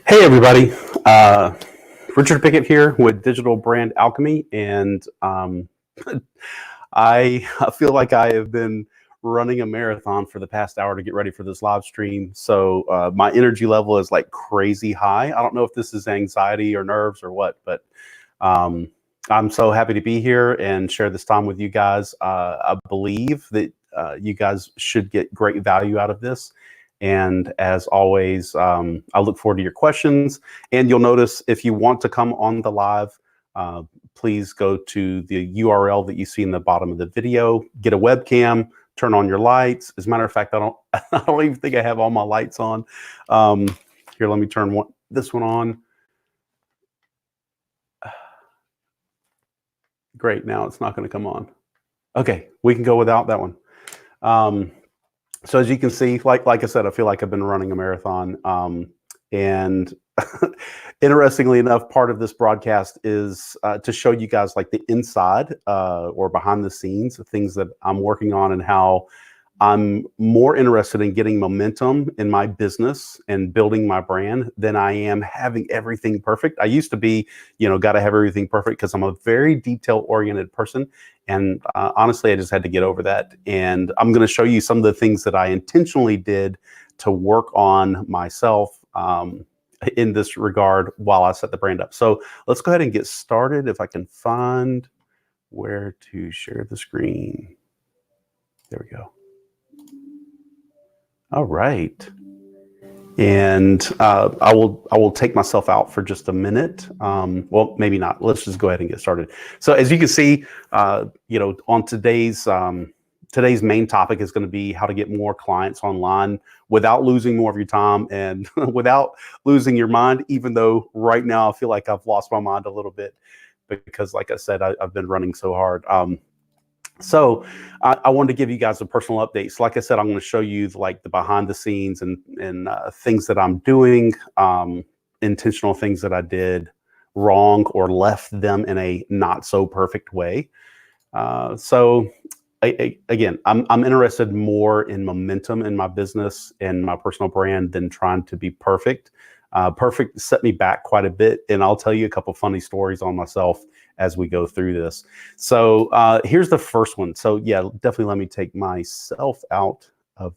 Hey everybody, Richard Pickett here with Digital Brand Alchemy, and I feel like I have been running a marathon for the past hour to get ready for this live stream. So my energy level is like crazy high. I don't know if this is anxiety or nerves or what, but um, I'm so happy to be here and share this time with you guys. I believe that you guys should get great value out of this. And as always, I look forward to your questions. And you'll notice if you want to come on the live, uh, please go to the URL that you see in the bottom of the video, get a webcam, turn on your lights. As a matter of fact, I don't even think I have all my lights on. Here, let me turn this one on. Great, now it's not going to come on. Okay, we can go without that one. So as you can see, like I said, I feel like I've been running a marathon. And interestingly enough, part of this broadcast is to show you guys like the inside or behind the scenes of things that I'm working on and how I'm more interested in getting momentum in my business and building my brand than I am having everything perfect. I used to be, got to have everything perfect because I'm a very detail-oriented person. And honestly, I just had to get over that. And I'm going to show you some of the things that I intentionally did to work on myself in this regard while I set the brand up. So let's go ahead and get started. If I can find where to share the screen. There we go. All right. And I will take myself out for just a minute. Well, maybe not. Let's just go ahead and get started. So as you can see, on today's main topic is going to be how to get more clients online without losing more of your time and without losing your mind, even though right now I feel like I've lost my mind a little bit because, like I said, I've been running so hard. So I wanted to give you guys a personal update. So like I said, I'm going to show you like the behind the scenes and things that I'm doing, intentional things that I did wrong or left them in a not so perfect way. Again, I'm interested more in momentum in my business and my personal brand than trying to be perfect. Perfect set me back quite a bit, and I'll tell you a couple funny stories on myself as we go through this. So here's the first one. So yeah, definitely let me take myself out of.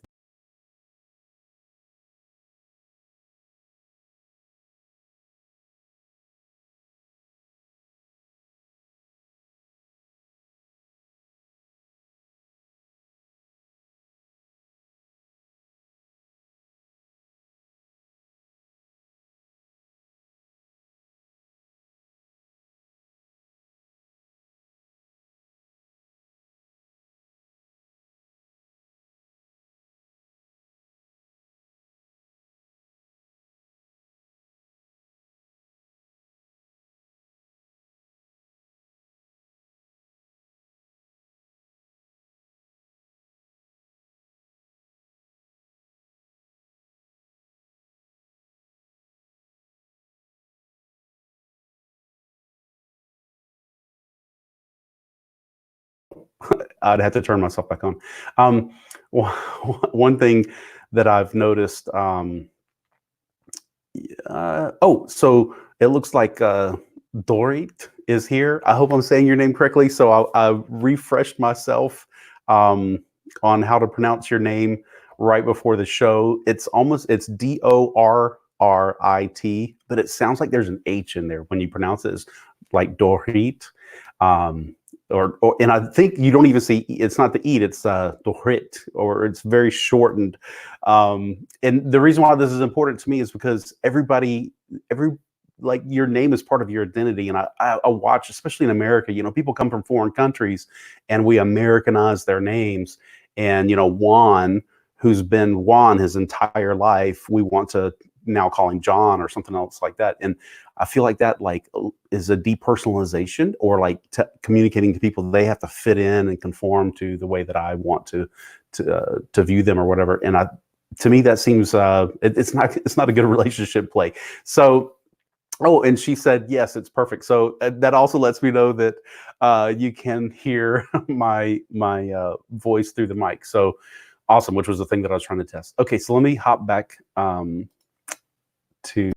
I'd have to turn myself back on. One thing that I've noticed. So it looks like Dorit is here. I hope I'm saying your name correctly. So I refreshed myself on how to pronounce your name right before the show. It's Dorrit, but it sounds like there's an H in there when you pronounce it. It's like Dorit. And I think you don't even see, it's not the eat, it's Dorit, or it's very shortened. And the reason why this is important to me is because like your name is part of your identity. And I watch, especially in America, people come from foreign countries and we Americanize their names. And, Juan, who's been Juan his entire life, we want to now call him John or something else like that. And I feel like that is a depersonalization, or like communicating to people they have to fit in and conform to the way that I want to view them or whatever. And to me that seems it's not a good relationship play. So and she said yes, it's perfect. So that also lets me know that you can hear my voice through the mic. So awesome, which was the thing that I was trying to test. Okay, so let me hop back to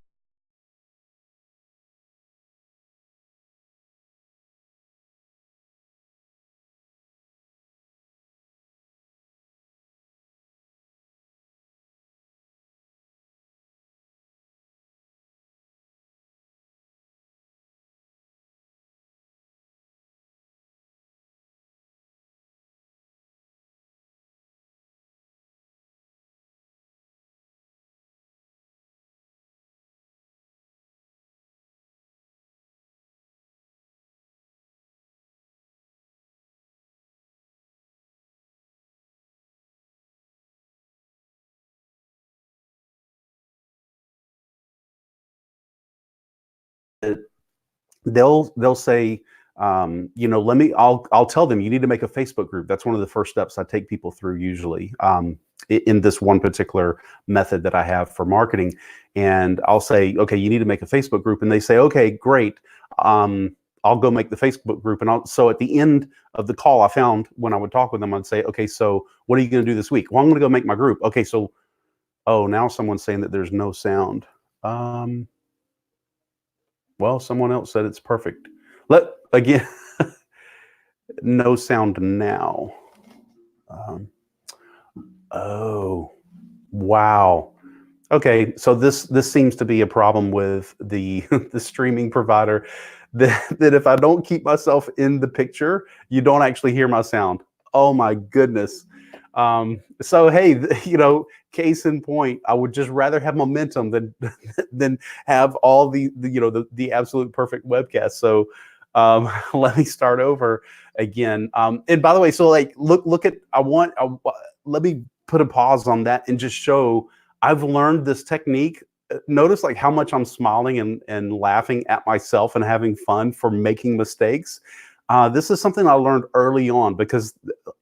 they'll say, I'll tell them you need to make a Facebook group. That's one of the first steps I take people through usually, in this one particular method that I have for marketing. And I'll say, okay, you need to make a Facebook group. And they say, okay, great. I'll go make the Facebook group. And so at the end of the call, I found when I would talk with them, I'd say, okay, so what are you going to do this week? Well, I'm going to go make my group. Okay, so, oh, now someone's saying that there's no sound. Well, someone else said it's perfect. Again, no sound now. Oh, wow. Okay, so this seems to be a problem with the the streaming provider, that if I don't keep myself in the picture, you don't actually hear my sound. Oh my goodness. So hey, case in point, I would just rather have momentum than than have all the absolute perfect webcast. So let me start over again. And by the way, so like look at let me put a pause on that and just show I've learned this technique. Notice like how much I'm smiling and laughing at myself and having fun for making mistakes. This is something I learned early on, because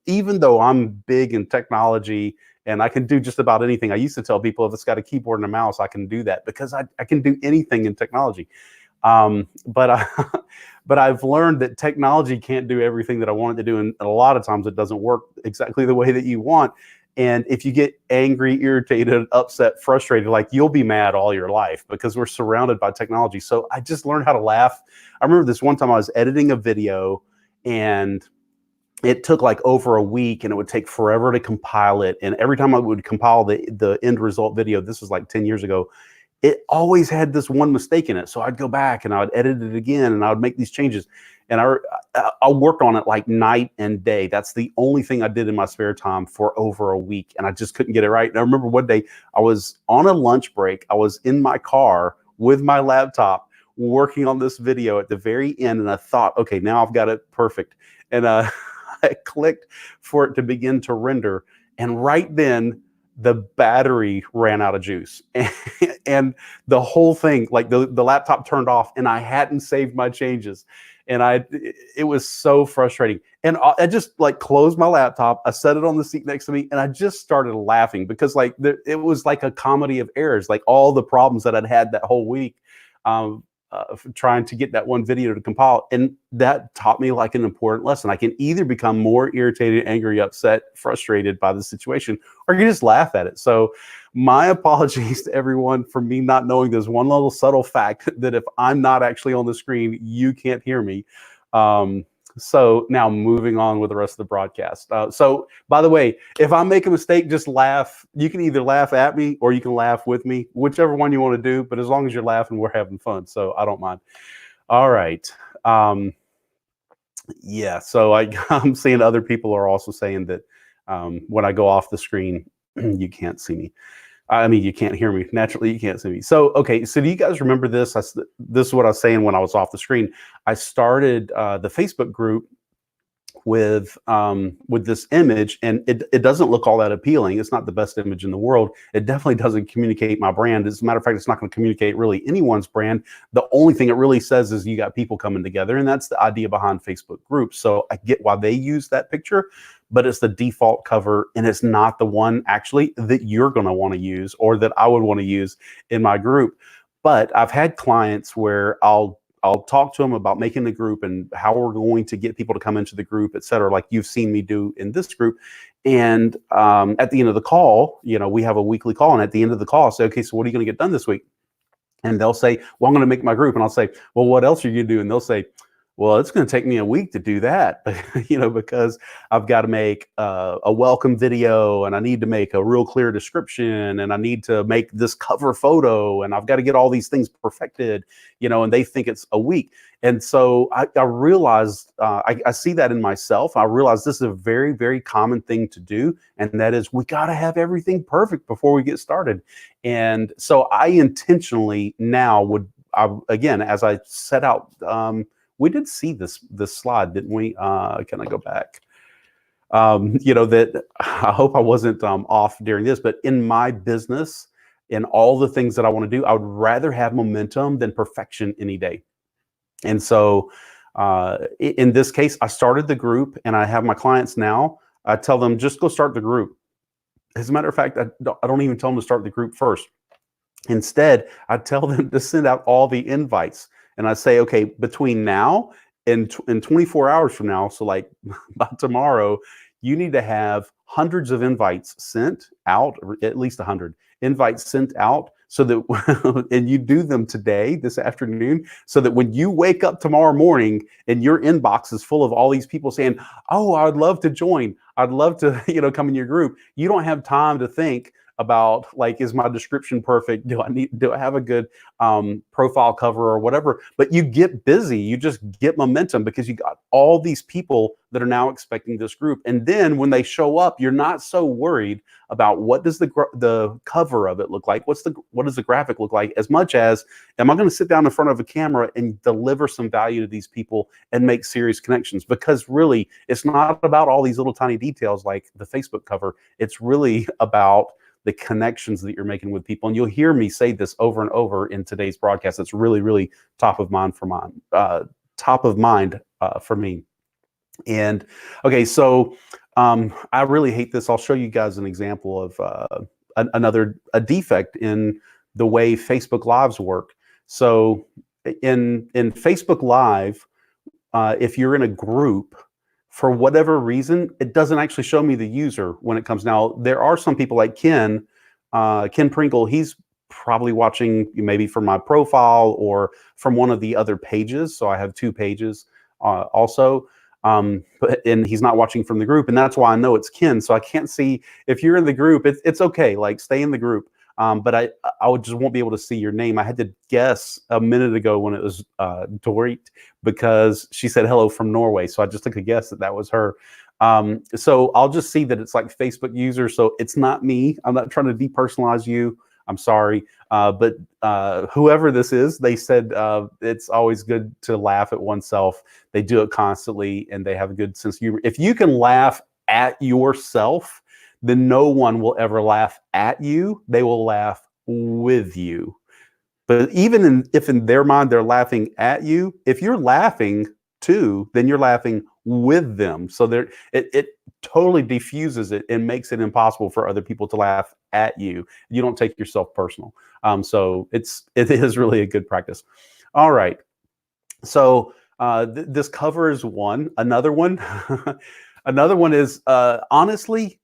even though I'm big in technology and I can do just about anything, I used to tell people if it's got a keyboard and a mouse, I can do that because I can do anything in technology. But but I've learned that technology can't do everything that I want it to do, and a lot of times it doesn't work exactly the way that you want. And if you get angry, irritated, upset, frustrated, like you'll be mad all your life because we're surrounded by technology. So I just learned how to laugh. I remember this one time I was editing a video and it took like over a week and it would take forever to compile it. And every time I would compile the end result video, this was like 10 years ago, it always had this one mistake in it. So I'd go back and I would edit it again and I would make these changes. And I worked on it like night and day. That's the only thing I did in my spare time for over a week. And I just couldn't get it right. And I remember one day I was on a lunch break. I was in my car with my laptop working on this video at the very end. And I thought, okay, now I've got it perfect. And I clicked for it to begin to render. And right then, the battery ran out of juice and the whole thing, like the laptop turned off and I hadn't saved my changes. And it was so frustrating. And I just like closed my laptop. I set it on the seat next to me and I just started laughing because like it was like a comedy of errors, like all the problems that I'd had that whole week. Trying to get that one video to compile. And that taught me like an important lesson. I can either become more irritated, angry, upset, frustrated by the situation, or you can just laugh at it. So my apologies to everyone for me not knowing this one little subtle fact that if I'm not actually on the screen, you can't hear me. So now moving on with the rest of the broadcast. So by the way, if I make a mistake, just laugh. You can either laugh at me or you can laugh with me, whichever one you want to do. But as long as you're laughing, we're having fun. So I don't mind. All right. Yeah. So I'm seeing other people are also saying that when I go off the screen, you can't see me. I mean, you can't hear me. Naturally, you can't see me. So, okay. So do you guys remember this? This is what I was saying when I was off the screen. I started the Facebook group with this image, and it doesn't look all that appealing. It's not the best image in the world. It definitely doesn't communicate my brand. As a matter of fact, it's not going to communicate really anyone's brand. The only thing it really says is you got people coming together, and that's the idea behind Facebook groups. So I get why they use that picture, but it's the default cover, and it's not the one actually that you're going to want to use or that I would want to use in my group. But I've had clients where I'll talk to them about making the group and how we're going to get people to come into the group, et cetera, like you've seen me do in this group. And at the end of the call, we have a weekly call. And at the end of the call, I'll say, okay, so what are you going to get done this week? And they'll say, well, I'm going to make my group. And I'll say, well, what else are you going to do? And they'll say, well, it's going to take me a week to do that, because I've got to make a welcome video and I need to make a real clear description and I need to make this cover photo and I've got to get all these things perfected, and they think it's a week. And so I realized, I see that in myself. I realized this is a very, very common thing to do. And that is we got to have everything perfect before we get started. And so I intentionally now again, as I set out, we did see this slide, didn't we? Can I go back? That I hope I wasn't off during this, but in my business, in all the things that I want to do, I would rather have momentum than perfection any day. And so in this case, I started the group, and I have my clients now. I tell them, just go start the group. As a matter of fact, I don't even tell them to start the group first. Instead, I tell them to send out all the invites. And I say, okay, between now and 24 hours from now, so like by tomorrow, you need to have hundreds of invites sent out, or at least 100 invites sent out, so that, and you do them today, this afternoon, so that when you wake up tomorrow morning and your inbox is full of all these people saying, oh, I'd love to join, I'd love to, come in your group, you don't have time to think about, like, is my description perfect? Do I have a good profile cover or whatever? But you get busy, you just get momentum because you got all these people that are now expecting this group. And then when they show up, you're not so worried about what does the cover of it look like? What does the graphic look like? As much as, am I going to sit down in front of a camera and deliver some value to these people and make serious connections? Because really, it's not about all these little tiny details like the Facebook cover. It's really about the connections that you're making with people. And you'll hear me say this over and over in today's broadcast. It's really, really top of mind for me. And okay, so I really hate this. I'll show you guys an example of a defect in the way Facebook Lives work. So in Facebook Live, if you're in a group, for whatever reason, it doesn't actually show me the user when it comes. Now, there are some people like Ken Pringle. He's probably watching maybe from my profile or from one of the other pages. So I have 2 pages also. And he's not watching from the group. And that's why I know it's Ken. So I can't see if you're in the group, it's okay. Like, stay in the group. But I just won't be able to see your name. I had to guess a minute ago when it was Dorit, because she said hello from Norway. So I just took a guess that was her. So I'll just see that it's like Facebook user. So it's not me. I'm not trying to depersonalize you. I'm sorry. But whoever this is, they said it's always good to laugh at oneself. They do it constantly, and they have a good sense of humor. If you can laugh at yourself, then no one will ever laugh at you. They will laugh with you. But even if in their mind they're laughing at you, if you're laughing too, then you're laughing with them. So it totally diffuses it and makes it impossible for other people to laugh at you. You don't take yourself personal. So it is really a good practice. All right. So this cover is one. Another one, another one is honestly,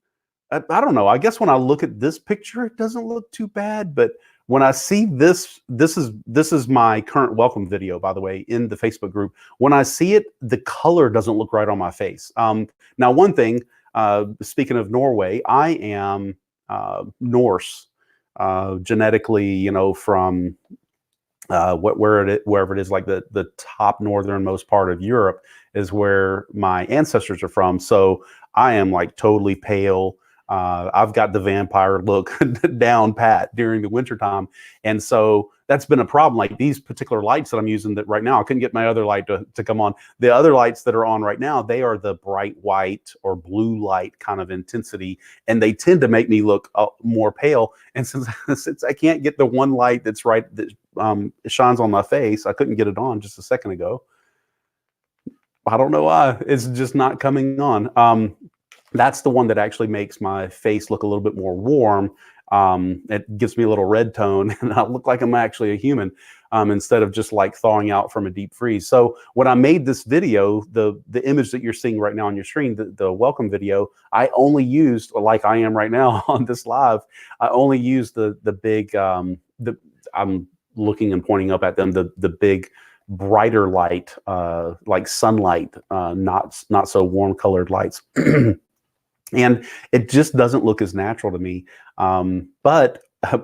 I don't know. I guess when I look at this picture, it doesn't look too bad. But when I see this is my current welcome video, by the way, in the Facebook group. When I see it, the color doesn't look right on my face. Now, one thing, speaking of Norway, I am Norse genetically, from wherever it is, like the top northernmost part of Europe is where my ancestors are from. So I am like totally pale. I've got the vampire look down pat during the wintertime. And so that's been a problem. Like these particular lights that I'm using that right now, I couldn't get my other light to come on. The other lights that are on right now, they are the bright white or blue light kind of intensity. And they tend to make me look more pale. And since I can't get the one light that's right, that shines on my face, I couldn't get it on just a second ago. I don't know why. It's just not coming on. That's the one that actually makes my face look a little bit more warm. It gives me a little red tone, and I look like I'm actually a human instead of just like thawing out from a deep freeze. So when I made this video, the image that you're seeing right now on your screen, the welcome video, I only used, like I am right now on this live, I only used the big, I'm looking and pointing up at them, the big brighter light, like sunlight, not so warm colored lights. And it just doesn't look as natural to me. But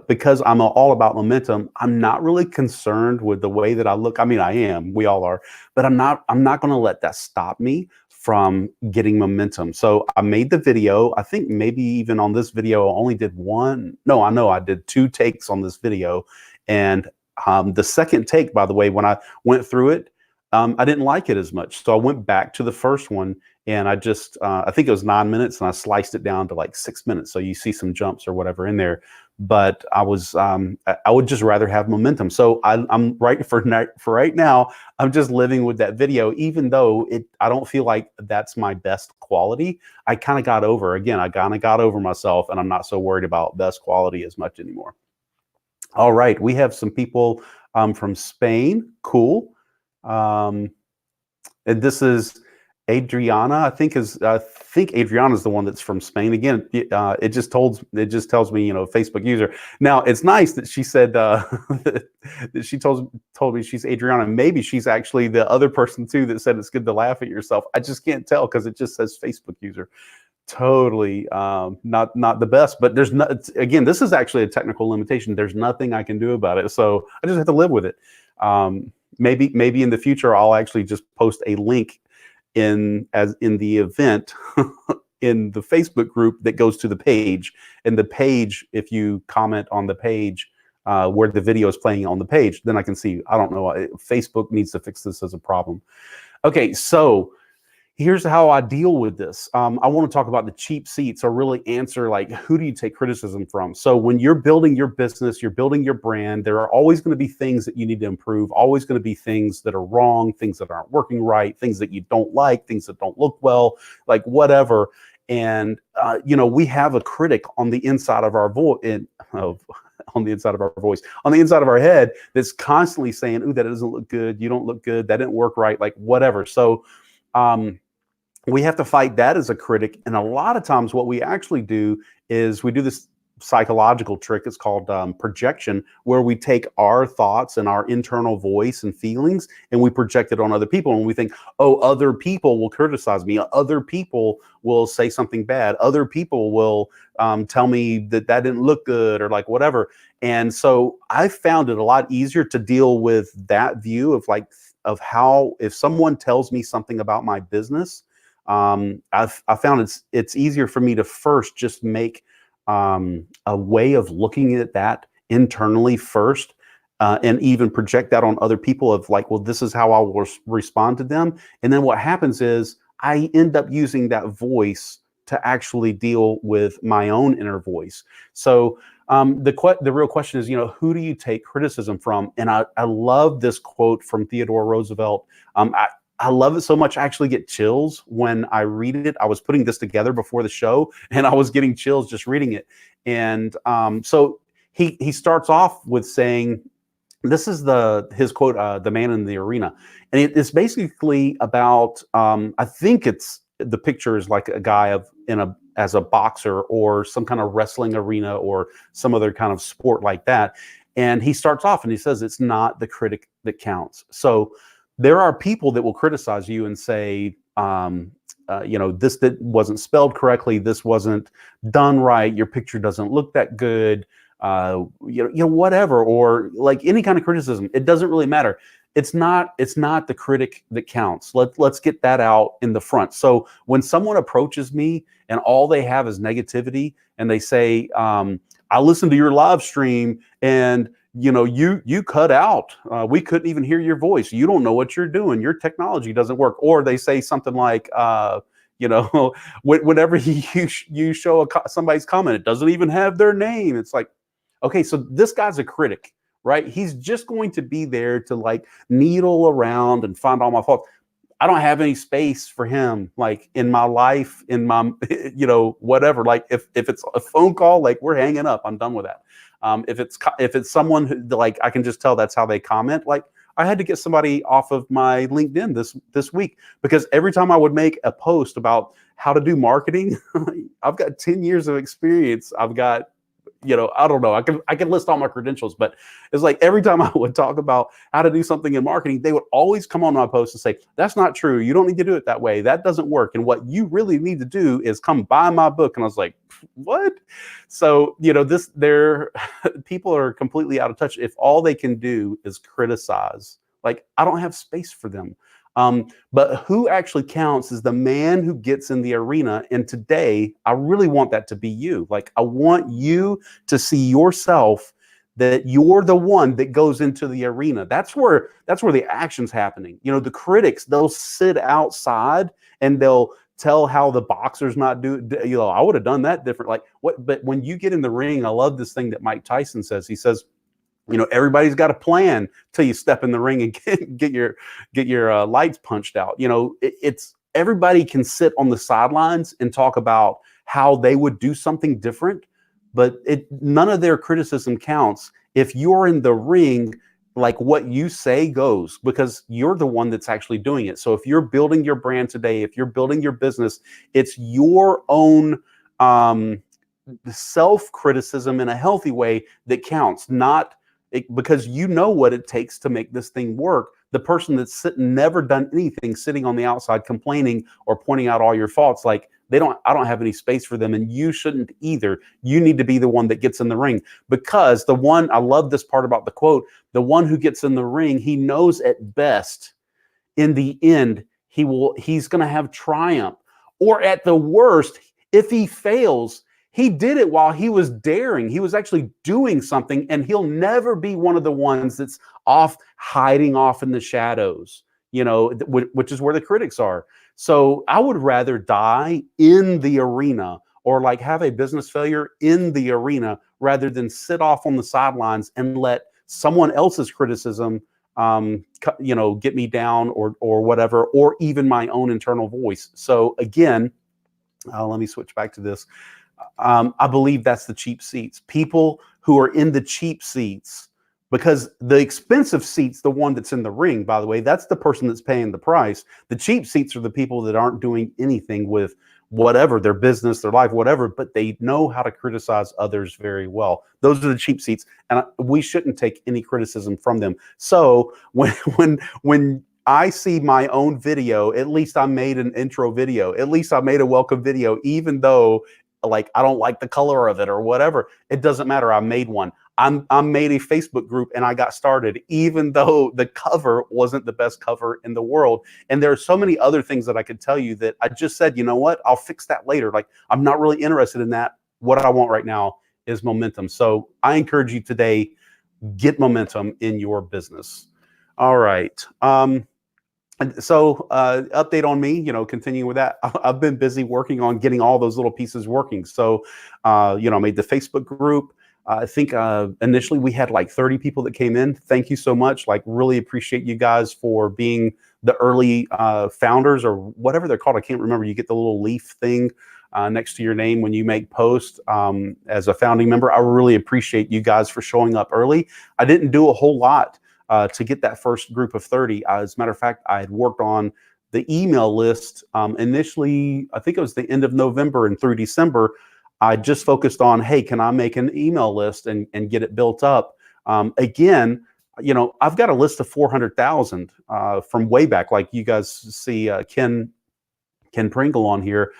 because I'm all about momentum, I'm not really concerned with the way that I look. I mean, I am, we all are, but I'm not going to let that stop me from getting momentum. So I made the video. I think maybe even on this video, I only did one. No, I know I did 2 takes on this video. And the second take, by the way, when I went through it, I didn't like it as much. So I went back to the first one, and I just, I think it was 9 minutes, and I sliced it down to like 6 minutes. So you see some jumps or whatever in there. But I would just rather have momentum. So I'm right for right now. I'm just living with that video, even though I don't feel like that's my best quality. I kind of got over myself, and I'm not so worried about best quality as much anymore. All right, we have some people from Spain. Cool. And this is Adriana. I think Adriana is the one that's from Spain. Again, it just tells me, Facebook user. Now it's nice that she said that she told me she's Adriana. Maybe she's actually the other person too that said it's good to laugh at yourself. I just can't tell because it just says Facebook user. Totally not the best, but there's not, again, this is actually a technical limitation. There's nothing I can do about it, so I just have to live with it. Maybe in the future I'll actually just post a link in the event in the Facebook group that goes to the page. And the page, if you comment on the page where the video is playing on the page, then I can see. I don't know. Facebook needs to fix this as a problem. Okay, so here's how I deal with this. I want to talk about the cheap seats, or really answer, like, who do you take criticism from? So when you're building your business, you're building your brand, there are always going to be things that you need to improve, always going to be things that are wrong, things that aren't working right, things that you don't like, things that don't look well, like whatever. And, we have a critic on the inside of our on the inside of our voice, on the inside of our head, that's constantly saying, ooh, that doesn't look good. You don't look good. That didn't work right. Like whatever. So, we have to fight that as a critic. And a lot of times what we actually do is we do this psychological trick. It's called projection, where we take our thoughts and our internal voice and feelings, and we project it on other people. And we think, oh, other people will criticize me. Other people will say something bad. Other people will tell me that didn't look good, or like whatever. And so I found it a lot easier to deal with that view of how, if someone tells me something about my business, I found it's easier for me to first just make a way of looking at that internally first, and even project that on other people of like, well, this is how I will respond to them. And then what happens is I end up using that voice to actually deal with my own inner voice. So the real question is, who do you take criticism from? And I love this quote from Theodore Roosevelt. I love it so much. I actually get chills when I read it. I was putting this together before the show, and I was getting chills just reading it. And so he starts off with saying, this is his quote, "The Man in the Arena," and it's basically about. I think the picture is like a guy as a boxer, or some kind of wrestling arena, or some other kind of sport like that. And he starts off and he says, it's not the critic that counts. So there are people that will criticize you and say, this that wasn't spelled correctly, this wasn't done right, your picture doesn't look that good, whatever, or like any kind of criticism. It doesn't really matter. It's not the critic that counts. Let's get that out in the front. So when someone approaches me and all they have is negativity, and they say, I listened to your live stream, and you cut out. We couldn't even hear your voice. You don't know what you're doing. Your technology doesn't work. Or they say something like, whenever you show somebody's comment, it doesn't even have their name. It's like, okay, so this guy's a critic, right? He's just going to be there to like needle around and find all my faults. I don't have any space for him, like in my life, in my, whatever. Like if it's a phone call, like we're hanging up. I'm done with that. If it's someone who, like, I can just tell that's how they comment. Like I had to get somebody off of my LinkedIn this week, because every time I would make a post about how to do marketing, I've got 10 years of experience. I've got, I don't know. I can list all my credentials, but it's like every time I would talk about how to do something in marketing, they would always come on my post and say, that's not true. You don't need to do it that way. That doesn't work. And what you really need to do is come buy my book. And I was like, what? So, people are completely out of touch. If all they can do is criticize, like I don't have space for them. But who actually counts is the man who gets in the arena. And today, I really want that to be you. Like, I want you to see yourself that you're the one that goes into the arena. That's where the action's happening. The critics, they'll sit outside and they'll tell how the boxer's not do. I would have done that different. Like what? But when you get in the ring, I love this thing that Mike Tyson says. He says, everybody's got a plan till you step in the ring and get your lights punched out. It's everybody can sit on the sidelines and talk about how they would do something different, but none of their criticism counts if you're in the ring. Like what you say goes, because you're the one that's actually doing it. So if you're building your brand today, if you're building your business, it's your own self-criticism in a healthy way that counts, not because you know what it takes to make this thing work. The person that's never done anything, sitting on the outside complaining or pointing out all your faults, like I don't have any space for them, and you shouldn't either. You need to be the one that gets in the ring, because I love this part about the quote, the one who gets in the ring, he knows at best in the end he's going to have triumph, or at the worst, if he fails, he did it while he was daring. He was actually doing something, and he'll never be one of the ones that's hiding off in the shadows, which is where the critics are. So I would rather die in the arena, or like have a business failure in the arena, rather than sit off on the sidelines and let someone else's criticism get me down, or whatever, or even my own internal voice. So again, let me switch back to this. I believe that's the cheap seats. People who are in the cheap seats, because the expensive seats, the one that's in the ring, by the way, that's the person that's paying the price. The cheap seats are the people that aren't doing anything with whatever, their business, their life, whatever, but they know how to criticize others very well. Those are the cheap seats, and we shouldn't take any criticism from them. So when I see my own video, at least I made an intro video, at least I made a welcome video, even though like I don't like the color of it or whatever, it doesn't matter. I made one. I made a Facebook group and I got started, even though the cover wasn't the best cover in the world. And there are so many other things that I could tell you that I just said, you know what, I'll fix that later. Like, I'm not really interested in that. What I want right now is momentum. So I encourage you today, get momentum in your business. All right. So update on me, continuing with that. I've been busy working on getting all those little pieces working. So, I made the Facebook group. I think initially we had like 30 people that came in. Thank you so much. Like, really appreciate you guys for being the early founders, or whatever they're called. I can't remember. You get the little leaf thing next to your name when you make posts as a founding member. I really appreciate you guys for showing up early. I didn't do a whole lot to get that first group of 30. As a matter of fact, I had worked on the email list initially. I think it was the end of November, and through December, I just focused on, hey, can I make an email list and get it built up? Again, I've got a list of 400,000 from way back. Like you guys see Ken Pringle on here.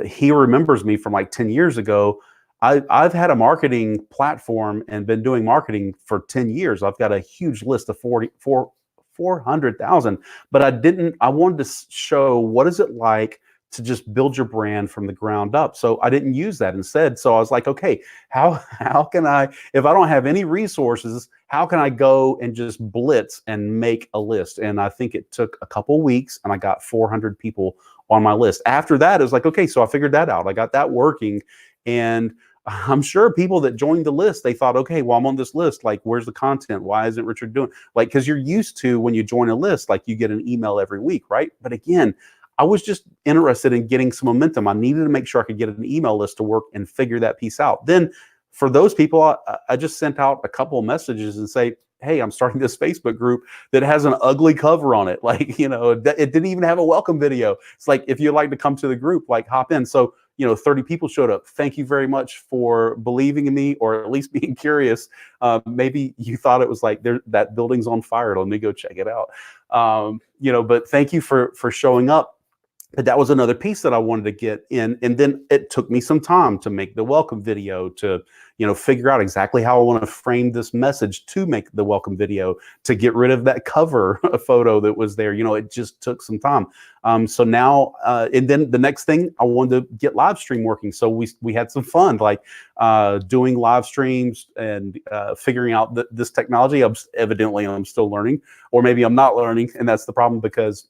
He remembers me from like 10 years ago. I've had a marketing platform and been doing marketing for 10 years. I've got a huge list of 400,000, but I wanted to show what is it like to just build your brand from the ground up. So I didn't use that instead. So I was like, okay, how can I, if I don't have any resources, how can I go and just blitz and make a list? And I think it took a couple weeks, and I got 400 people on my list. After that, it was like, okay, so I figured that out. I got that working. And I'm sure people that joined the list, they thought, okay, well, I'm on this list. Like, where's the content? Why isn't Richard doing? Like, because you're used to, when you join a list, like you get an email every week, right? But again, I was just interested in getting some momentum. I needed to make sure I could get an email list to work and figure that piece out. Then for those people, I just sent out a couple of messages and say, hey, I'm starting this Facebook group that has an ugly cover on it. Like, it didn't even have a welcome video. It's like, if you'd like to come to the group, like, hop in. So, 30 people showed up. Thank you very much for believing in me, or at least being curious. Maybe you thought it was like, that building's on fire. Let me go check it out. But thank you for showing up. But that was another piece that I wanted to get in. And then it took me some time to make the welcome video, to, figure out exactly how I want to frame this message to make the welcome video, to get rid of that cover photo that was there. It just took some time. So now, and then the next thing, I wanted to get live stream working. So we had some fun, like doing live streams and figuring out this technology. Evidently, I'm still learning, or maybe I'm not learning. And that's the problem, because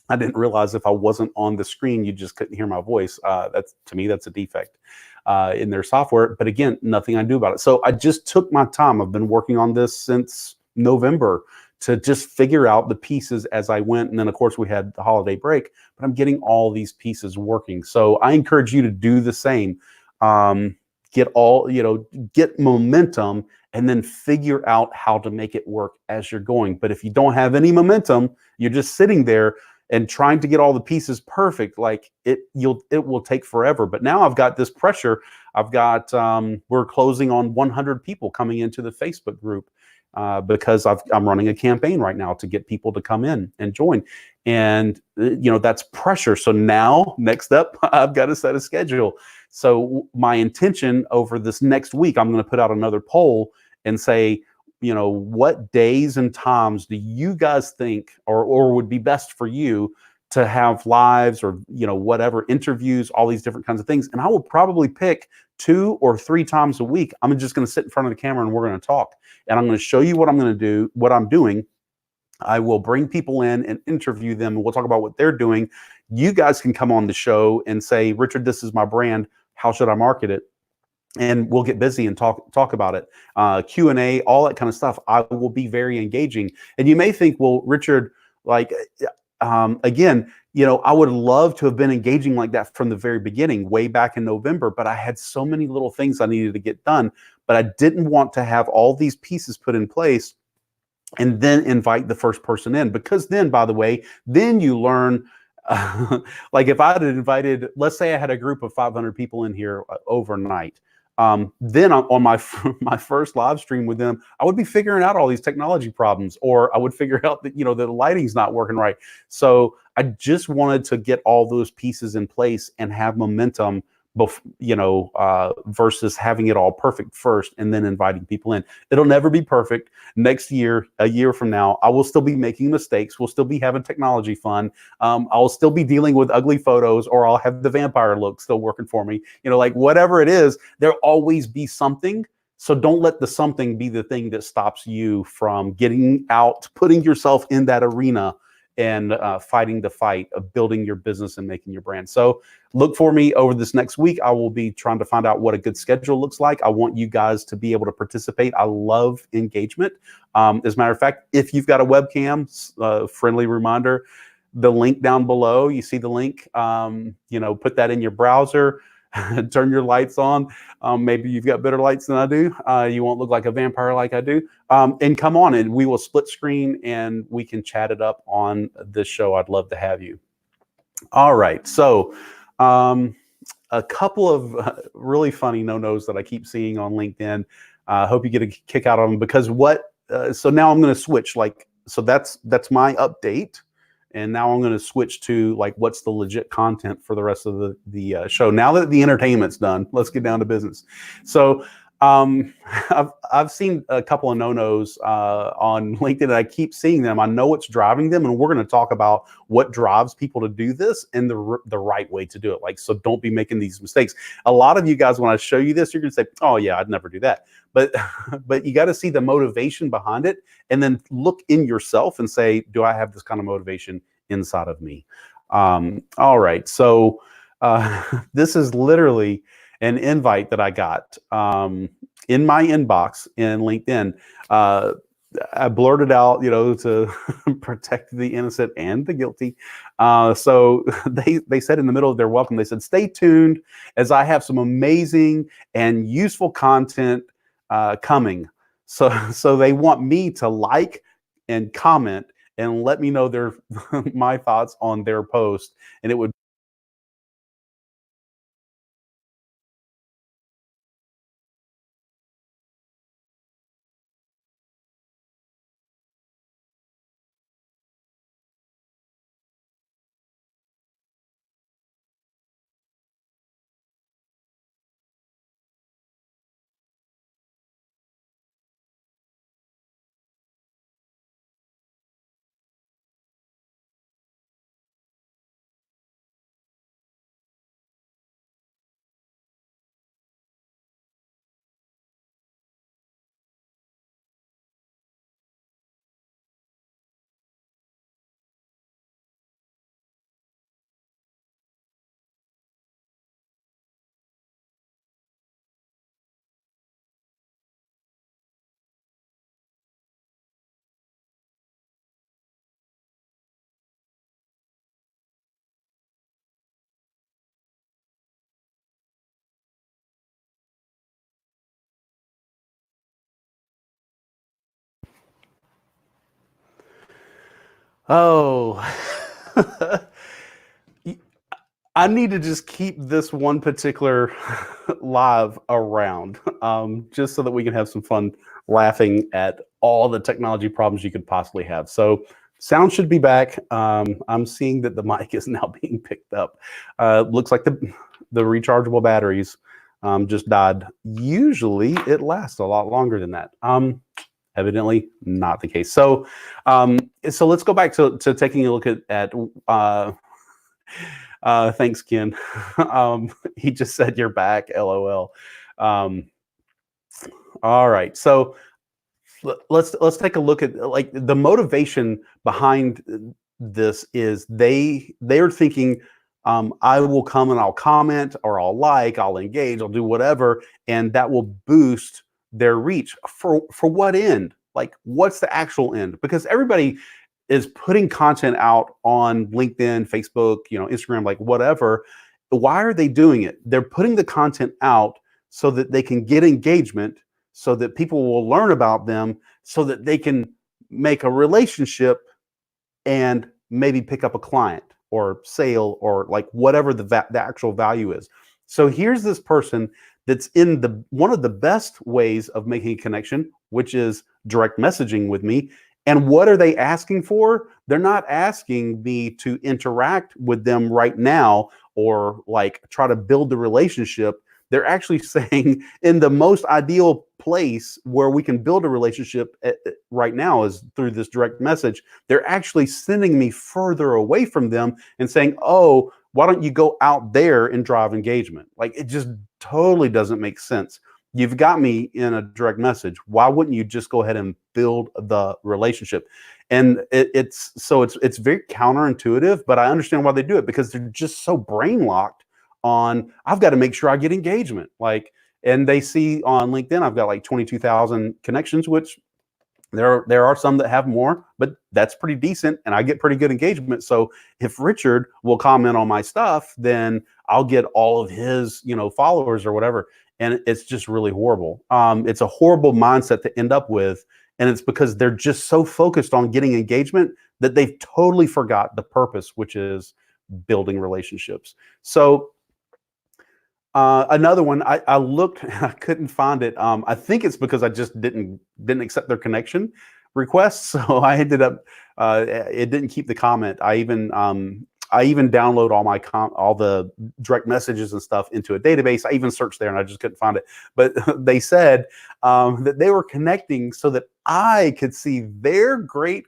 I didn't realize if I wasn't on the screen, you just couldn't hear my voice. That's, to me, that's a defect in their software. But again, nothing I do about it. So I just took my time. I've been working on this since November to just figure out the pieces as I went. And then, of course, we had the holiday break, but I'm getting all these pieces working. So I encourage you to do the same. Get get momentum, and then figure out how to make it work as you're going. But if you don't have any momentum, you're just sitting there and trying to get all the pieces perfect, like it will take forever. But now I've got this pressure. I've got we're closing on 100 people coming into the Facebook group because I'm running a campaign right now to get people to come in and join, and that's pressure. So now, next up, I've got to set a schedule. So my intention over this next week, I'm going to put out another poll and say, what days and times do you guys think or would be best for you to have lives, or whatever, interviews, all these different kinds of things. And I will probably pick 2 or 3 times a week. I'm just going to sit in front of the camera and we're going to talk, and I'm going to show you what I'm going to do, what I'm doing. I will bring people in and interview them, and we'll talk about what they're doing. You guys can come on the show and say, Richard, this is my brand. How should I market it? And we'll get busy and talk about it. Q&A, all that kind of stuff. I will be very engaging. And you may think, well, Richard, like, again, I would love to have been engaging like that from the very beginning, way back in November, but I had so many little things I needed to get done. But I didn't want to have all these pieces put in place and then invite the first person in, because then, by the way, then you learn. Like if I had invited, let's say I had a group of 500 people in here overnight. Then on my my first live stream with them, I would be figuring out all these technology problems, or I would figure out that the lighting's not working right. So I just wanted to get all those pieces in place and have momentum, versus having it all perfect first and then inviting people in. It'll never be perfect. Next year, a year from now, I will still be making mistakes. We'll still be having technology fun. I'll still be dealing with ugly photos, or I'll have the vampire look still working for me. Like whatever it is, there'll always be something. So don't let the something be the thing that stops you from getting out, putting yourself in that arena, and fighting the fight of building your business and making your brand. So look for me over this next week. I will be trying to find out what a good schedule looks like. I want you guys to be able to participate. I love engagement. As a matter of fact, if you've got a webcam, friendly reminder, the link down below, you see the link, put that in your browser, turn your lights on. Maybe you've got better lights than I do. You won't look like a vampire like I do. And come on, and we will split screen and we can chat it up on this show. I'd love to have you. All right. So a couple of really funny no-nos that I keep seeing on LinkedIn. I hope you get a kick out of them, because so now I'm going to switch. So that's my update. And now I'm going to switch to like what's the legit content for the rest of the show. Now that the entertainment's done, let's get down to business. So I've seen a couple of no-nos on LinkedIn, and I keep seeing them. I know what's driving them, and we're going to talk about what drives people to do this and the right way to do it. So don't be making these mistakes. A lot of you guys, when I show you this, you're going to say, "Oh yeah, I'd never do that." But you got to see the motivation behind it, and then look in yourself and say, "Do I have this kind of motivation inside of me?" All right, so this is literally an invite that I got in my inbox in LinkedIn. I blurted out, to protect the innocent and the guilty. So they said in the middle of their welcome, they said, "Stay tuned as I have some amazing and useful content coming." So they want me to like and comment and let me know their my thoughts on their post, and it would Oh, I need to just keep this one particular live around, just so that we can have some fun laughing at all the technology problems you could possibly have. So sound should be back. I'm seeing that the mic is now being picked up. Looks like the rechargeable batteries just died. Usually it lasts a lot longer than that. Evidently not the case. So so let's go back to taking a look at thanks, Ken. He just said you're back, LOL. All right, so let's take a look at like the motivation behind this is they're thinking I will come and I'll comment or I'll engage, I'll do whatever, and that will boost their reach. For what end? Like, what's the actual end? Because everybody is putting content out on LinkedIn, Facebook, Instagram, like whatever. Why are they doing it? They're putting the content out so that they can get engagement, so that people will learn about them, so that they can make a relationship and maybe pick up a client or sale or like whatever the actual value is. So here's this person that's in one of the best ways of making a connection, which is direct messaging with me. And what are they asking for? They're not asking me to interact with them right now or like try to build the relationship. They're actually saying in the most ideal place where we can build a relationship right now is through this direct message. They're actually sending me further away from them and saying, oh, why don't you go out there and drive engagement? Like, it just totally doesn't make sense. You've got me in a direct message. Why wouldn't you just go ahead and build the relationship? And it's very counterintuitive, but I understand why they do it, because they're just so brain locked on, I've got to make sure I get engagement. Like, and they see on LinkedIn, I've got like 22,000 connections, which there are some that have more, but that's pretty decent, and I get pretty good engagement. So if Richard will comment on my stuff, then I'll get all of his, followers or whatever. And it's just really horrible. It's a horrible mindset to end up with, and it's because they're just so focused on getting engagement that they've totally forgot the purpose, which is building relationships. So another one, I looked and I couldn't find it. I think it's because I just didn't accept their connection requests. So I ended up, it didn't keep the comment. I even download all the direct messages and stuff into a database. I even searched there and I just couldn't find it. But they said that they were connecting so that I could see their great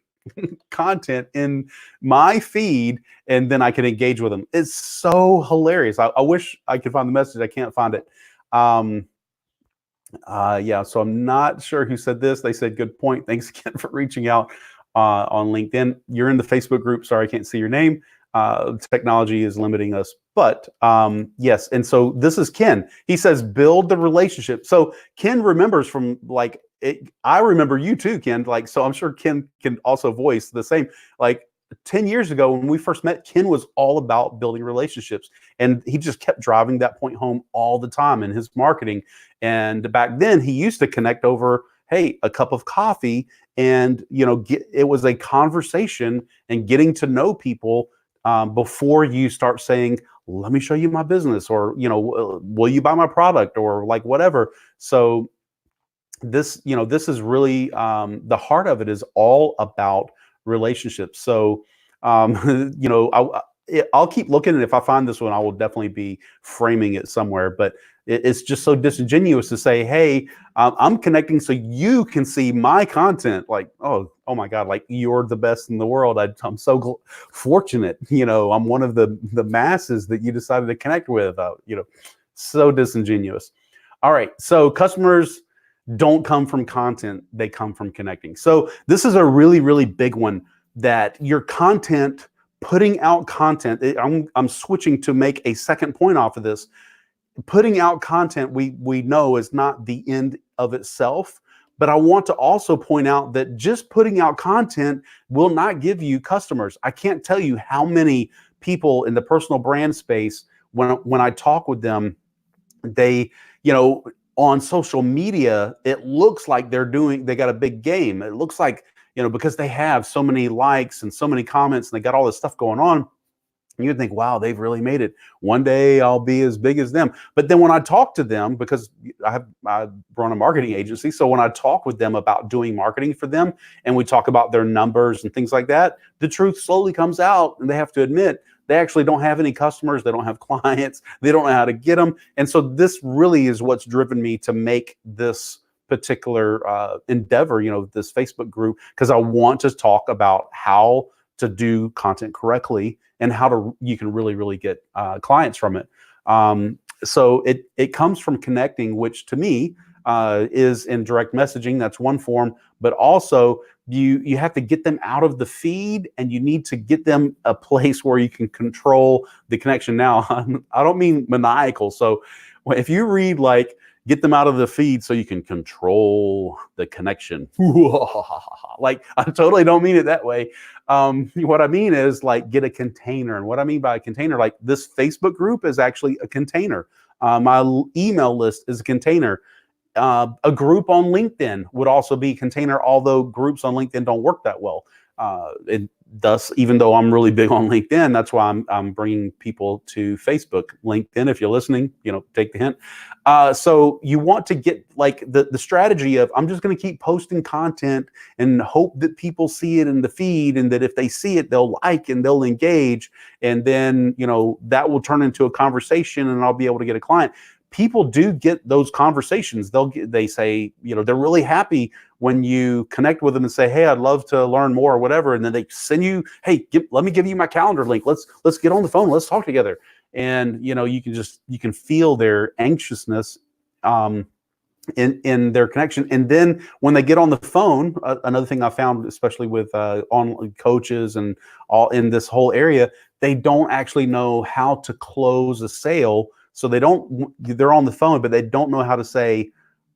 content in my feed, and then I can engage with them. It's so hilarious. I wish I could find the message. I can't find it. Yeah, so I'm not sure who said this. They said, good point. Thanks again for reaching out on LinkedIn. You're in the Facebook group. Sorry, I can't see your name. Technology is limiting us. But yes, and so this is Ken. He says, build the relationship. So Ken remembers from like, I remember you too, Ken. Like, so I'm sure Ken can also voice the same. Like 10 years ago when we first met, Ken was all about building relationships, and he just kept driving that point home all the time in his marketing. And back then he used to connect over, hey, a cup of coffee, and it was a conversation and getting to know people before you start saying, let me show you my business, or will you buy my product, or like whatever. So this is really the heart of it is all about relationships. So I'll keep looking, and if I find this one, I will definitely be framing it somewhere. But it's just so disingenuous to say, hey, I'm connecting so you can see my content. Like, oh my God, like you're the best in the world. I'm so fortunate. I'm one of the masses that you decided to connect with. So disingenuous. All right, so customers don't come from content, they come from connecting. So this is a really, really big one, that your content, putting out content, I'm switching to make a second point off of this. Putting out content, we know, is not the end of itself, but I want to also point out that just putting out content will not give you customers. I can't tell you how many people in the personal brand space, when I talk with them, they, on social media, it looks like they got a big game. It looks like, because they have so many likes and so many comments and they got all this stuff going on. You'd think, wow, they've really made it. One day I'll be as big as them. But then when I talk to them, because I run a marketing agency, so when I talk with them about doing marketing for them and we talk about their numbers and things like that, the truth slowly comes out and they have to admit they actually don't have any customers. They don't have clients. They don't know how to get them. And so this really is what's driven me to make this particular endeavor, this Facebook group, because I want to talk about how to do content correctly and how you can really, really get clients from it. So it comes from connecting, which to me is in direct messaging. That's one form, but also you have to get them out of the feed and you need to get them a place where you can control the connection. Now, I don't mean maniacal. So if you read like, get them out of the feed so you can control the connection. Like, I totally don't mean it that way. What I mean is like get a container. And what I mean by a container, like this Facebook group is actually a container. My email list is a container. A group on LinkedIn would also be a container, although groups on LinkedIn don't work that well. Thus, even though I'm really big on LinkedIn, that's why I'm bringing people to Facebook. LinkedIn, if you're listening, take the hint. So you want to get like the strategy of, I'm just going to keep posting content and hope that people see it in the feed, and that if they see it, they'll like and they'll engage. And then, that will turn into a conversation and I'll be able to get a client. People do get those conversations. They say, they're really happy when you connect with them and say, hey, I'd love to learn more or whatever. And then they send you, hey, let me give you my calendar link. Let's get on the phone. Let's talk together. And, you can feel their anxiousness in their connection. And then when they get on the phone, another thing I found, especially with online coaches and all in this whole area, they don't actually know how to close a sale. So they're on the phone, but they don't know how to say,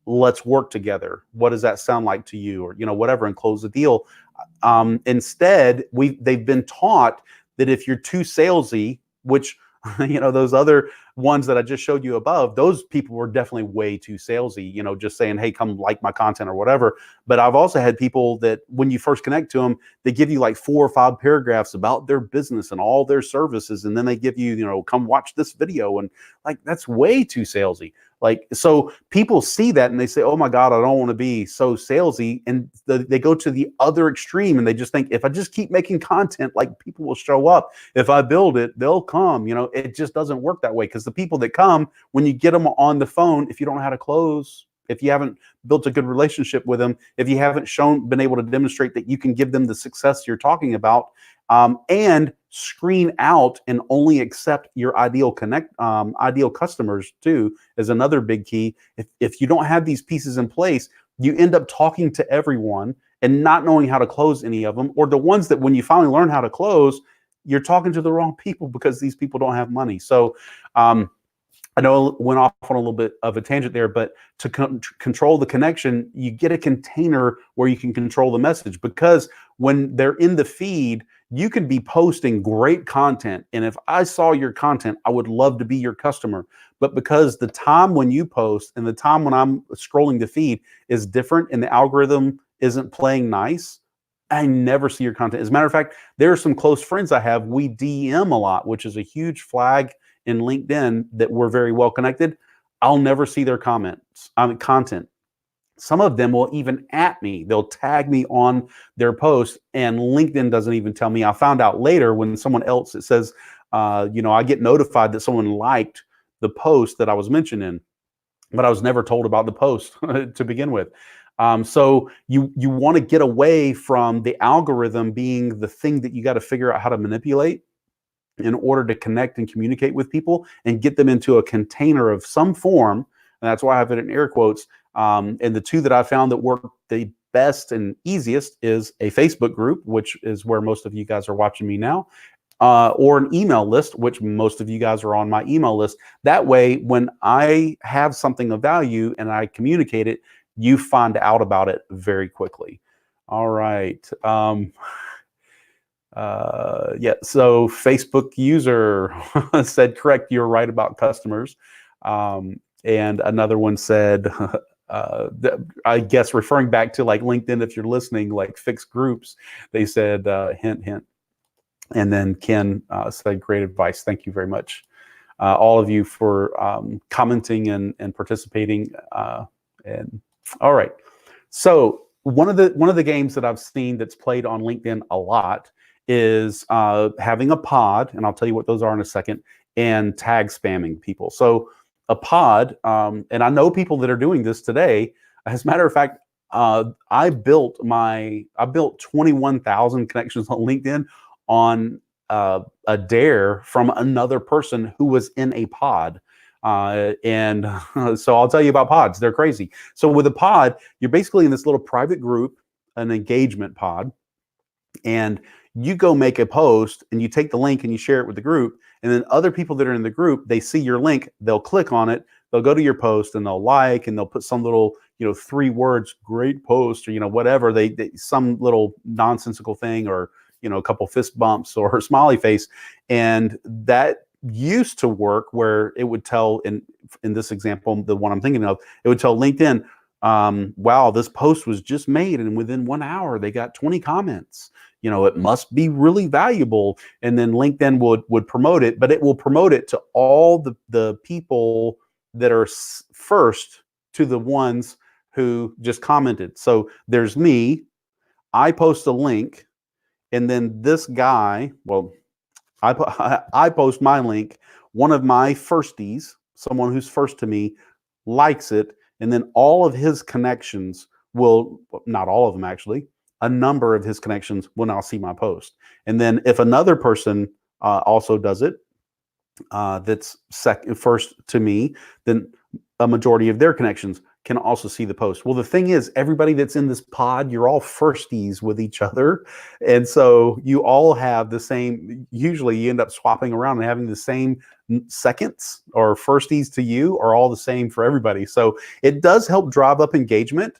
let's work together. What does that sound like to you? Or, whatever, and close the deal. Instead, they've been taught that if you're too salesy, which, those other ones that I just showed you above, those people were definitely way too salesy, just saying, hey, come like my content or whatever. But I've also had people that when you first connect to them, they give you like 4 or 5 paragraphs about their business and all their services. And then they give you, come watch this video. And like, that's way too salesy. Like, so people see that and they say, oh my God, I don't want to be so salesy. And they go to the other extreme and they just think, if I just keep making content, like people will show up. If I build it, they'll come. It just doesn't work that way, because the people that come, when you get them on the phone, if you don't know how to close, if you haven't built a good relationship with them, if you haven't been able to demonstrate that you can give them the success you're talking about, and screen out and only accept your ideal customers too, is another big key. If you don't have these pieces in place, you end up talking to everyone and not knowing how to close any of them, or the ones that when you finally learn how to close, you're talking to the wrong people because these people don't have money. So I know I went off on a little bit of a tangent there, but to control the connection, you get a container where you can control the message, because when they're in the feed, you can be posting great content. And if I saw your content, I would love to be your customer. But because the time when you post and the time when I'm scrolling the feed is different and the algorithm isn't playing nice, I never see your content. As a matter of fact, there are some close friends I have, we DM a lot, which is a huge flag in LinkedIn that we're very well connected. I'll never see their content. Some of them will even at me. They'll tag me on their post, and LinkedIn doesn't even tell me. I found out later when someone else, it says, I get notified that someone liked the post that I was mentioned in, but I was never told about the post to begin with. So you want to get away from the algorithm being the thing that you got to figure out how to manipulate in order to connect and communicate with people and get them into a container of some form. And that's why I have it in air quotes. And the two that I found that work the best and easiest is a Facebook group, which is where most of you guys are watching me now, or an email list, which most of you guys are on my email list. That way, when I have something of value and I communicate it, you find out about it very quickly. All right. Yeah, so Facebook user said, correct, you're right about customers. And another one said, I guess referring back to like LinkedIn, if you're listening, like fixed groups, they said, hint, hint. And then Ken said, great advice. Thank you very much. All of you for commenting and participating. And all right. So one of the games that I've seen that's played on LinkedIn a lot is having a pod, and I'll tell you what those are in a second, and tag spamming people. So a pod, and I know people that are doing this today. As a matter of fact, I built 21,000 connections on LinkedIn on a dare from another person who was in a pod. And so I'll tell you about pods. They're crazy. So with a pod, you're basically in this little private group, an engagement pod, and you go make a post and you take the link and you share it with the group. And then other people that are in the group, they see your link, they'll click on it, they'll go to your post and they'll like, and they'll put some little, 3 words, great post, or, whatever, they some little nonsensical thing, or, a couple fist bumps or a smiley face. And that used to work where it would tell, in this example, the one I'm thinking of, it would tell LinkedIn, wow, this post was just made and within 1 hour they got 20 comments. It must be really valuable. And then LinkedIn would promote it, but it will promote it to all the people that are first to the ones who just commented. So there's me, I post a link, and then this guy, well, I post my link, one of my firsties, someone who's first to me, likes it, and then all of his connections will, not all of them actually, a number of his connections will now see my post. And then if another person also does it, that's first to me, then a majority of their connections can also see the post. Well, the thing is, everybody that's in this pod, you're all firsties with each other. And so you all have the same, usually you end up swapping around and having the same seconds or firsties to you are all the same for everybody. So it does help drive up engagement,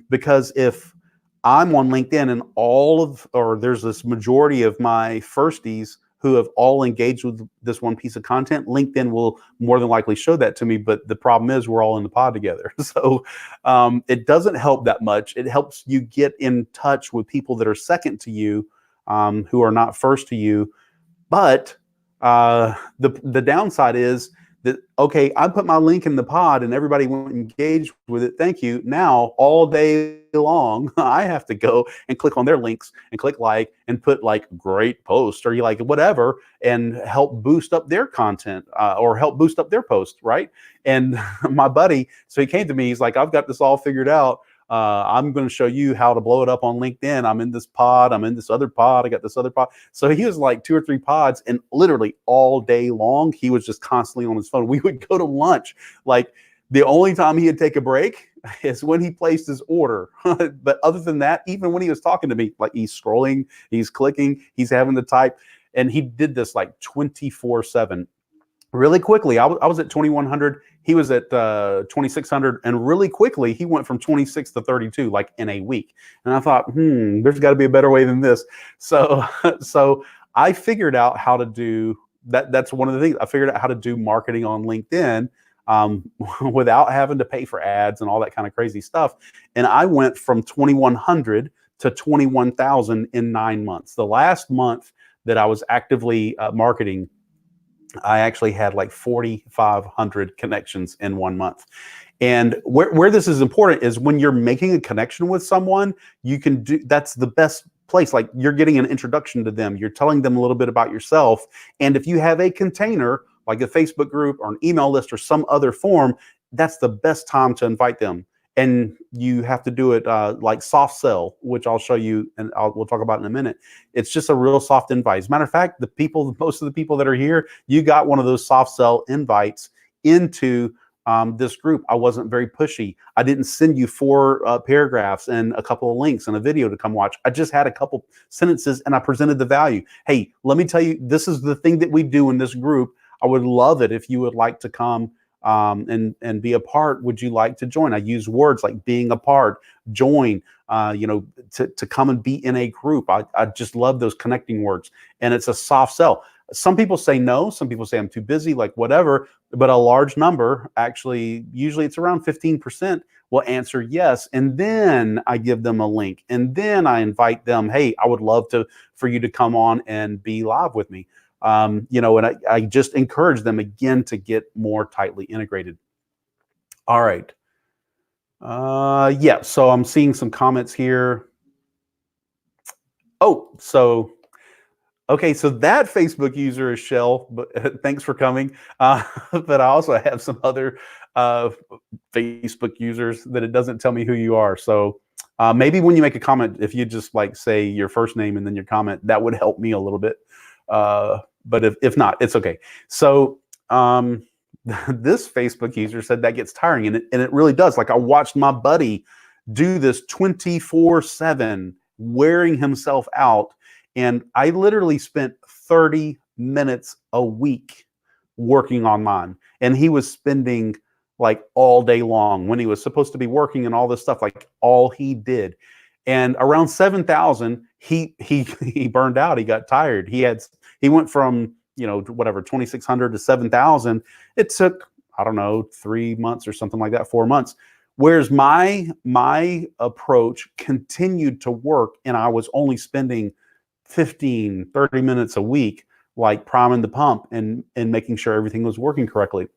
because if I'm on LinkedIn and there's this majority of my firsties who have all engaged with this one piece of content, LinkedIn will more than likely show that to me. But the problem is we're all in the pod together. So it doesn't help that much. It helps you get in touch with people that are second to you, who are not first to you. But the downside is that, okay, I put my link in the pod and everybody went engaged with it. Thank you. Now, all day long, I have to go and click on their links and click like and put like great post or you like whatever and help boost up their content, or help boost up their post, right? And my buddy, so he came to me, he's like, I've got this all figured out. I'm going to show you how to blow it up on LinkedIn. I'm in this pod. I'm in this other pod. I got this other pod. So he was like 2 or 3 pods, and literally all day long, he was just constantly on his phone. We would go to lunch. Like the only time he would take a break is when he placed his order. But other than that, even when he was talking to me, like he's scrolling, he's clicking, he's having to type. And he did this like 24/7. Really quickly, I was at 2,100. He was at 2,600, and really quickly he went from 26 to 32, like in a week. And I thought, there's got to be a better way than this. So I figured out how to do that. That's one of the things I figured out, how to do marketing on LinkedIn without having to pay for ads and all that kind of crazy stuff. And I went from 2,100 to 21,000 in 9 months. The last month that I was actively marketing, I actually had like 4,500 connections in 1 month. And where this is important is when you're making a connection with someone, you can do, that's the best place. Like you're getting an introduction to them. You're telling them a little bit about yourself. And if you have a container, like a Facebook group or an email list or some other form, that's the best time to invite them. And you have to do it like soft sell, which I'll show you, and we'll talk about in a minute. It's just a real soft invite. As a matter of fact, most of the people that are here, you got one of those soft sell invites into this group. I wasn't very pushy. I didn't send you 4 paragraphs and a couple of links and a video to come watch. I just had a couple sentences and I presented the value. Hey, let me tell you, this is the thing that we do in this group. I would love it if you would like to come and be a part. Would you like to join? I use words like being a part, join, to come and be in a group. I just love those connecting words. And it's a soft sell. Some people say no. Some people say I'm too busy, like whatever. But a large number, actually, usually it's around 15%, will answer yes. And then I give them a link. And then I invite them, hey, I would love for you to come on and be live with me. And I just encourage them again to get more tightly integrated. All right. Yeah, so I'm seeing some comments here. Oh, so okay, so that Facebook user is Shell, but thanks for coming. But I also have some other Facebook users that it doesn't tell me who you are. So maybe when you make a comment, if you just like say your first name and then your comment, that would help me a little bit. But if not, it's okay. So this Facebook user said that gets tiring, and it really does. Like I watched my buddy do this 24/7, wearing himself out. And I literally spent 30 minutes a week working on mine. And he was spending like all day long when he was supposed to be working and all this stuff, like all he did. And around 7,000, he burned out. He got tired. He went from, whatever, 2,600 to 7,000. It took, I don't know, 3 months or something like that, 4 months. Whereas my approach continued to work, and I was only spending 15, 30 minutes a week, like priming the pump and making sure everything was working correctly.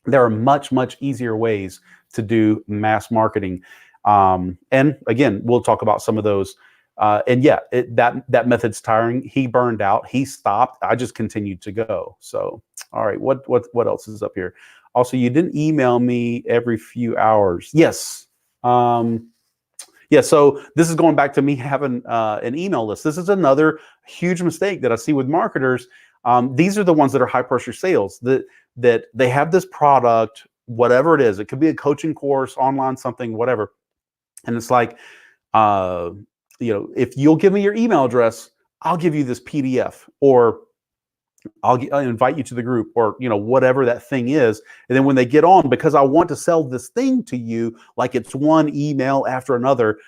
There are much, much easier ways to do mass marketing. And again, we'll talk about some of those. And yeah, that method's tiring. He burned out. He stopped. I just continued to go. So, all right, what else is up here? Also, you didn't email me every few hours. Yes. Yeah, so this is going back to me having an email list. This is another huge mistake that I see with marketers. These are the ones that are high pressure sales, that they have this product, whatever it is. It could be a coaching course, online something, whatever. And it's like, if you'll give me your email address, I'll give you this PDF, or I'll invite you to the group, or whatever that thing is. And then when they get on, because I want to sell this thing to you, like it's one email after another,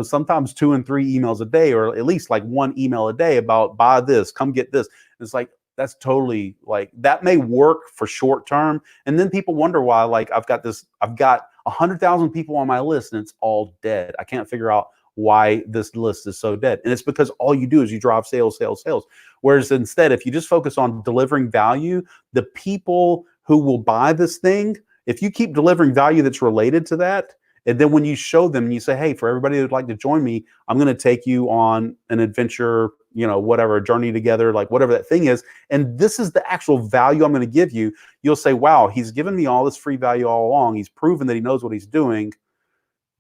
sometimes 2 and 3 emails a day, or at least like one email a day about buy this, come get this. It's like, that's totally, like, that may work for short term. And then people wonder why, like, I've got 100,000 people on my list and it's all dead. I can't figure out why this list is so dead. And it's because all you do is you drive sales, sales, sales. Whereas instead, if you just focus on delivering value, the people who will buy this thing, if you keep delivering value that's related to that, and then when you show them and you say, hey, for everybody who'd like to join me, I'm going to take you on an adventure, whatever, a journey together, like whatever that thing is. And this is the actual value I'm going to give you. You'll say, wow, he's given me all this free value all along. He's proven that he knows what he's doing.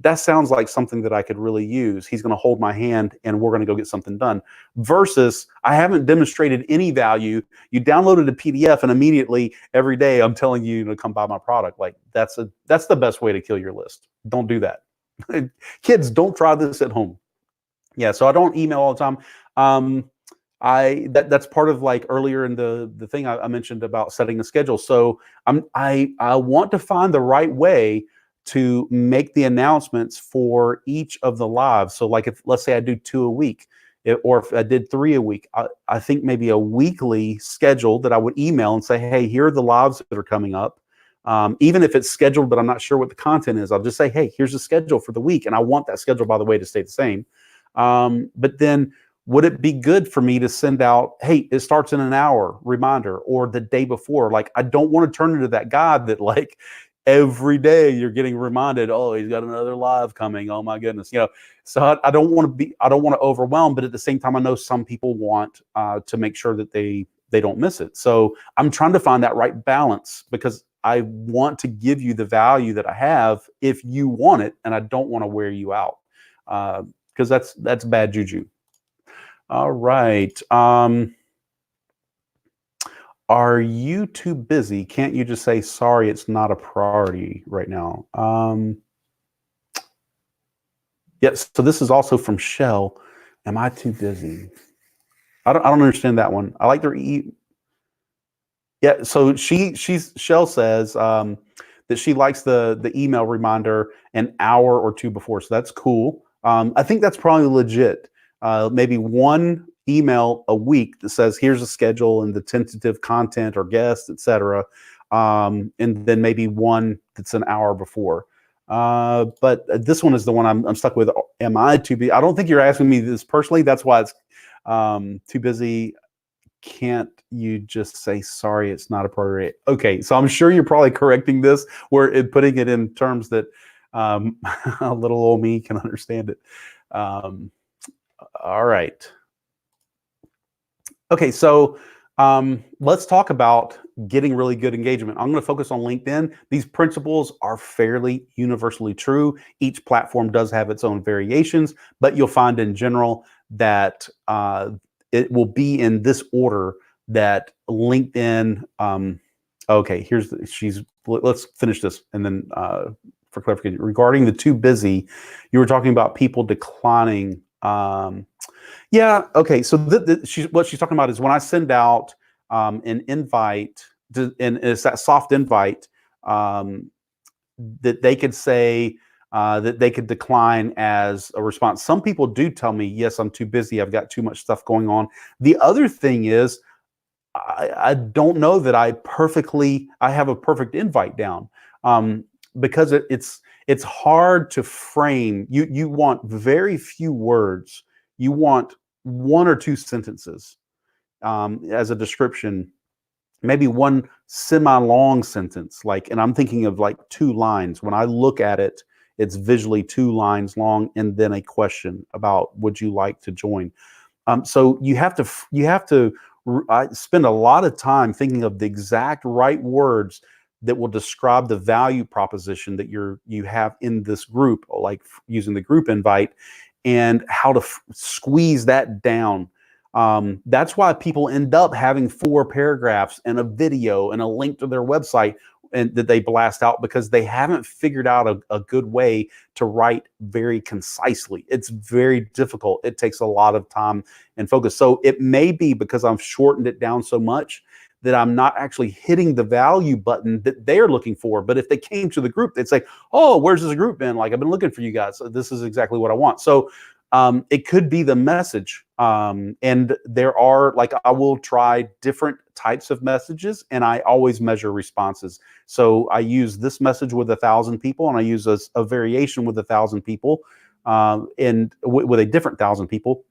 That sounds like something that I could really use. He's going to hold my hand and we're going to go get something done. Versus, I haven't demonstrated any value. You downloaded a PDF and immediately every day I'm telling you to come buy my product. Like that's the best way to kill your list. Don't do that. Kids, don't try this at home. Yeah, so I don't email all the time. That's part of, like, earlier in the thing I mentioned about setting a schedule. So I want to find the right way to make the announcements for each of the lives. So like, if let's say I do 2 a week, or if I did 3 a week, I think maybe a weekly schedule that I would email and say, hey, here are the lives that are coming up. Even if it's scheduled, but I'm not sure what the content is, I'll just say, hey, here's the schedule for the week. And I want that schedule, by the way, to stay the same. But then would it be good for me to send out, hey, it starts in an hour reminder, or the day before? Like, I don't want to turn into that guy that, like, every day you're getting reminded, oh, he's got another live coming. Oh my goodness. So I don't want to overwhelm, but at the same time, I know some people want to make sure that they don't miss it. So I'm trying to find that right balance, because I want to give you the value that I have if you want it, and I don't want to wear you out, because that's bad juju. All right. Are you too busy? Can't you just say, sorry, it's not a priority right now? Yes. So this is also from Shell. Am I too busy? I don't understand that one. I like their Yeah. So Shell says that she likes the email reminder an hour or 2 before. So that's cool. I think that's probably legit. Maybe one email a week that says, here's a schedule and the tentative content or guest, etc. And then maybe one that's an hour before. But this one is the one I'm stuck with. Am I too busy? I don't think you're asking me this personally. That's why it's too busy. Can't you just say, sorry, it's not appropriate? Okay, so I'm sure you're probably correcting this, putting it in terms that a little old me can understand it. All right. Okay, so let's talk about getting really good engagement. I'm going to focus on LinkedIn. These principles are fairly universally true. Each platform does have its own variations, but you'll find in general that it will be in this order that LinkedIn. Okay, let's finish this, and then for clarification, regarding the too busy, you were talking about people declining. Yeah. Okay. So what she's talking about is when I send out an invite, and it's that soft invite, that they could say that they could decline as a response. Some people do tell me, yes, I'm too busy. I've got too much stuff going on. The other thing is, I don't know that I have a perfect invite down, because it's hard to frame. You want very few words. You want one or two sentences as a description, maybe one semi-long sentence, and I'm thinking of like 2 lines. When I look at it, it's visually 2 lines long, and then a question about, would you like to join? So you have to spend a lot of time thinking of the exact right words that will describe the value proposition that you have in this group, like using the group invite, and how to squeeze that down. That's why people end up having 4 paragraphs and a video and a link to their website and that they blast out, because they haven't figured out a good way to write very concisely. It's very difficult. It takes a lot of time and focus. So it may be because I've shortened it down so much that I'm not actually hitting the value button that they're looking for. But if they came to the group, they'd say, oh, where's this group been? Like, I've been looking for you guys. So this is exactly what I want. So it could be the message. And there are, I will try different types of messages, and I always measure responses. So I use this message with 1,000 people, and I use a variation with 1,000 people, and with a different 1,000 people.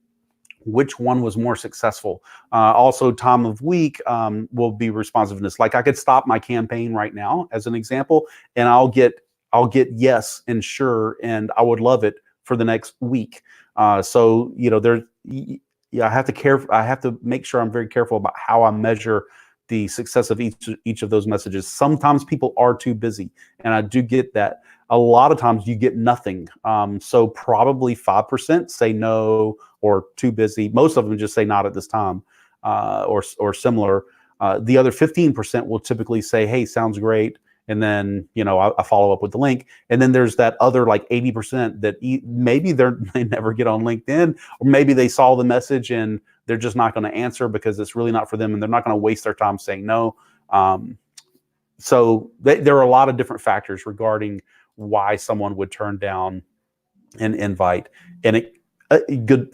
Which one was more successful? Also, time of week will be responsiveness. Like, I could stop my campaign right now, as an example, and I'll get yes and sure, and I would love it for the next week. So I have to make sure I'm very careful about how I measure the success of each of those messages. Sometimes people are too busy, and I do get that. A lot of times you get nothing. So probably 5% say no or too busy. Most of them just say not at this time, or similar. The other 15% will typically say, hey, sounds great. And then, I follow up with the link. And then there's that other 80% that maybe they never get on LinkedIn, or maybe they saw the message and they're just not going to answer because it's really not for them, and they're not going to waste their time saying no. So there are a lot of different factors regarding why someone would turn down an invite. And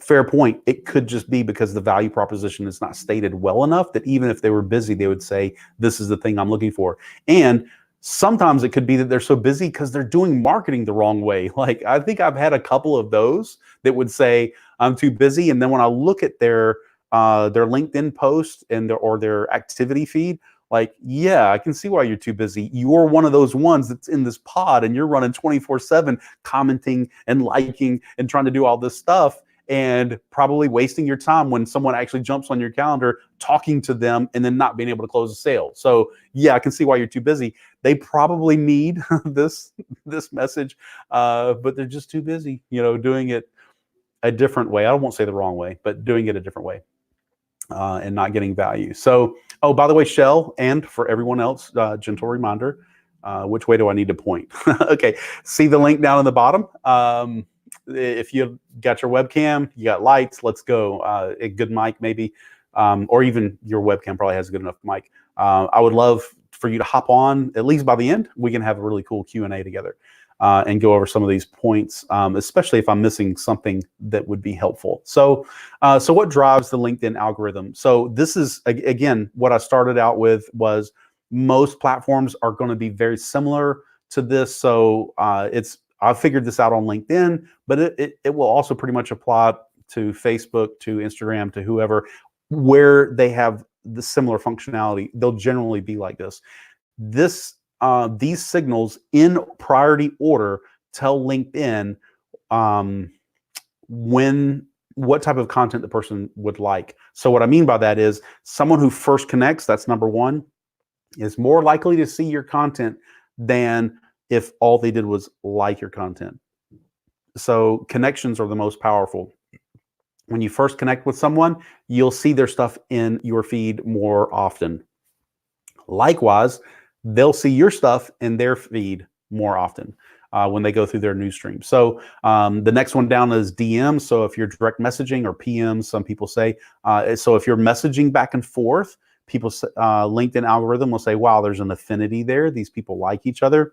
fair point. It could just be because the value proposition is not stated well enough that even if they were busy, they would say, this is the thing I'm looking for. And sometimes it could be that they're so busy because they're doing marketing the wrong way. Like, I think I've had a couple of those that would say, I'm too busy. And then when I look at their LinkedIn post and their activity feed, yeah, I can see why you're too busy. You're one of those ones that's in this pod, and you're running 24/7, commenting and liking and trying to do all this stuff, and probably wasting your time when someone actually jumps on your calendar, talking to them, and then not being able to close a sale. So yeah, I can see why you're too busy. They probably need this message, but they're just too busy, doing it a different way. I won't say the wrong way, but doing it a different way. And not getting value. So, oh, by the way, Shell, and for everyone else, gentle reminder, which way do I need to point? Okay, see the link down in the bottom. If you've got your webcam, you got lights, let's go. A good mic maybe, or even your webcam probably has a good enough mic. I would love for you to hop on, at least by the end, we can have a really cool Q&A together. and go over some of these points, especially if I'm missing something that would be helpful. So what drives the LinkedIn algorithm? So this is, again, what I started out with was most platforms are going to be very similar to this. So I figured this out on LinkedIn, but it will also pretty much apply to Facebook, to Instagram, to whoever, where they have the similar functionality. They'll generally be like this. These signals in priority order tell LinkedIn what type of content the person would like. So what I mean by that is someone who first connects, that's number one, is more likely to see your content than if all they did was like your content. So connections are the most powerful. When you first connect with someone, you'll see their stuff in your feed more often. Likewise, they'll see your stuff in their feed more often when they go through their news stream. So the next one down is DM. So if you're direct messaging, or PM, some people say. So if you're messaging back and forth, LinkedIn algorithm will say, wow, there's an affinity there. These people like each other.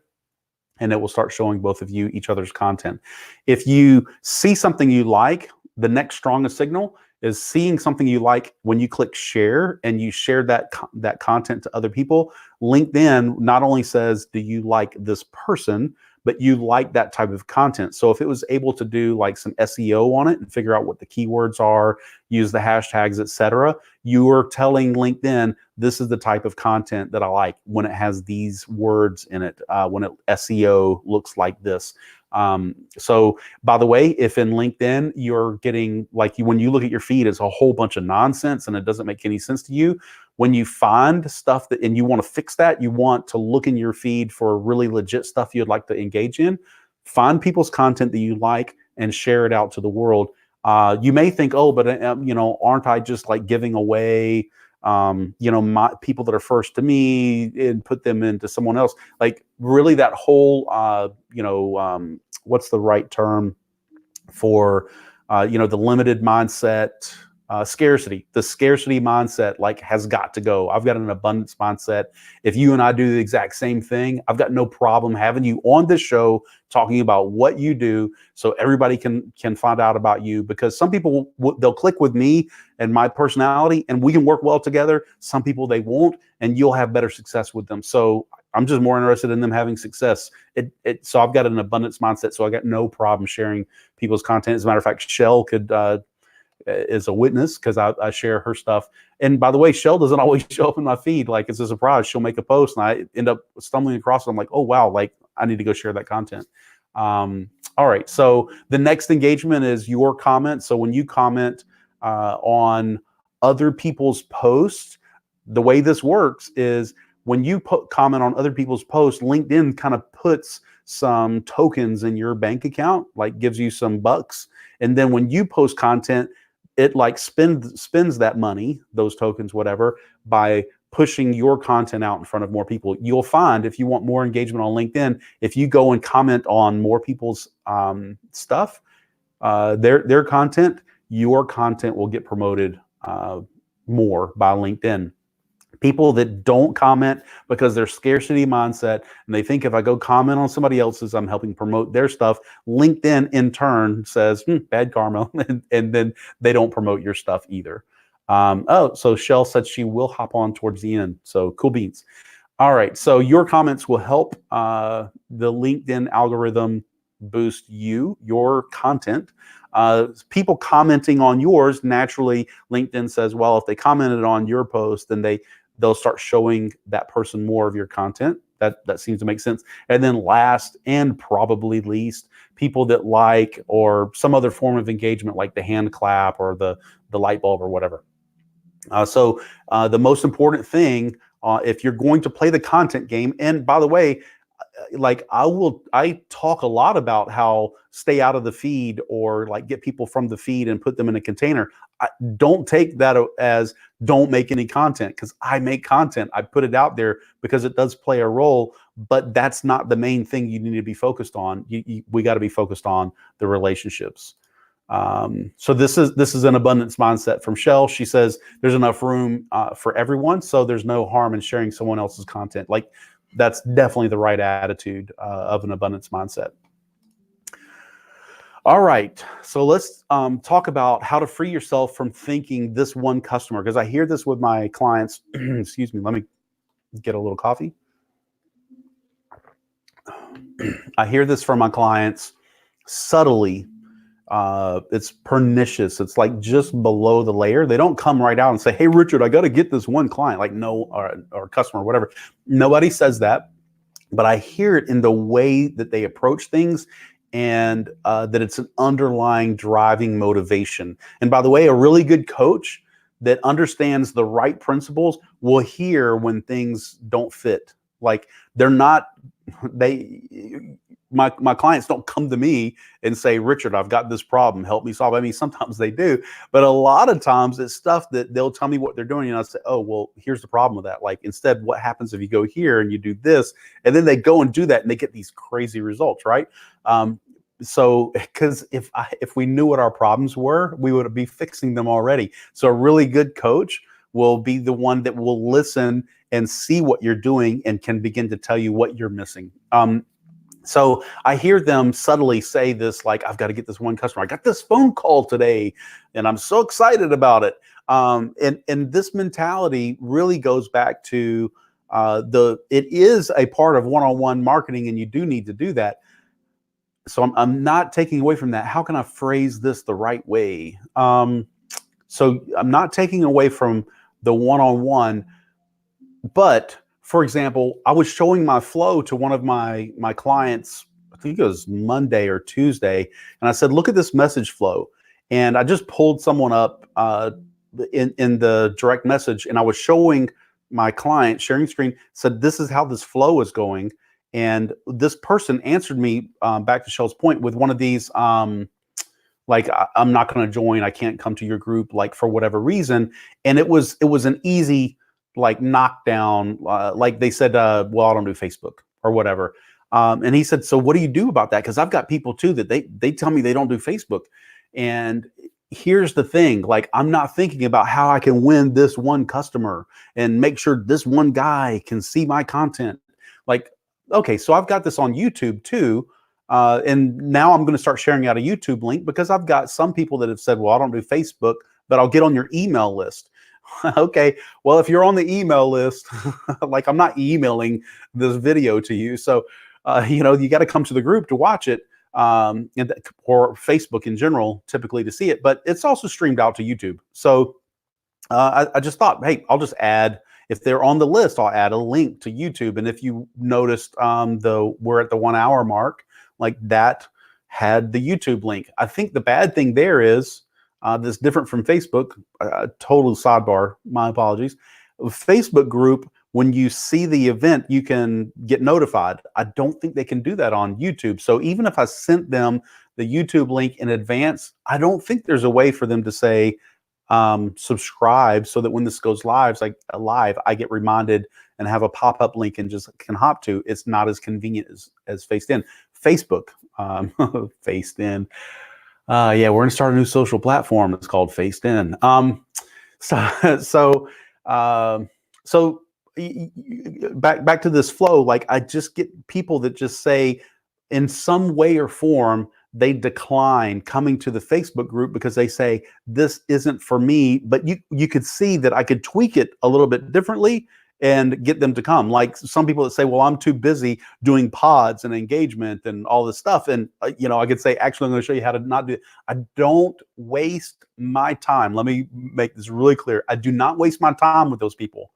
And it will start showing both of you each other's content. If you see something you like, the next strongest signal is seeing something you like when you click share and you share that content to other people. LinkedIn not only says, do you like this person, but you like that type of content. So if it was able to do like some SEO on it and figure out what the keywords are, use the hashtags, etc., you are telling LinkedIn, this is the type of content that I like when it has these words in it, when SEO looks like this. So by the way, if in LinkedIn you're getting, like, when you look at your feed, it's a whole bunch of nonsense and it doesn't make any sense to you, when you find stuff that, and you want to fix that, you want to look in your feed for really legit stuff you'd like to engage in, find people's content that you like and share it out to the world. You may think, oh, but aren't I just like giving away my people that are first to me and put them into someone else? Like, really, that whole what's the right term for the limited mindset, scarcity. The scarcity mindset has got to go. I've got an abundance mindset. If you and I do the exact same thing, I've got no problem having you on this show talking about what you do, so everybody can find out about you. Because some people they'll click with me and my personality, and we can work well together. Some people they won't, and you'll have better success with them. So I'm just more interested in them having success. So I've got an abundance mindset, so I got no problem sharing people's content. As a matter of fact, Shell is a witness, because I share her stuff. And by the way, Shell doesn't always show up in my feed. Like, it's a surprise. She'll make a post and I end up stumbling across it. I'm like, oh, wow, like, I need to go share that content. All right. So the next engagement is your comment. So when you comment on other people's posts, the way this works is when you comment on other people's posts, LinkedIn kind of puts some tokens in your bank account, like gives you some bucks. And then when you post content, it like spends that money, those tokens, whatever, by pushing your content out in front of more people. You'll find, if you want more engagement on LinkedIn, if you go and comment on more people's stuff, their content, your content will get promoted more by LinkedIn. People that don't comment because they're scarcity mindset, and they think if I go comment on somebody else's, I'm helping promote their stuff, LinkedIn in turn says, bad karma, and then they don't promote your stuff either. So Shell said she will hop on towards the end. So cool beans. All right. So your comments will help the LinkedIn algorithm boost your content. People commenting on yours, naturally, LinkedIn says, well, if they commented on your post, then they'll start showing that person more of your content. That seems to make sense. And then last and probably least, people that like, or some other form of engagement, like the hand clap or the light bulb or whatever. So the most important thing, if you're going to play the content game, and by the way, I talk a lot about how stay out of the feed, or like get people from the feed and put them in a container. Don't take that as don't make any content, because I make content. I put it out there because it does play a role, but that's not the main thing you need to be focused on. We got to be focused on the relationships. So this is an abundance mindset from Shell. She says there's enough room for everyone, so there's no harm in sharing someone else's content. Like, That's definitely the right attitude of an abundance mindset. All right, so let's talk about how to free yourself from thinking this one customer, because I hear this with my clients. Excuse me, let me get a little coffee. I hear this from my clients subtly. It's pernicious. It's like just below the layer. They don't come right out and say, "Hey, Richard, I got to get this one client," like no, or customer, or whatever. Nobody says that, but I hear it in the way that they approach things, and that it's an underlying driving motivation. And by the way, a really good coach that understands the right principles will hear when things don't fit. Like they're not, my clients don't come to me and say, "Richard, I've got this problem, help me solve it." I mean, sometimes they do, but a lot of times it's stuff that they'll tell me what they're doing, and I'll say, "Oh, well, here's the problem with that. Like, instead, what happens if you go here and you do this?" And then they go and do that, and they get these crazy results, right? So, because if we knew what our problems were, we would be fixing them already. So, a really good coach will be the one that will listen and see what you're doing and can begin to tell you what you're missing. So I hear them subtly say this, like, "I've got to get this one customer. I got this phone call today, and I'm so excited about it." And this mentality really goes back to it is a part of one-on-one marketing, and you do need to do that. So I'm not taking away from that. How can I phrase this the right way? So I'm not taking away from the one-on-one, but for example, I was showing my flow to one of my clients, I think it was Monday or Tuesday, and I said, "Look at this message flow." And I just pulled someone up in the direct message, and I was showing my client, sharing screen, said, "This is how this flow is going." And this person answered me, back to Shell's point, with one of these, like, "I'm not going to join. I can't come to your group, like, for whatever reason." And it was an easy, like, knockdown. Like they said, "Well, I don't do Facebook," or whatever. And he said, "So what do you do about that? Because I've got people too that they tell me they don't do Facebook." And here's the thing, like, I'm not thinking about how I can win this one customer and make sure this one guy can see my content. Like, okay, so I've got this on YouTube too. And now I'm going to start sharing out a YouTube link because I've got some people that have said, "Well, I don't do Facebook, but I'll get on your email list." Okay, well, if you're on the email list, like, I'm not emailing this video to you. So, you got to come to the group to watch it, or Facebook in general, typically to see it. But it's also streamed out to YouTube. So I just thought, hey, I'll just add, if they're on the list, I'll add a link to YouTube. And if you noticed, we're at the 1 hour mark, like that had the YouTube link. I think the bad thing there is, that's different from Facebook, total sidebar, my apologies. Facebook group, when you see the event, you can get notified. I don't think they can do that on YouTube. So even if I sent them the YouTube link in advance, I don't think there's a way for them to say, subscribe, so that when this goes live, I get reminded and have a pop-up link and just can hop to. It's not as convenient as Faced In. Facebook, Faced In. Yeah, we're gonna start a new social platform. It's called Faced In. So back to this flow. Like, I just get people that just say, in some way or form, they decline coming to the Facebook group because they say, "This isn't for me." But you could see that I could tweak it a little bit differently and get them to come. Like some people that say, "Well, I'm too busy doing pods and engagement and all this stuff." And I could say, "Actually, I'm going to show you how to not do it." I don't waste my time. Let me make this really clear. I do not waste my time with those people.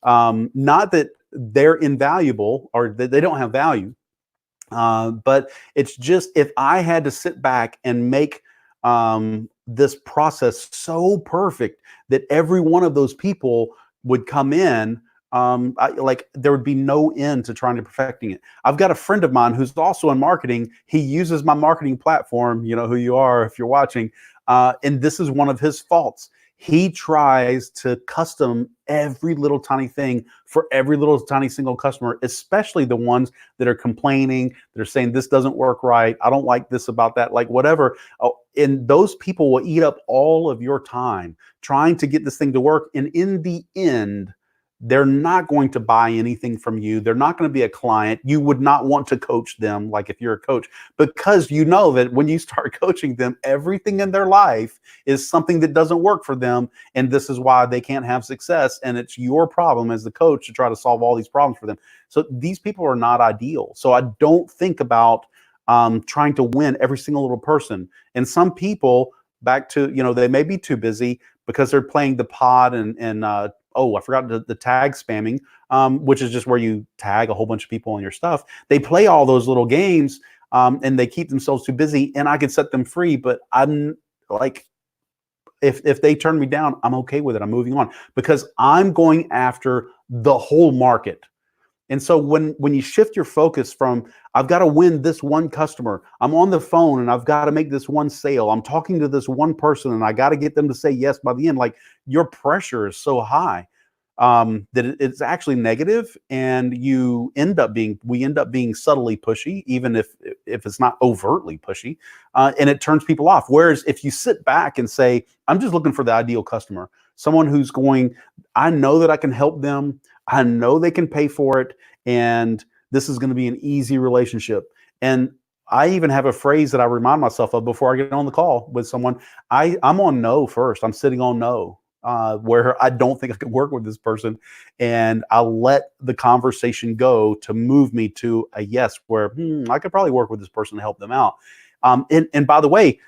Not that they're invaluable or that they don't have value. But it's just, if I had to sit back and make this process so perfect that every one of those people would come in, there would be no end to trying to perfecting it. I've got a friend of mine who's also in marketing. He uses my marketing platform. You know who you are if you're watching. And this is one of his faults. He tries to custom every little tiny thing for every little tiny single customer, especially the ones that are complaining, that are saying, "This doesn't work right. I don't like this about that," like whatever. Oh, and those people will eat up all of your time trying to get this thing to work. And in the end, they're not going to buy anything from you. They're not going to be a client. You would not want to coach them, like if you're a coach, because you know that when you start coaching them, everything in their life is something that doesn't work for them. And this is why they can't have success. And it's your problem as the coach to try to solve all these problems for them. So these people are not ideal. So I don't think about trying to win every single little person. And some people, back to, they may be too busy because they're playing the pod and oh, I forgot the tag spamming, which is just where you tag a whole bunch of people on your stuff. They play all those little games and they keep themselves too busy, and I could set them free, but I'm like, if they turn me down, I'm okay with it. I'm moving on because I'm going after the whole market. And so when you shift your focus from, I've got to win this one customer, I'm on the phone and I've got to make this one sale, I'm talking to this one person and I got to get them to say yes by the end, like your pressure is so high that it's actually negative, and we end up being subtly pushy, even if it's not overtly pushy, and it turns people off. Whereas if you sit back and say, I'm just looking for the ideal customer, someone who's I know that I can help them, I know they can pay for it, and this is going to be an easy relationship. And I even have a phrase that I remind myself of before I get on the call with someone. I'm on no first. I'm sitting on no, where I don't think I could work with this person, and I'll let the conversation go to move me to a yes, where I could probably work with this person to help them out. And by the way,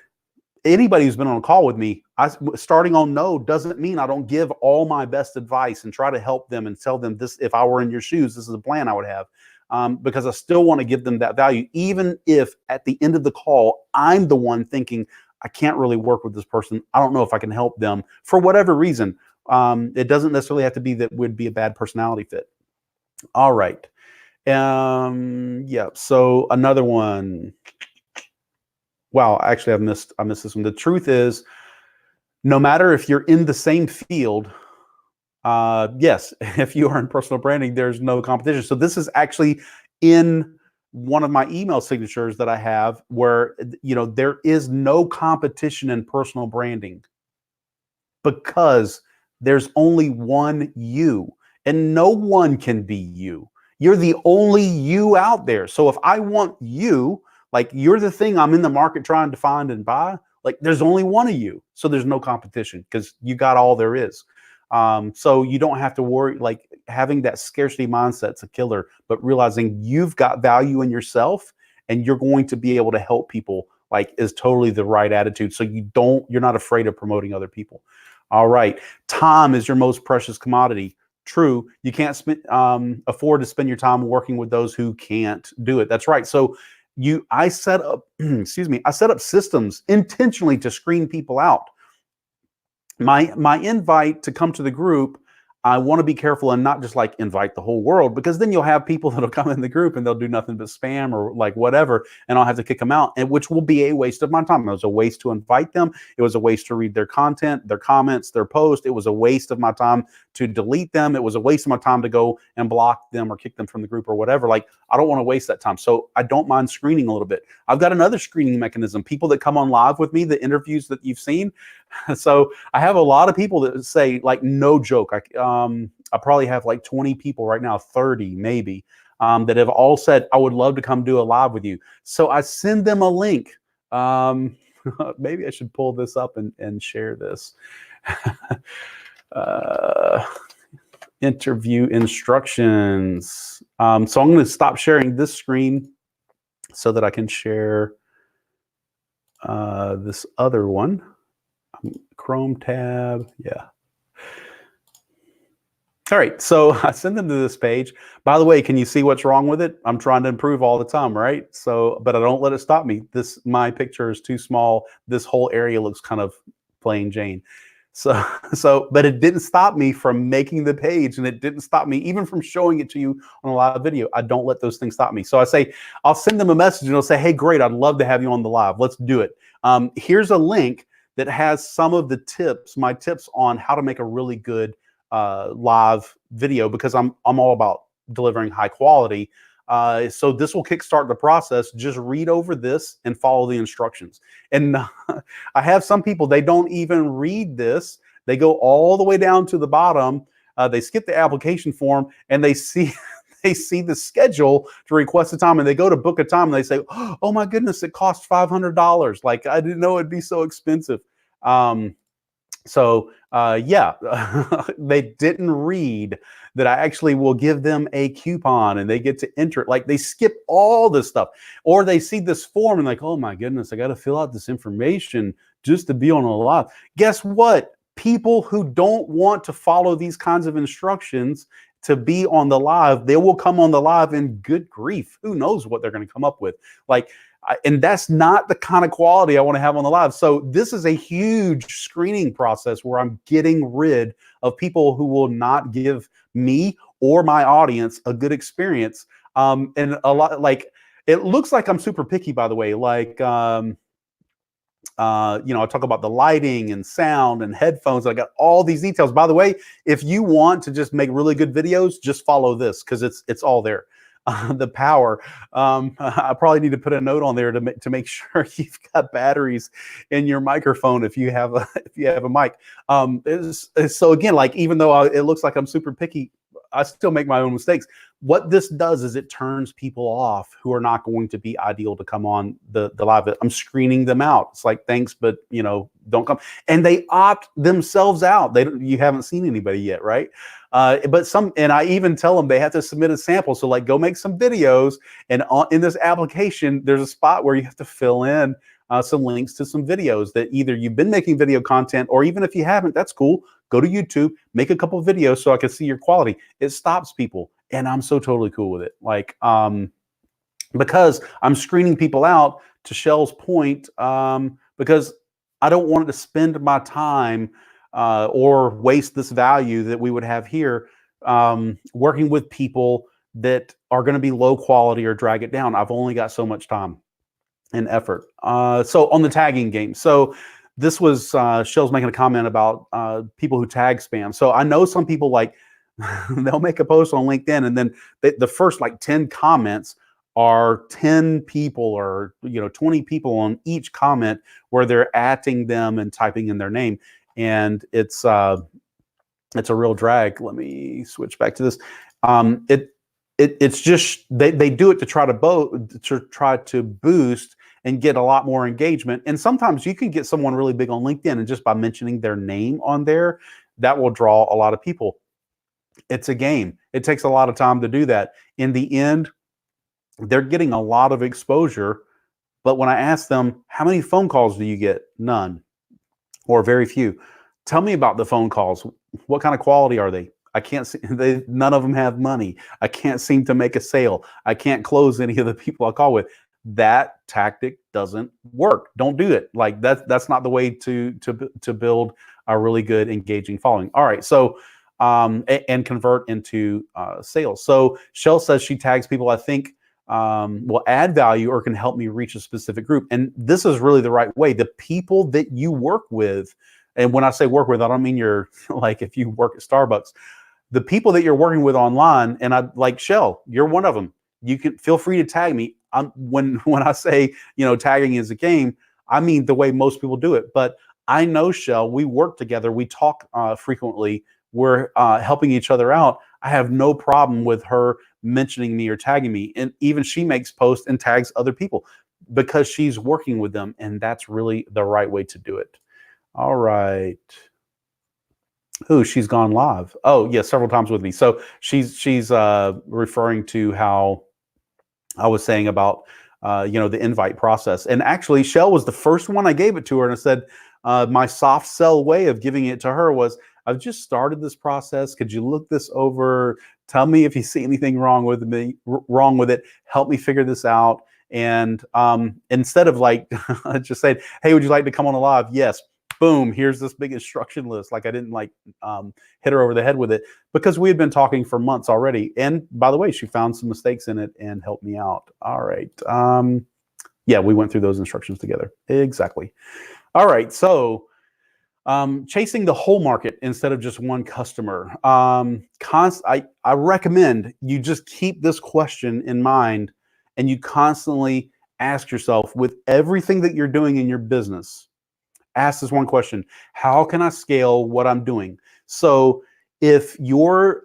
anybody who's been on a call with me, starting on no doesn't mean I don't give all my best advice and try to help them and tell them this. If I were in your shoes, this is a plan I would have, because I still want to give them that value, even if at the end of the call, I'm the one thinking, I can't really work with this person. I don't know if I can help them for whatever reason. It doesn't necessarily have to be that would be a bad personality fit. All right. Yeah. So another one. Wow, actually, I missed this one. The truth is, no matter if you're in the same field, yes, if you are in personal branding, there's no competition. So this is actually in one of my email signatures that I have, where there is no competition in personal branding, because there's only one you, and no one can be you. You're the only you out there. So if I want you, like you're the thing I'm in the market trying to find and buy, like there's only one of you. So there's no competition because you got all there is. So you don't have to worry, like having that scarcity mindset's a killer, but realizing you've got value in yourself and you're going to be able to help people, like, is totally the right attitude. So you're not afraid of promoting other people. All right. Time is your most precious commodity. True. You can't afford to spend your time working with those who can't do it. That's right. So I set up, I set up systems intentionally to screen people out. My invite to come to the group, I want to be careful and not just like invite the whole world, because then you'll have people that'll come in the group and they'll do nothing but spam or like whatever, and I'll have to kick them out, and which will be a waste of my time. It was a waste to invite them. It was a waste to read their content, their comments, their post. It was a waste of my time to delete them. It was a waste of my time to go and block them or kick them from the group or whatever. Like, I don't want to waste that time. So I don't mind screening a little bit. I've got another screening mechanism. People that come on live with me, the interviews that you've seen. So I have a lot of people that say, like, no joke, I probably have like 20 people right now, 30 maybe, that have all said, I would love to come do a live with you. So I send them a link. Maybe I should pull this up and share this. Interview instructions. So I'm going to stop sharing this screen so that I can share this other one. Chrome tab. Yeah. All right. So I send them to this page. By the way, can you see what's wrong with it? I'm trying to improve all the time, right? So, but I don't let it stop me. My picture is too small. This whole area looks kind of plain Jane. So, but it didn't stop me from making the page, and it didn't stop me even from showing it to you on a live video. I don't let those things stop me. So I'll send them a message and I'll say, hey, great, I'd love to have you on the live. Let's do it. Here's a link that has some of the tips, my tips on how to make a really good live video, because I'm all about delivering high quality. So this will kickstart the process. Just read over this and follow the instructions. And I have some people, they don't even read this. They go all the way down to the bottom They skip the application form and they see they see the schedule to request a time, and they go to book a time and they say, oh my goodness, it costs $500. Like, I didn't know it'd be so expensive. Yeah, they didn't read that I actually will give them a coupon and they get to enter it. Like, they skip all this stuff, or they see this form and like, oh my goodness, I got to fill out this information just to be on a live. Guess what? People who don't want to follow these kinds of instructions to be on the live, they will come on the live, and good grief, who knows what they're going to come up with. Like, and that's not the kind of quality I want to have on the live. So this is a huge screening process where I'm getting rid of people who will not give me or my audience a good experience. And a lot, like, it looks like I'm super picky, by the way. Like, I talk about the lighting and sound and headphones. I got all these details. By the way, if you want to just make really good videos, just follow this, because it's all there. The power. I probably need to put a note on there to make sure you've got batteries in your microphone if you have a mic. So again, like, even though it looks like I'm super picky, I still make my own mistakes. What this does is it turns people off who are not going to be ideal to come on the live. I'm screening them out. It's like, thanks, but don't come. And they opt themselves out. You haven't seen anybody yet, right? And I even tell them they have to submit a sample. So, like, go make some videos, and in this application, there's a spot where you have to fill in some links to some videos that either you've been making video content, or even if you haven't, that's cool. Go to YouTube, make a couple of videos so I can see your quality. It stops people, and I'm so totally cool with it. Like, because I'm screening people out, to Shell's point, because I don't want to spend my time or waste this value that we would have here working with people that are going to be low quality or drag it down. I've only got so much time and effort. So on the tagging game, so this was Shell's making a comment about people who tag spam. So I know some people, like, they'll make a post on LinkedIn, and then the first like 10 comments are 10 people or 20 people on each comment, where they're @ing them and typing in their name, and it's a real drag. Let me switch back to this. It's just they do it to try to boost and get a lot more engagement. And sometimes you can get someone really big on LinkedIn, and just by mentioning their name on there, that will draw a lot of people. It's a game. It takes a lot of time to do that. In the end, they're getting a lot of exposure. But when I ask them, how many phone calls do you get? None, or very few. Tell me about the phone calls. What kind of quality are they? I can't see. None of them have money. I can't seem to make a sale. I can't close any of the people I call with. That tactic doesn't work. Don't do it. Like, that's not the way to build a really good, engaging following. All right, so and convert into sales. So Shell says she tags people I think will add value or can help me reach a specific group. And this is really the right way. The people that you work with, and when I say work with, I don't mean you're like, if you work at Starbucks, the people that you're working with online, and I like Shell, you're one of them. You can feel free to tag me. When I say, tagging is a game, I mean the way most people do it. But I know Shell, we work together, we talk frequently, we're helping each other out. I have no problem with her mentioning me or tagging me. And even she makes posts and tags other people because she's working with them. And that's really the right way to do it. All right. Ooh, she's gone live. Oh, yeah, several times with me. So she's referring to how I was saying about the invite process. And actually, Shell was the first one I gave it to her, and I said my soft sell way of giving it to her was, I've just started this process. Could you look this over? Tell me if you see anything wrong with it. Help me figure this out. And instead of like just saying, hey, would you like to come on a live? Yes. Boom, here's this big instruction list. Like, I didn't hit her over the head with it, because we had been talking for months already. And by the way, she found some mistakes in it and helped me out. All right. Yeah, we went through those instructions together. Exactly. All right. So chasing the whole market instead of just one customer. I recommend you just keep this question in mind, and you constantly ask yourself, with everything that you're doing in your business, ask this one question: how can I scale what I'm doing? So If you're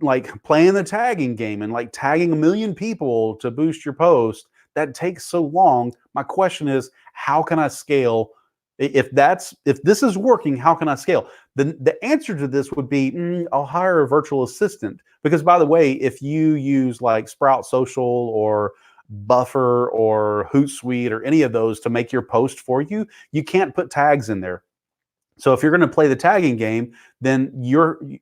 like playing the tagging game and like tagging a million people to boost your post, that takes so long. My question is, how can I scale? If this is working, how can I scale? The answer to this would be, I'll hire a virtual assistant. Because by the way, if you use like Sprout Social or Buffer or Hootsuite or any of those to make your post for you, you can't put tags in there. So if you're going to play the tagging game, then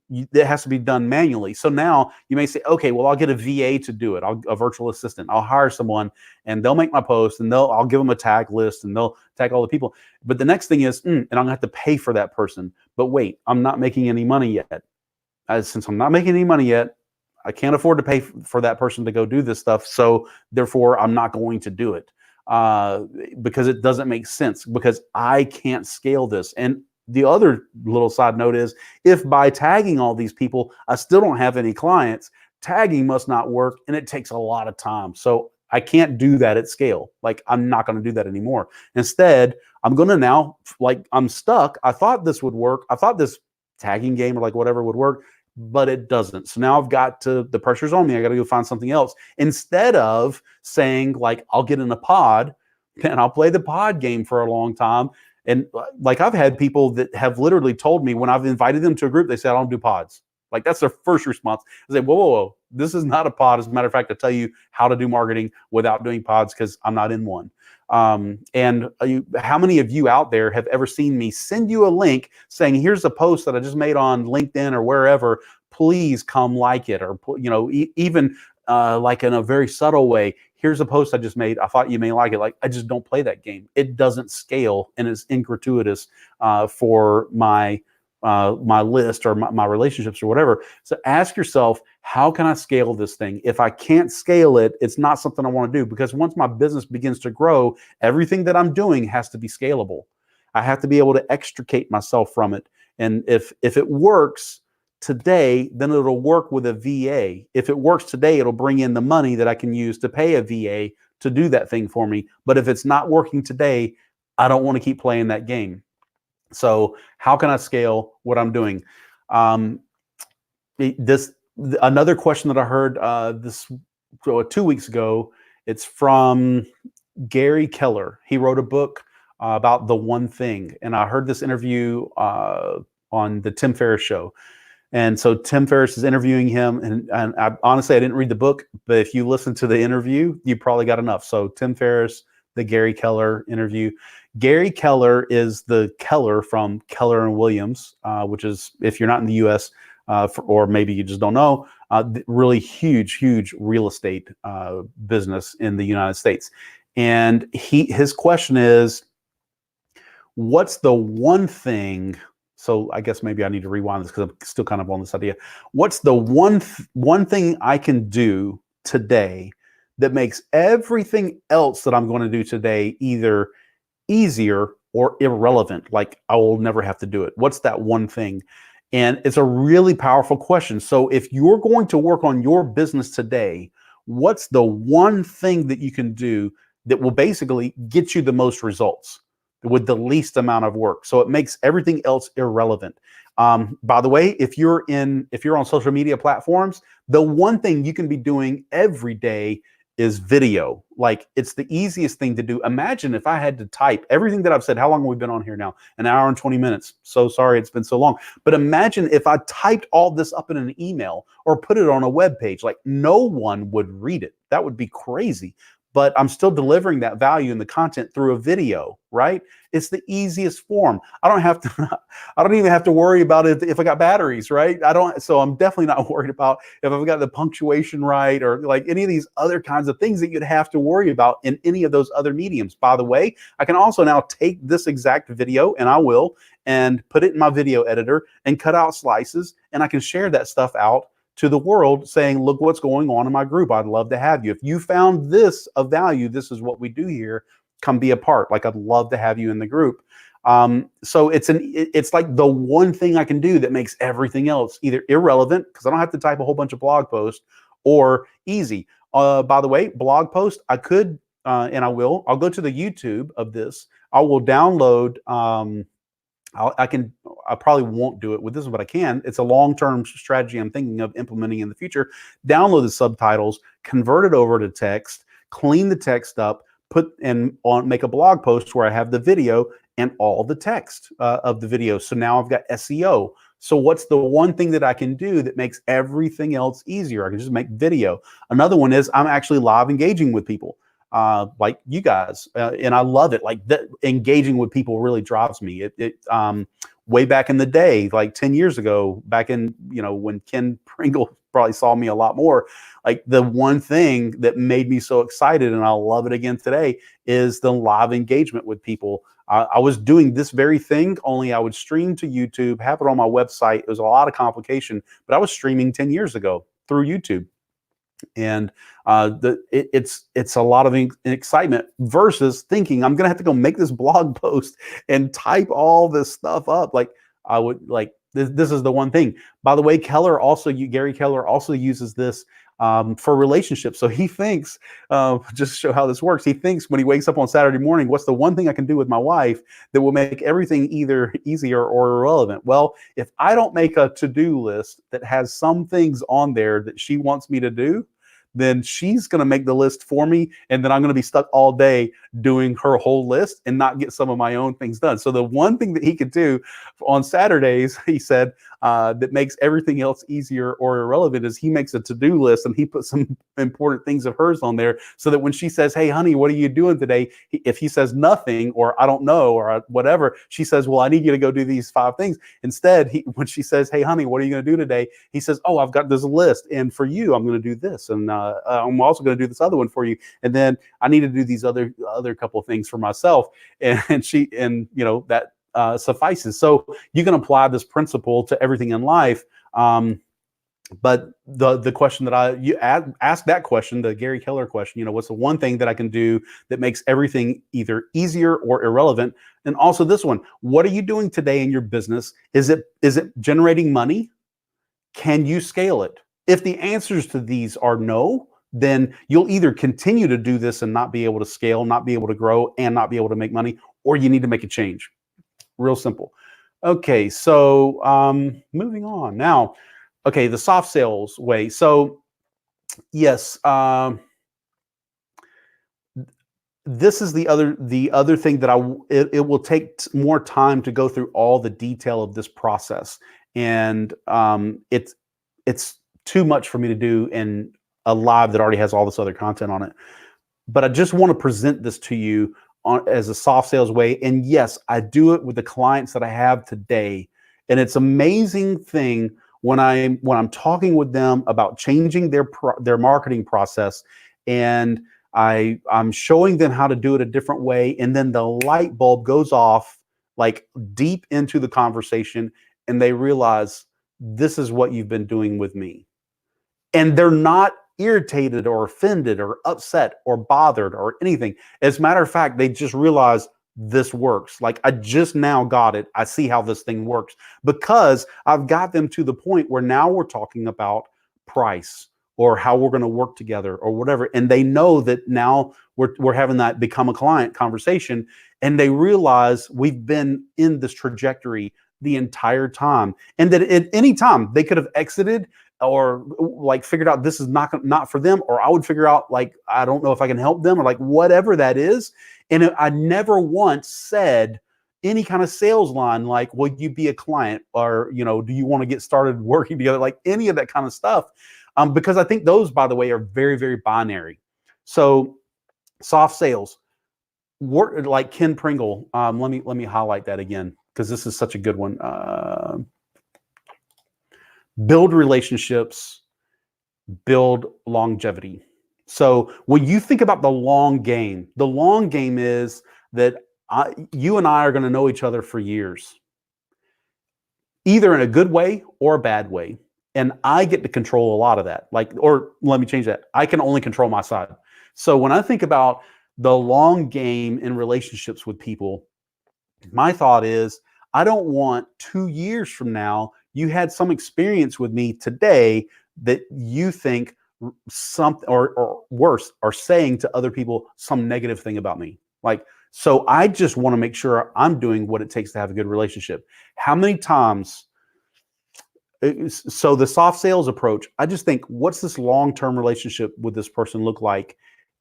it has to be done manually. So now you may say, okay, well, I'll get a VA to do it. A virtual assistant. I'll hire someone and they'll make my post and I'll give them a tag list and they'll tag all the people. But the next thing is, and I'm going to have to pay for that person. But wait, I'm not making any money yet. Since I'm not making any money yet, I can't afford to pay for that person to go do this stuff. So therefore, I'm not going to do it because it doesn't make sense, because I can't scale this. And the other little side note is, if by tagging all these people, I still don't have any clients, tagging must not work, and it takes a lot of time. So I can't do that at scale. Like, I'm not going to do that anymore. Instead, I'm going to now, like, I'm stuck. I thought this would work. I thought this tagging game or like whatever would work, but it doesn't. So now I've got to, the pressure's on me. I got to go find something else. Instead of saying, like, I'll get in a pod and I'll play the pod game for a long time. And like, I've had people that have literally told me when I've invited them to a group, they say, I don't do pods. Like, that's their first response. I say, whoa, this is not a pod. As a matter of fact, I tell you how to do marketing without doing pods because I'm not in one. And how many of you out there have ever seen me send you a link saying, here's a post that I just made on LinkedIn or wherever, please come like it, or, even like in a very subtle way, here's a post I just made, I thought you may like it. Like, I just don't play that game. It doesn't scale, and it's ingratuitous for my list or my relationships or whatever. So ask yourself, how can I scale this thing? If I can't scale it, it's not something I want to do, because once my business begins to grow, everything that I'm doing has to be scalable. I have to be able to extricate myself from it. And if it works today, then it'll work with a VA. If it works today, it'll bring in the money that I can use to pay a VA to do that thing for me. But if it's not working today, I don't want to keep playing that game. So how can I scale what I'm doing? Another question that I heard 2 weeks ago, it's from Gary Keller. He wrote a book about the one thing. And I heard this interview on the Tim Ferriss show. And so Tim Ferriss is interviewing him. And honestly, I didn't read the book, but if you listen to the interview, you probably got enough. So Tim Ferriss, the Gary Keller interview. Gary Keller is the Keller from Keller and Williams, which is, if you're not in the U.S. Or maybe you just don't know, really huge real estate business in the United States. And his question is, what's the one thing? So I guess maybe I need to rewind this because I'm still kind of on this idea. What's the one thing I can do today that makes everything else that I'm going to do today either easier or irrelevant? Like, I will never have to do it. What's that one thing? And it's a really powerful question. So if you're going to work on your business today, what's the one thing that you can do that will basically get you the most results with the least amount of work? So it makes everything else irrelevant. By the way, if you're on social media platforms, the one thing you can be doing every day is video. Like, it's the easiest thing to do. Imagine if I had to type everything that I've said. How long have we been on here now? An hour and 20 minutes. So sorry it's been so long. But imagine if I typed all this up in an email or put it on a web page. Like, no one would read it. That would be crazy. But I'm still delivering that value in the content through a video, right? It's the easiest form. I don't even have to worry about it if I got batteries, right? So I'm definitely not worried about if I've got the punctuation right, or like any of these other kinds of things that you'd have to worry about in any of those other mediums. By the way, I can also now take this exact video, and I will, and put it in my video editor and cut out slices, and I can share that stuff out to the world saying, look what's going on in my group. I'd love to have you. If you found this of value, this is what we do here. Come be a part. Like, I'd love to have you in the group. So it's like the one thing I can do that makes everything else either irrelevant, because I don't have to type a whole bunch of blog posts, or easy. By the way, blog post, I could, and I will. I'll go to the YouTube of this. I will download, I probably won't do it with this one, but I can. It's a long-term strategy I'm thinking of implementing in the future. Download the subtitles, convert it over to text, clean the text up, make a blog post where I have the video and all the text of the video. So now I've got SEO. So what's the one thing that I can do that makes everything else easier? I can just make video. Another one is I'm actually live engaging with people. Like you guys, and I love it. Like engaging with people really drives me. Way back in the day, like 10 years ago, back in, when Ken Pringle probably saw me a lot more, like the one thing that made me so excited, and I'll love it again today, is the live engagement with people. I was doing this very thing, only I would stream to YouTube, have it on my website. It was a lot of complication, but I was streaming 10 years ago through YouTube. And it's a lot of excitement versus thinking I'm gonna have to go make this blog post and type all this stuff up. Like I would like this is the one thing. By the way, Gary Keller also uses this for relationships. So he thinks, just to show how this works, he thinks when he wakes up on Saturday morning, what's the one thing I can do with my wife that will make everything either easier or irrelevant? Well, if I don't make a to-do list that has some things on there that she wants me to do, then she's going to make the list for me. And then I'm going to be stuck all day doing her whole list and not get some of my own things done. So the one thing that he could do on Saturdays, he said, that makes everything else easier or irrelevant is he makes a to-do list and he puts some important things of hers on there so that when she says, hey, honey, what are you doing today? If he says nothing or I don't know or whatever, she says, well, I need you to go do these 5 things. Instead, when she says, hey, honey, what are you going to do today? He says, oh, I've got this list. And for you, I'm going to do this. And I'm also going to do this other one for you. And then I need to do these other couple of things for myself. And that suffices. So you can apply this principle to everything in life. But the question that you ask that question, the Gary Keller question, what's the one thing that I can do that makes everything either easier or irrelevant? And also this one, what are you doing today in your business? Is it generating money? Can you scale it? If the answers to these are no, then you'll either continue to do this and not be able to scale, not be able to grow, and not be able to make money, or you need to make a change. Real simple. Okay, so moving on now. Okay, the soft sales way. So yes, this is the other thing that it will take more time to go through all the detail of this process, and it's too much for me to do in a live that already has all this other content on it. But I just want to present this to you as a soft sales way. And yes, I do it with the clients that I have today. And it's an amazing thing when I'm talking with them about changing their marketing process, and I'm showing them how to do it a different way, and then the light bulb goes off like deep into the conversation, and they realize this is what you've been doing with me. And they're not irritated or offended or upset or bothered or anything. As a matter of fact, they just realize this works. Like, I just now got it. I see how this thing works because I've got them to the point where now we're talking about price or how we're going to work together or whatever. And they know that now we're having that become a client conversation, and they realize we've been in this trajectory the entire time, and that at any time they could have exited or like figured out this is not for them, or I would figure out like, I don't know if I can help them, or like whatever that is. And I never once said any kind of sales line like, will you be a client, or do you want to get started working together, like any of that kind of stuff, because I think those, by the way, are very, very binary. So soft sales work, like Ken Pringle. Let me highlight that again, because this is such a good one. Build relationships, build longevity. So when you think about the long game is that you and I are going to know each other for years, either in a good way or a bad way. And I get to control a lot of that. Or let me change that. I can only control my side. So when I think about the long game in relationships with people, my thought is, I don't want 2 years from now, you had some experience with me today that you think something or worse, are saying to other people some negative thing about me. Like, So I just want to make sure I'm doing what it takes to have a good relationship. How many times? So the soft sales approach, I just think, what's this long-term relationship with this person look like?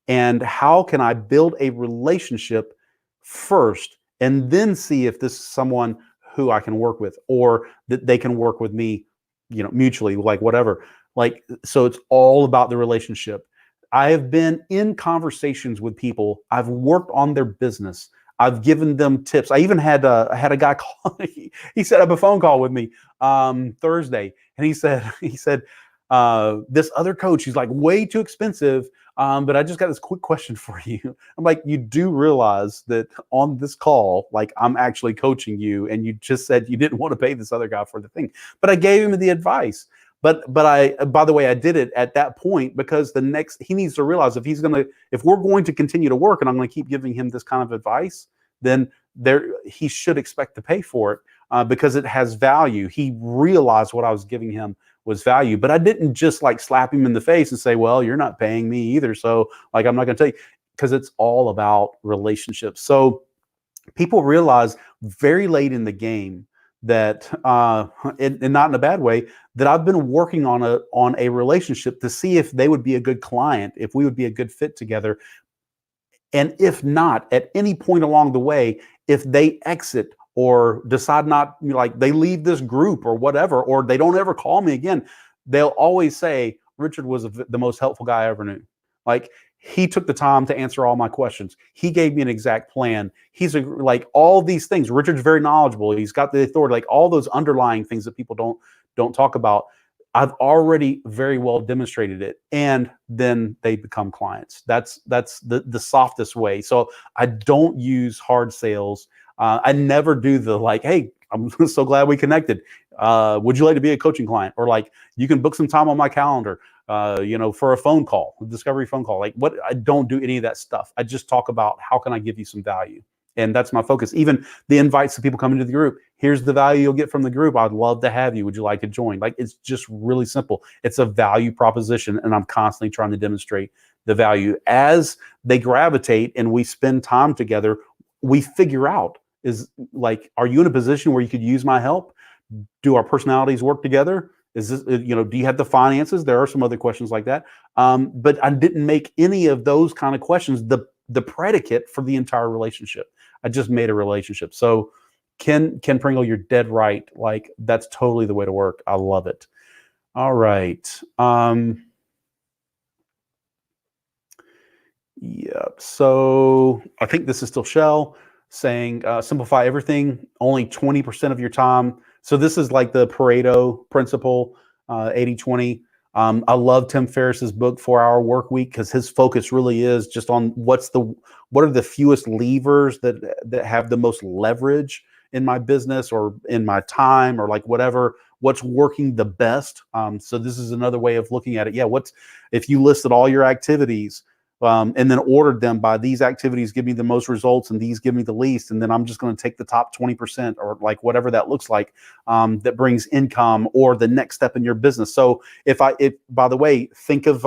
And how can I build a relationship first and then see if this is someone who I can work with or that they can work with me, mutually, like whatever. Like, so it's all about the relationship. I have been in conversations with people. I've worked on their business. I've given them tips. I even had a guy call. He set up a phone call with me Thursday, and he said this other coach, he's like way too expensive. But I just got this quick question for you. I'm like, you do realize that on this call, like I'm actually coaching you, and you just said you didn't want to pay this other guy for the thing. But I gave him the advice. But by the way, I did it at that point because he needs to realize if we're going to continue to work and I'm going to keep giving him this kind of advice, then he should expect to pay for it because it has value. He realized what I was giving him was value, but I didn't just like slap him in the face and say, well, you're not paying me either. So like, I'm not going to tell you, because it's all about relationships. So people realize very late in the game that, and not in a bad way, that I've been working on a relationship to see if they would be a good client, if we would be a good fit together. And if not, at any point along the way, if they exit or decide not, like they leave this group or whatever, or they don't ever call me again, they'll always say, Richard was the most helpful guy I ever knew. Like, he took the time to answer all my questions. He gave me an exact plan. He's like all these things. Richard's very knowledgeable. He's got the authority, like all those underlying things that people don't talk about. I've already very well demonstrated it, and then they become clients. That's the softest way. So I don't use hard sales. I never do the like, hey, I'm so glad we connected. Would you like to be a coaching client? Or like, you can book some time on my calendar, for a phone call, a discovery phone call. Like, what? I don't do any of that stuff. I just talk about how can I give you some value. And that's my focus. Even the invites to people coming to the group. Here's the value you'll get from the group. I'd love to have you. Would you like to join? Like, it's just really simple. It's a value proposition, and I'm constantly trying to demonstrate the value. As they gravitate and we spend time together, we figure out, is like, are you in a position where you could use my help? Do our personalities work together? Is this, do you have the finances? There are some other questions like that. But I didn't make any of those kind of questions the predicate for the entire relationship. I just made a relationship. So Ken Pringle, you're dead right. Like, that's totally the way to work. I love it. All right. Yep. So I think this is still Shell saying, simplify everything, only 20% of your time. So this is like the Pareto principle, 80-20. I love Tim Ferriss's book, 4-Hour Work Week, because his focus really is just on what are the fewest levers that have the most leverage in my business or in my time, or like what's working the best. So this is another way of looking at it. Yeah, if you listed all your activities and then ordered them by these activities give me the most results and these give me the least, and then I'm just going to take the top 20% or like whatever that looks like, that brings income or the next step in your business. So if by the way, think of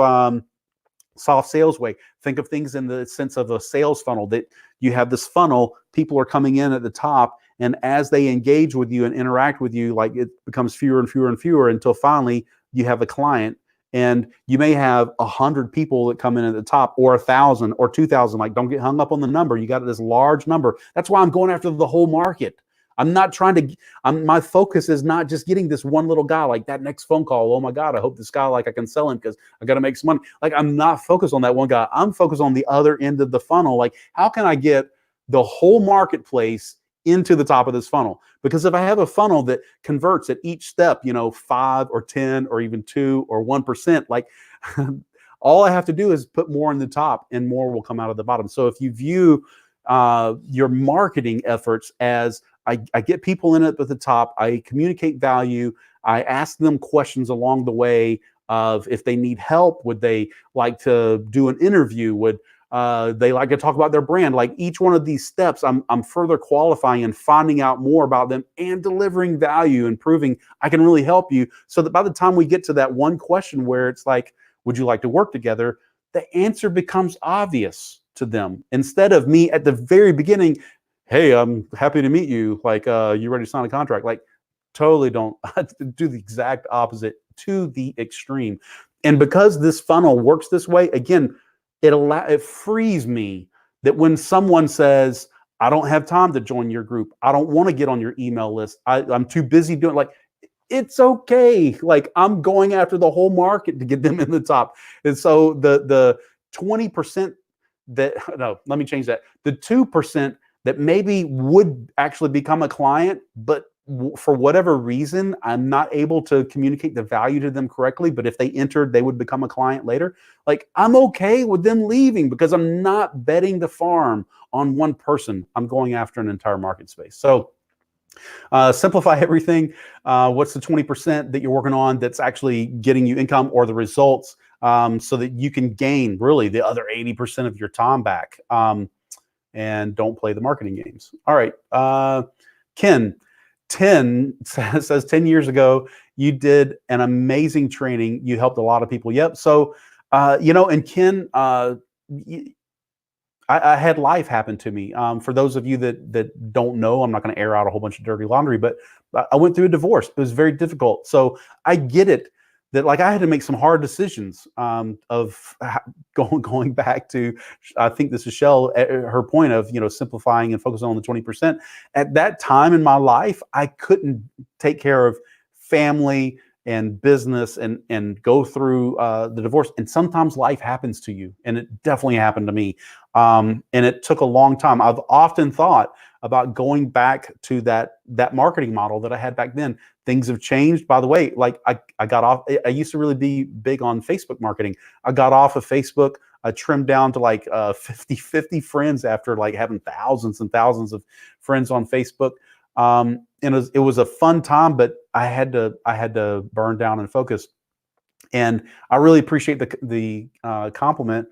soft sales way. Think of things in the sense of a sales funnel, that you have this funnel, people are coming in at the top, and as they engage with you and interact with you, like it becomes fewer and fewer and fewer until finally you have a client. And you may have 100 people that come in at the top, or 1,000 or 2,000. Like, don't get hung up on the number. You got this large number. That's why I'm going after the whole market. I'm not trying to, my focus is not just getting this one little guy, like that next phone call. Oh my God, I hope this guy, like I can sell him because I got to make some money. Like, I'm not focused on that one guy. I'm focused on the other end of the funnel. Like, how can I get the whole marketplace into the top of this funnel? Because if I have a funnel that converts at each step, 5 or 10 or even 2 or 1%, like all I have to do is put more in the top and more will come out of the bottom. So if you view your marketing efforts as I get people in at the top, I communicate value, I ask them questions along the way of if they need help, would they like to do an interview, would they like to talk about their brand? Like, each one of these steps, I'm further qualifying and finding out more about them and delivering value and proving I can really help you, so that by the time we get to that one question where it's like, would you like to work together? The answer becomes obvious. to them instead of me at the very beginning. Hey, I'm happy to meet you. Like, you ready to sign a contract? Like, totally don't. I do the exact opposite to the extreme. And because this funnel works this way, again, it frees me that when someone says, I don't have time to join your group, I don't want to get on your email list, I'm too busy doing, like, it's okay. Like, I'm going after the whole market to get them in the top. And so the 20% that, no, let me change that. The 2% that maybe would actually become a client, but for whatever reason, I'm not able to communicate the value to them correctly. But if they entered, they would become a client later. Like, I'm okay with them leaving because I'm not betting the farm on one person. I'm going after an entire market space. So simplify everything. What's the 20% that you're working on that's actually getting you income or the results, so that you can gain really the other 80% of your time back, and don't play the marketing games. All right. Ken, 10 says 10 years ago, you did an amazing training. You helped a lot of people. Yep. So, and Ken, I had life happen to me. For those of you that don't know, I'm not going to air out a whole bunch of dirty laundry, but I went through a divorce. It was very difficult. So I get it that, like, I had to make some hard decisions, of going back to, I think this is Shell, her point of, simplifying and focusing on the 20%. At that time in my life, I couldn't take care of family and business and go through the divorce. And sometimes life happens to you, and it definitely happened to me. And it took a long time. I've often thought about going back to that marketing model that I had back then. Things have changed, by the way. Like, I got off. I used to really be big on Facebook marketing. I got off of Facebook. I trimmed down to like 50 friends after like having thousands and thousands of friends on Facebook. And it was a fun time, but I had to burn down and focus. And I really appreciate the compliment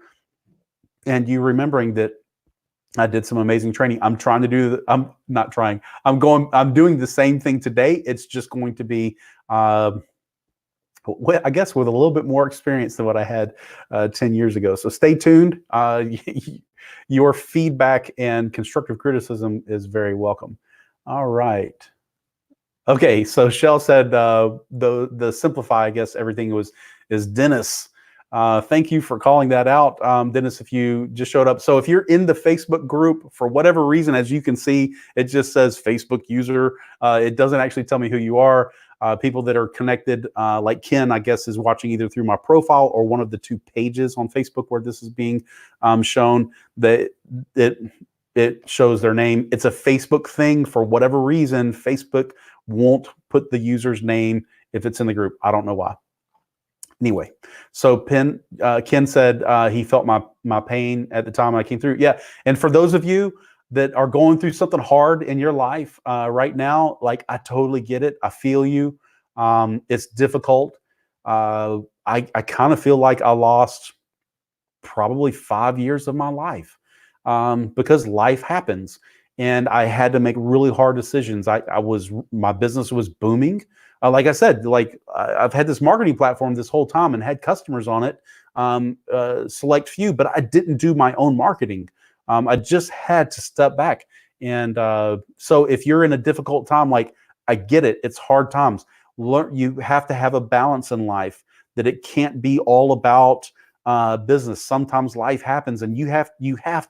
and you remembering that I did some amazing training. I'm trying to do. I'm not trying. I'm doing the same thing today. It's just going to be, I guess, with a little bit more experience than what I had 10 years ago. So stay tuned. Your feedback and constructive criticism is very welcome. All right. Okay. So Shell said the simplify, I guess everything is Dennis. Thank you for calling that out, Dennis, if you just showed up. So if you're in the Facebook group, for whatever reason, as you can see, it just says Facebook user. It doesn't actually tell me who you are. People that are connected, like Ken, I guess, is watching either through my profile or one of the 2 pages on Facebook where this is being shown. That it shows their name. It's a Facebook thing. For whatever reason, Facebook won't put the user's name if it's in the group. I don't know why. Anyway, so Ken said he felt my pain at the time I came through. Yeah, and for those of you that are going through something hard in your life right now, like, I totally get it. I feel you. It's difficult. I kind of feel like I lost probably 5 years of my life because life happens, and I had to make really hard decisions. My business was booming. Like I said, like, I've had this marketing platform this whole time and had customers on it, select few, but I didn't do my own marketing. I just had to step back. And so if you're in a difficult time, like, I get it. It's hard times. You have to have a balance in life, that it can't be all about business. Sometimes life happens and you have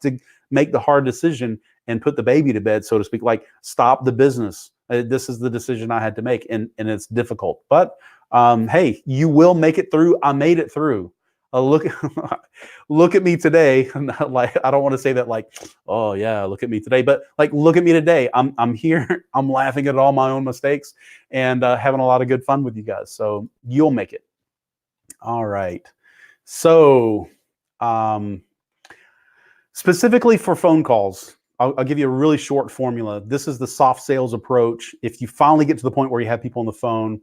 to make the hard decision and put the baby to bed, so to speak, like, stop the business. This is the decision I had to make, and it's difficult. But hey, you will make it through. I made it through. Look at me today. Like, I don't want to say that like, oh yeah, look at me today, but like, look at me today. I'm here. I'm laughing at all my own mistakes and having a lot of good fun with you guys. So you'll make it. All right. So specifically for phone calls, I'll give you a really short formula. This is the soft sales approach. If you finally get to the point where you have people on the phone,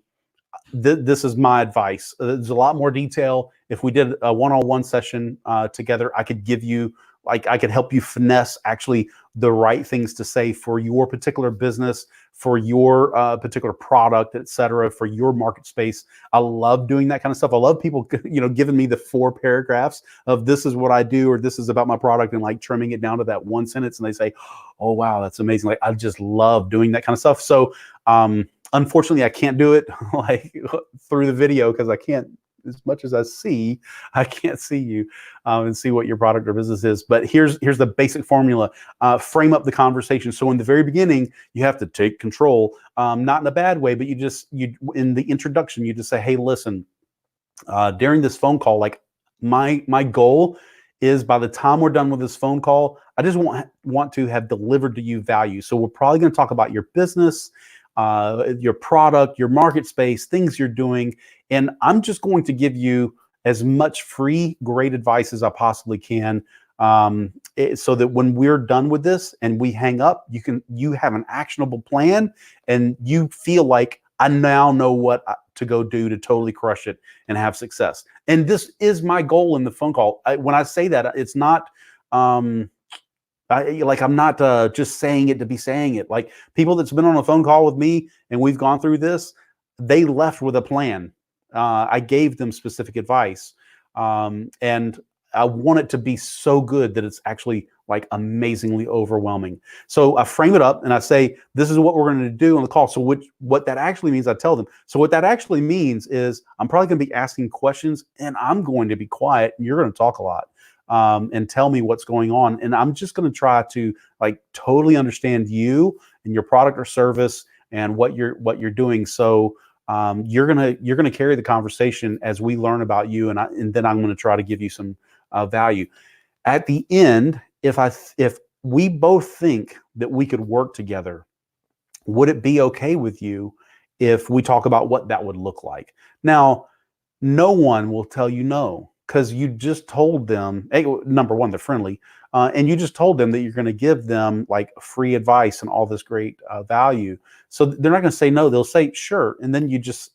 this is my advice. There's a lot more detail. If we did a one-on-one session together, I could give you like I could help you finesse actually the right things to say for your particular business, for your particular product, et cetera, for your market space. I love doing that kind of stuff. I love people, giving me the 4 paragraphs of this is what I do, or this is about my product, and like trimming it down to that 1 sentence. And they say, oh, wow, that's amazing. Like, I just love doing that kind of stuff. So, unfortunately, I can't do it like through the video, because I can't, as much as I can't see you and see what your product or business is. But here's the basic formula. Frame up the conversation. So in the very beginning, you have to take control, not in a bad way, but you in the introduction, you just say, hey, listen, during this phone call, like my goal is, by the time we're done with this phone call, I just want to have delivered to you value. So we're probably going to talk about your business, your product, your market space, things you're doing. And I'm just going to give you as much free, great advice as I possibly can, so that when we're done with this and we hang up, you have an actionable plan, and you feel like, I now know what to go do to totally crush it and have success. And this is my goal in the phone call. When I say that, it's not, I'm not just saying it to be saying it. Like, people that's been on a phone call with me and we've gone through this, they left with a plan. I gave them specific advice, and I want it to be so good that it's actually like amazingly overwhelming. So I frame it up and I say, this is what we're going to do on the call. So what that actually means, I tell them. So what that actually means is, I'm probably going to be asking questions, and I'm going to be quiet, and you're going to talk a lot. And tell me what's going on. And I'm just going to try to like totally understand you and your product or service and what you're doing. So you're gonna carry the conversation as we learn about you, and then I'm going to try to give you some value. At the end, if we both think that we could work together, would it be okay with you if we talk about what that would look like? Now, no one will tell you no, because you just told them, hey, number one, they're friendly, and you just told them that you're going to give them like free advice and all this great value. So they're not going to say no. They'll say sure, and then you just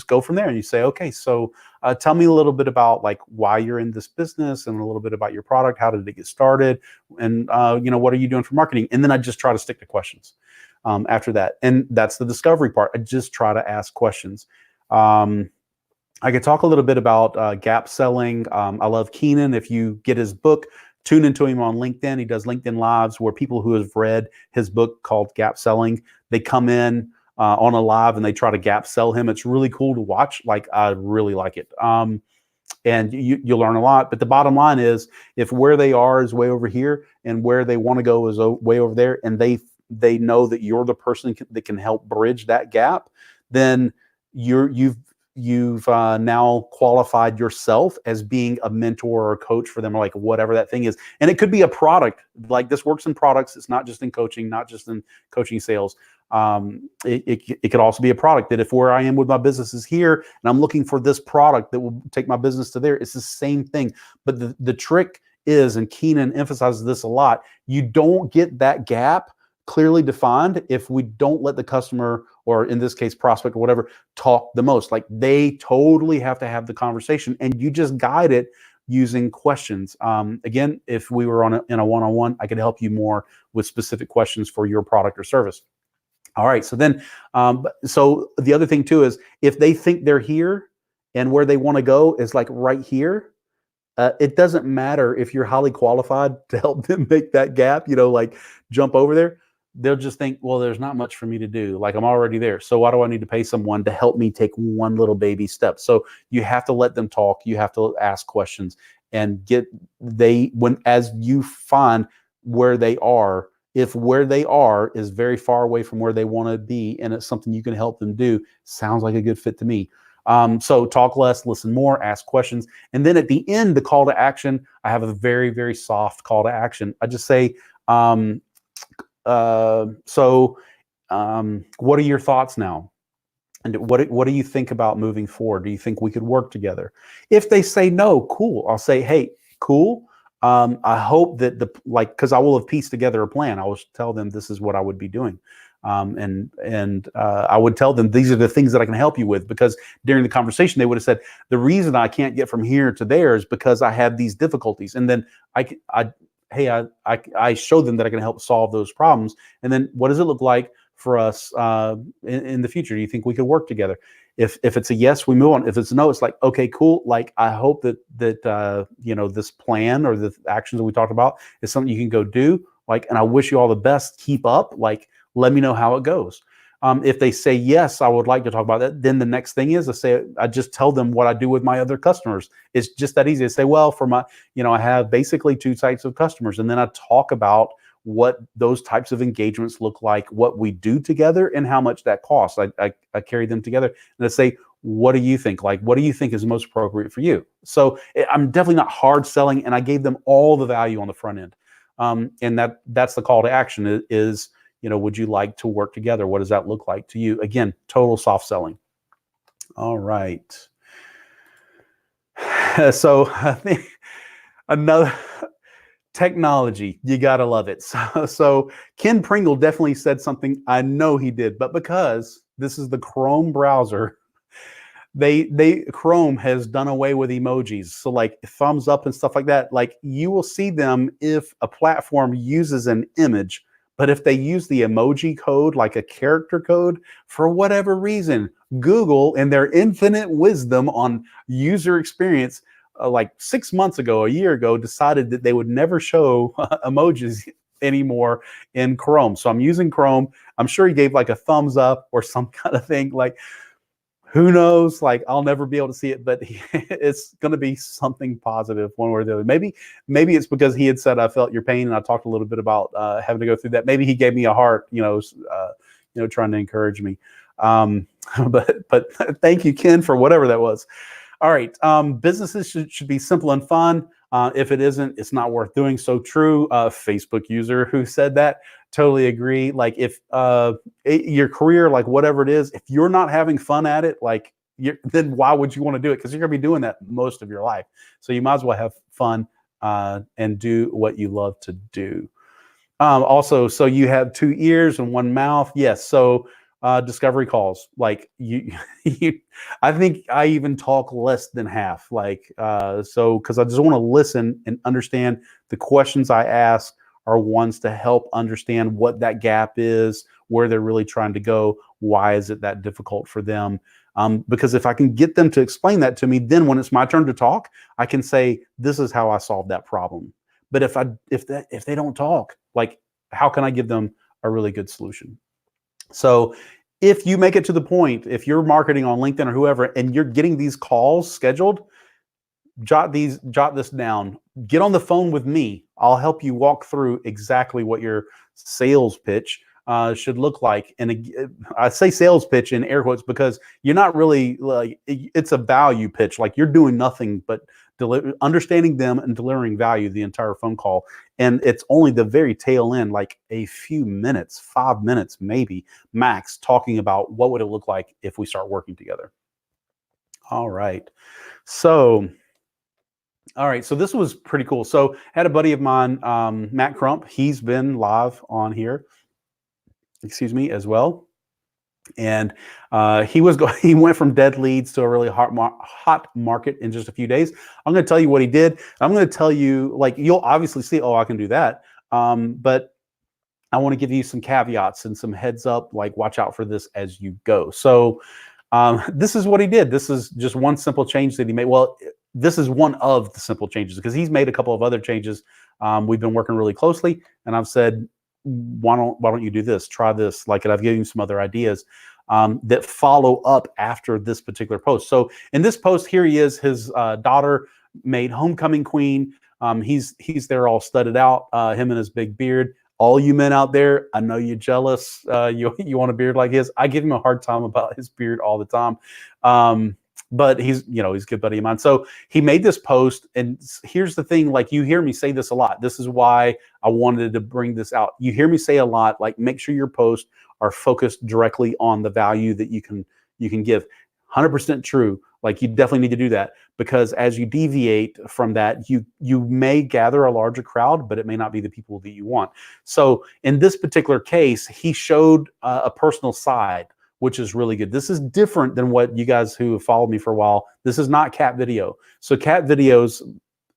go from there, and you say, okay, so tell me a little bit about like why you're in this business, and a little bit about your product. How did it get started? And what are you doing for marketing? And then I just try to stick to questions after that, and that's the discovery part. I just try to ask questions. I could talk a little bit about gap selling. I love Keenan. If you get his book, tune into him on LinkedIn. He does LinkedIn Lives where people who have read his book called Gap Selling, they come in on a live and they try to gap sell him. It's really cool to watch. Like, I really like it. And you'll learn a lot. But the bottom line is, if where they are is way over here and where they want to go is way over there, and they know that you're the person that can help bridge that gap, then you've now qualified yourself as being a mentor or a coach for them, or like whatever that thing is. And it could be a product. Like, this works in products. It's not just in coaching, not just in coaching sales. It could also be a product that if where I am with my business is here and I'm looking for this product that will take my business to there, it's the same thing. But the trick is, and Keenan emphasizes this a lot, you don't get that gap clearly defined if we don't let the customer, or in this case prospect or whatever, talk the most. Like, they totally have to have the conversation, and you just guide it using questions. Again, if we were in a one-on-one, I could help you more with specific questions for your product or service. All right, so then, so the other thing too is, if they think they're here and where they want to go is like right here, it doesn't matter if you're highly qualified to help them make that gap, like jump over there. They'll just think, well, there's not much for me to do. Like, I'm already there. So why do I need to pay someone to help me take one little baby step? So you have to let them talk. You have to ask questions, and as you find where they are, if where they are is very far away from where they want to be, and it's something you can help them do, sounds like a good fit to me. So talk less, listen more, ask questions. And then at the end, the call to action, I have a very, very soft call to action. I just say, what are your thoughts now? And what do you think about moving forward? Do you think we could work together? If they say no, cool. I'll say, hey, cool. I hope that because I will have pieced together a plan. I will tell them this is what I would be doing. And I would tell them these are the things that I can help you with, because during the conversation, they would have said, the reason I can't get from here to there is because I have these difficulties. And then hey, I show them that I can help solve those problems. And then what does it look like for us in the future? Do you think we could work together? If it's a yes, we move on. If it's a no, it's like, okay, cool. Like, I hope that this plan or the actions that we talked about is something you can go do. Like, and I wish you all the best. Keep up. Like, let me know how it goes. If they say yes, I would like to talk about that. Then the next thing is I just tell them what I do with my other customers. It's just that easy to say, well, for my, I have basically 2 types of customers. And then I talk about what those types of engagements look like, what we do together, and how much that costs. I carry them together and I say, what do you think? Like, what do you think is most appropriate for you? So I'm definitely not hard selling, and I gave them all the value on the front end. And that's the call to action is, would you like to work together? What does that look like to you? Again, total soft selling. All right. So I think another technology, you got to love it. So Ken Pringle definitely said something. I know he did, but because this is the Chrome browser, Chrome has done away with emojis. So like thumbs up and stuff like that, like you will see them if a platform uses an image. But if they use the emoji code, like a character code, for whatever reason, Google, in their infinite wisdom on user experience, like 6 months ago, a year ago, decided that they would never show emojis anymore in Chrome. So I'm using Chrome. I'm sure he gave like a thumbs up or some kind of thing. Like, who knows? Like, I'll never be able to see it, but it's going to be something positive one way or the other. Maybe it's because he had said, I felt your pain, and I talked a little bit about having to go through that. Maybe he gave me a heart, trying to encourage me. But thank you, Ken, for whatever that was. All right. Businesses should be simple and fun. If it isn't, it's not worth doing. So true. Facebook user who said that, totally agree. Like, if your career, like whatever it is, if you're not having fun at it, like then why would you want to do it? Because you're going to be doing that most of your life. So you might as well have fun and do what you love to do. Also, so you have 2 ears and 1 mouth. Yes. So discovery calls, like I think I even talk less than half, like because I just want to listen and understand. The questions I ask are ones to help understand what that gap is, where they're really trying to go, why is it that difficult for them. Because if I can get them to explain that to me, then when it's my turn to talk, I can say, this is how I solved that problem. But if they don't talk, like, how can I give them a really good solution? So if you make it to the point, if you're marketing on LinkedIn or whoever, and you're getting these calls scheduled, jot this down. Get on the phone with me. I'll help you walk through exactly what your sales pitch should look like. And I say sales pitch in air quotes because you're not really, like, it's a value pitch. Like, you're doing nothing but understanding them and delivering value the entire phone call. And it's only the very tail end, like a few minutes, 5 minutes, maybe max, talking about what would it look like if we start working together. All right. So this was pretty cool. So I had a buddy of mine, Matt Crump. He's been live on here, as well. And he went from dead leads to a really hot market in just a few days. I'm going to tell you what he did. I'm going to tell you, like, you'll obviously see, oh, I can do that. But I want to give you some caveats and some heads up, like, watch out for this as you go. So this is what he did. This is just one simple change that he made. Well, this is one of the simple changes, because he's made a couple of other changes. We've been working really closely, and I've said, why don't you do this? Try this. Like, and I've given you some other ideas that follow up after this particular post. So in this post here, he is, his daughter made homecoming queen. He's there all studded out, him and his big beard. All you men out there, I know you're jealous. You want a beard like his. I give him a hard time about his beard all the time. But he's a good buddy of mine. So he made this post, and here's the thing, like, you hear me say this a lot. This is why I wanted to bring this out. You hear me say a lot, like, make sure your posts are focused directly on the value that you can give. 100% true. Like, you definitely need to do that, because as you deviate from that, you may gather a larger crowd, but it may not be the people that you want. So in this particular case, he showed a personal side, which is really good. This is different than what you guys who have followed me for a while. This is not cat video. So cat videos,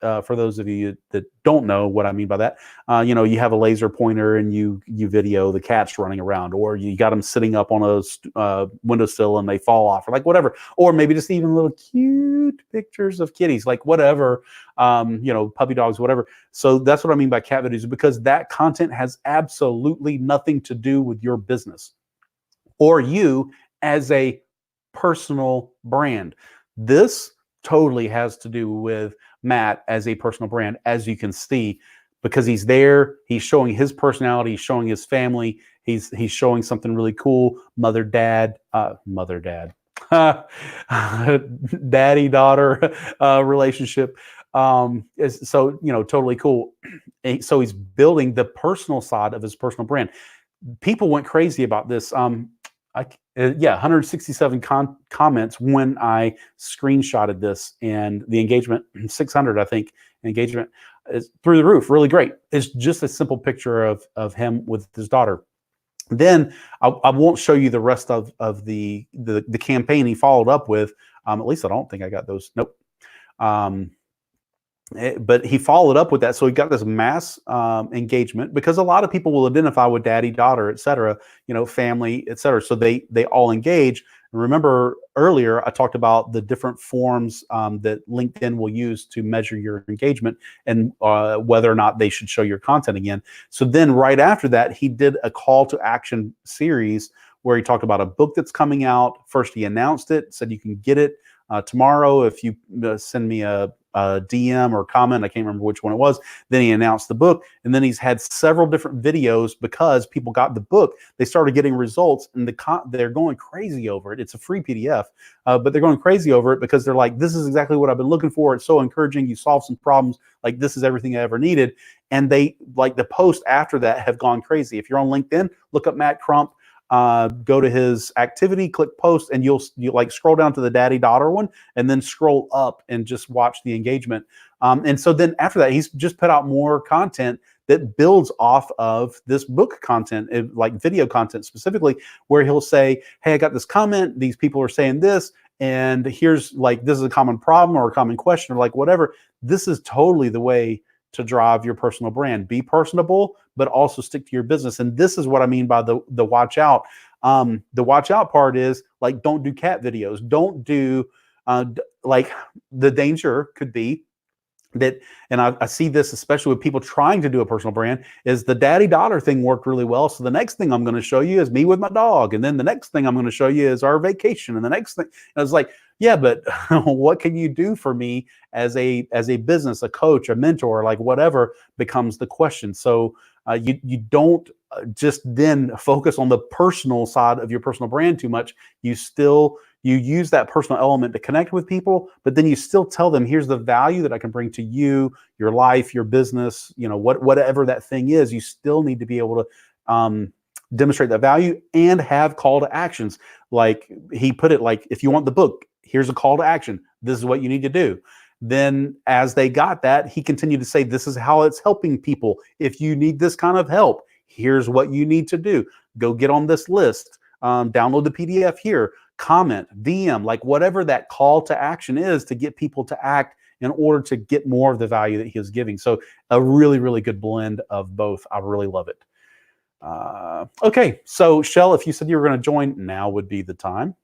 for those of you that don't know what I mean by that, you have a laser pointer and you video the cats running around, or you got them sitting up on a windowsill and they fall off, or like whatever, or maybe just even little cute pictures of kitties, like whatever, puppy dogs, whatever. So that's what I mean by cat videos, because that content has absolutely nothing to do with your business or you as a personal brand. This totally has to do with Matt as a personal brand, as you can see, because he's there, he's showing his personality, he's showing his family, he's showing something really cool. Mother dad, daddy daughter relationship. So totally cool. So he's building the personal side of his personal brand. People went crazy about this. 167 comments when I screenshotted this, and the engagement 600, I think, engagement is through the roof. Really great. It's just a simple picture of him with his daughter. Then I won't show you the rest of the campaign he followed up with. At least I don't think I got those. Nope. But he followed up with that. So he got this mass engagement, because a lot of people will identify with daddy, daughter, et cetera, family, et cetera. So they all engage. And remember earlier, I talked about the different forms that LinkedIn will use to measure your engagement and whether or not they should show your content again. So then right after that, he did a call to action series where he talked about a book that's coming out. First, he announced it, said you can get it tomorrow if you send me a DM or comment. I can't remember which one it was. Then he announced the book, and then he's had several different videos because people got the book. They started getting results, and they're going crazy over it. It's a free PDF, but they're going crazy over it because they're like, this is exactly what I've been looking for. It's so encouraging. You solve some problems. Like, this is everything I ever needed. And they, like, the posts after that have gone crazy. If you're on LinkedIn, look up Matt Crump. Go to his activity, click post, and you'll like scroll down to the daddy daughter one, and then scroll up and just watch the engagement. And so then after that, he's just put out more content that builds off of this book content, like video content specifically, where he'll say, hey, I got this comment, these people are saying this, and here's, like, this is a common problem or a common question, or like whatever. This is totally the way to drive your personal brand. Be personable, but also stick to your business. And this is what I mean by the watch out. The watch out part is, like, don't do cat videos. Don't do, like, the danger could be that, and I see this especially with people trying to do a personal brand, is the daddy daughter thing worked really well. So the next thing I'm going to show you is me with my dog. And then the next thing I'm going to show you is our vacation. And the next thing, I was like, yeah, but what can you do for me as a business, a coach, a mentor, like whatever becomes the question. So you don't just then focus on the personal side of your personal brand too much. You use that personal element to connect with people, but then you still tell them, here's the value that I can bring to you, your life, your business, whatever that thing is. You still need to be able to demonstrate that value and have call to actions. Like he put it, like, if you want the book, here's a call to action. This is what you need to do. Then as they got that, he continued to say, this is how it's helping people. If you need this kind of help, here's what you need to do. Go get on this list, download the PDF here, comment, DM, like whatever that call to action is to get people to act in order to get more of the value that he is giving. So a really, really good blend of both. I really love it. Okay, so Shell, if you said you were going to join, now would be the time,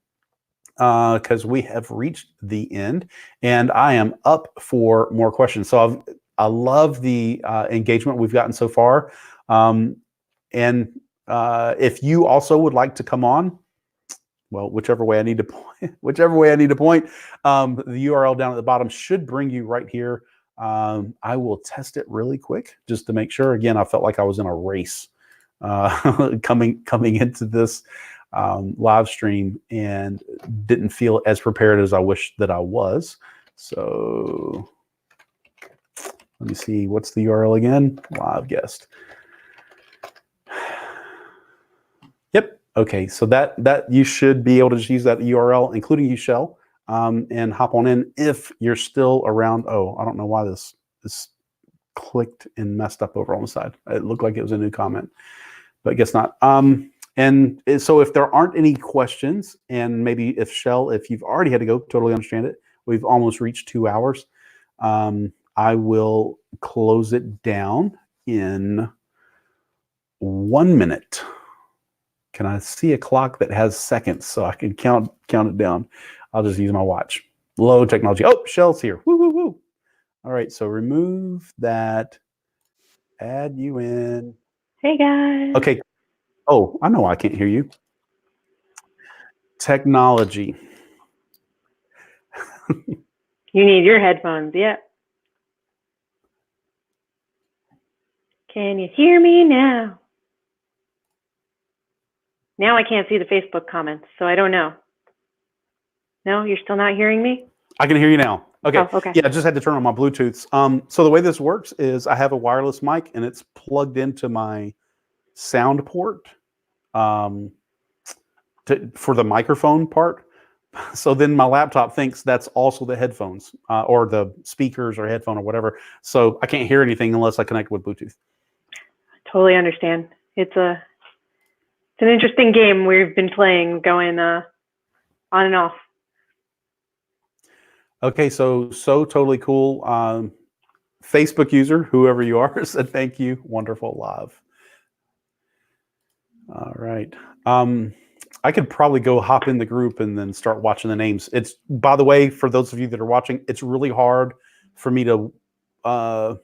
because we have reached the end and I am up for more questions. So I love the engagement we've gotten so far. And if you also would like to come on, well, whichever way I need to point, the URL down at the bottom should bring you right here. I will test it really quick just to make sure. Again, I felt like I was in a race coming into this live stream and didn't feel as prepared as I wish that I was. So let me see, what's the URL again? Live guest. Yep. Okay. So that you should be able to just use that URL, including you, Shell, and hop on in if you're still around. Oh, I don't know why this clicked and messed up over on the side. It looked like it was a new comment, but I guess not. And so if there aren't any questions, and maybe if Shell, if you've already had to go, totally understand it. We've almost reached 2 hours. I will close it down in 1 minute. Can I see a clock that has seconds so I can count it down? I'll just use my watch. Low technology. Oh, Shell's here. Woo, woo, woo. All right, so remove that. Add you in. Hey, guys. Okay. Oh, I know I can't hear you. Technology. You need your headphones, yeah. Can you hear me now? Now I can't see the Facebook comments, so I don't know. No, you're still not hearing me? I can hear you now. Okay. Oh, okay. Yeah, I just had to turn on my Bluetooths. So the way this works is I have a wireless mic and it's plugged into my sound port for the microphone part. So then my laptop thinks that's also the headphones or the speakers or headphone or whatever. So I can't hear anything unless I connect with Bluetooth. Totally understand. It's an interesting game we've been playing, going on and off. Okay, so totally cool. Facebook user, whoever you are, said thank you. Wonderful live. All right. I could probably go hop in the group and then start watching the names. It's, by the way, for those of you that are watching, it's really hard for me to, I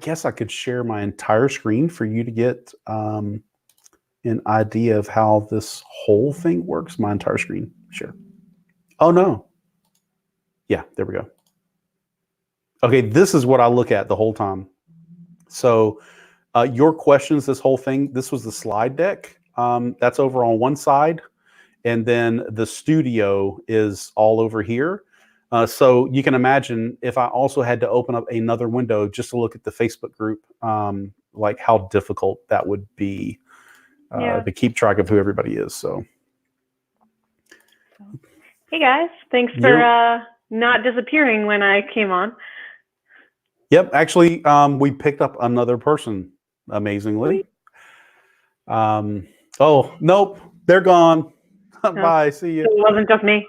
guess I could share my entire screen for you to get an idea of how this whole thing works. My entire screen, sure. Oh no. Yeah, there we go. Okay, this is what I look at the whole time. So your questions, this whole thing, this was the slide deck. That's over on one side. And then the studio is all over here. So you can imagine if I also had to open up another window just to look at the Facebook group, like how difficult that would be to keep track of who everybody is. So, hey guys, thanks for not disappearing when I came on. Yep, actually, we picked up another person, amazingly. Oh, nope, they're gone. Bye, see you. It wasn't just me.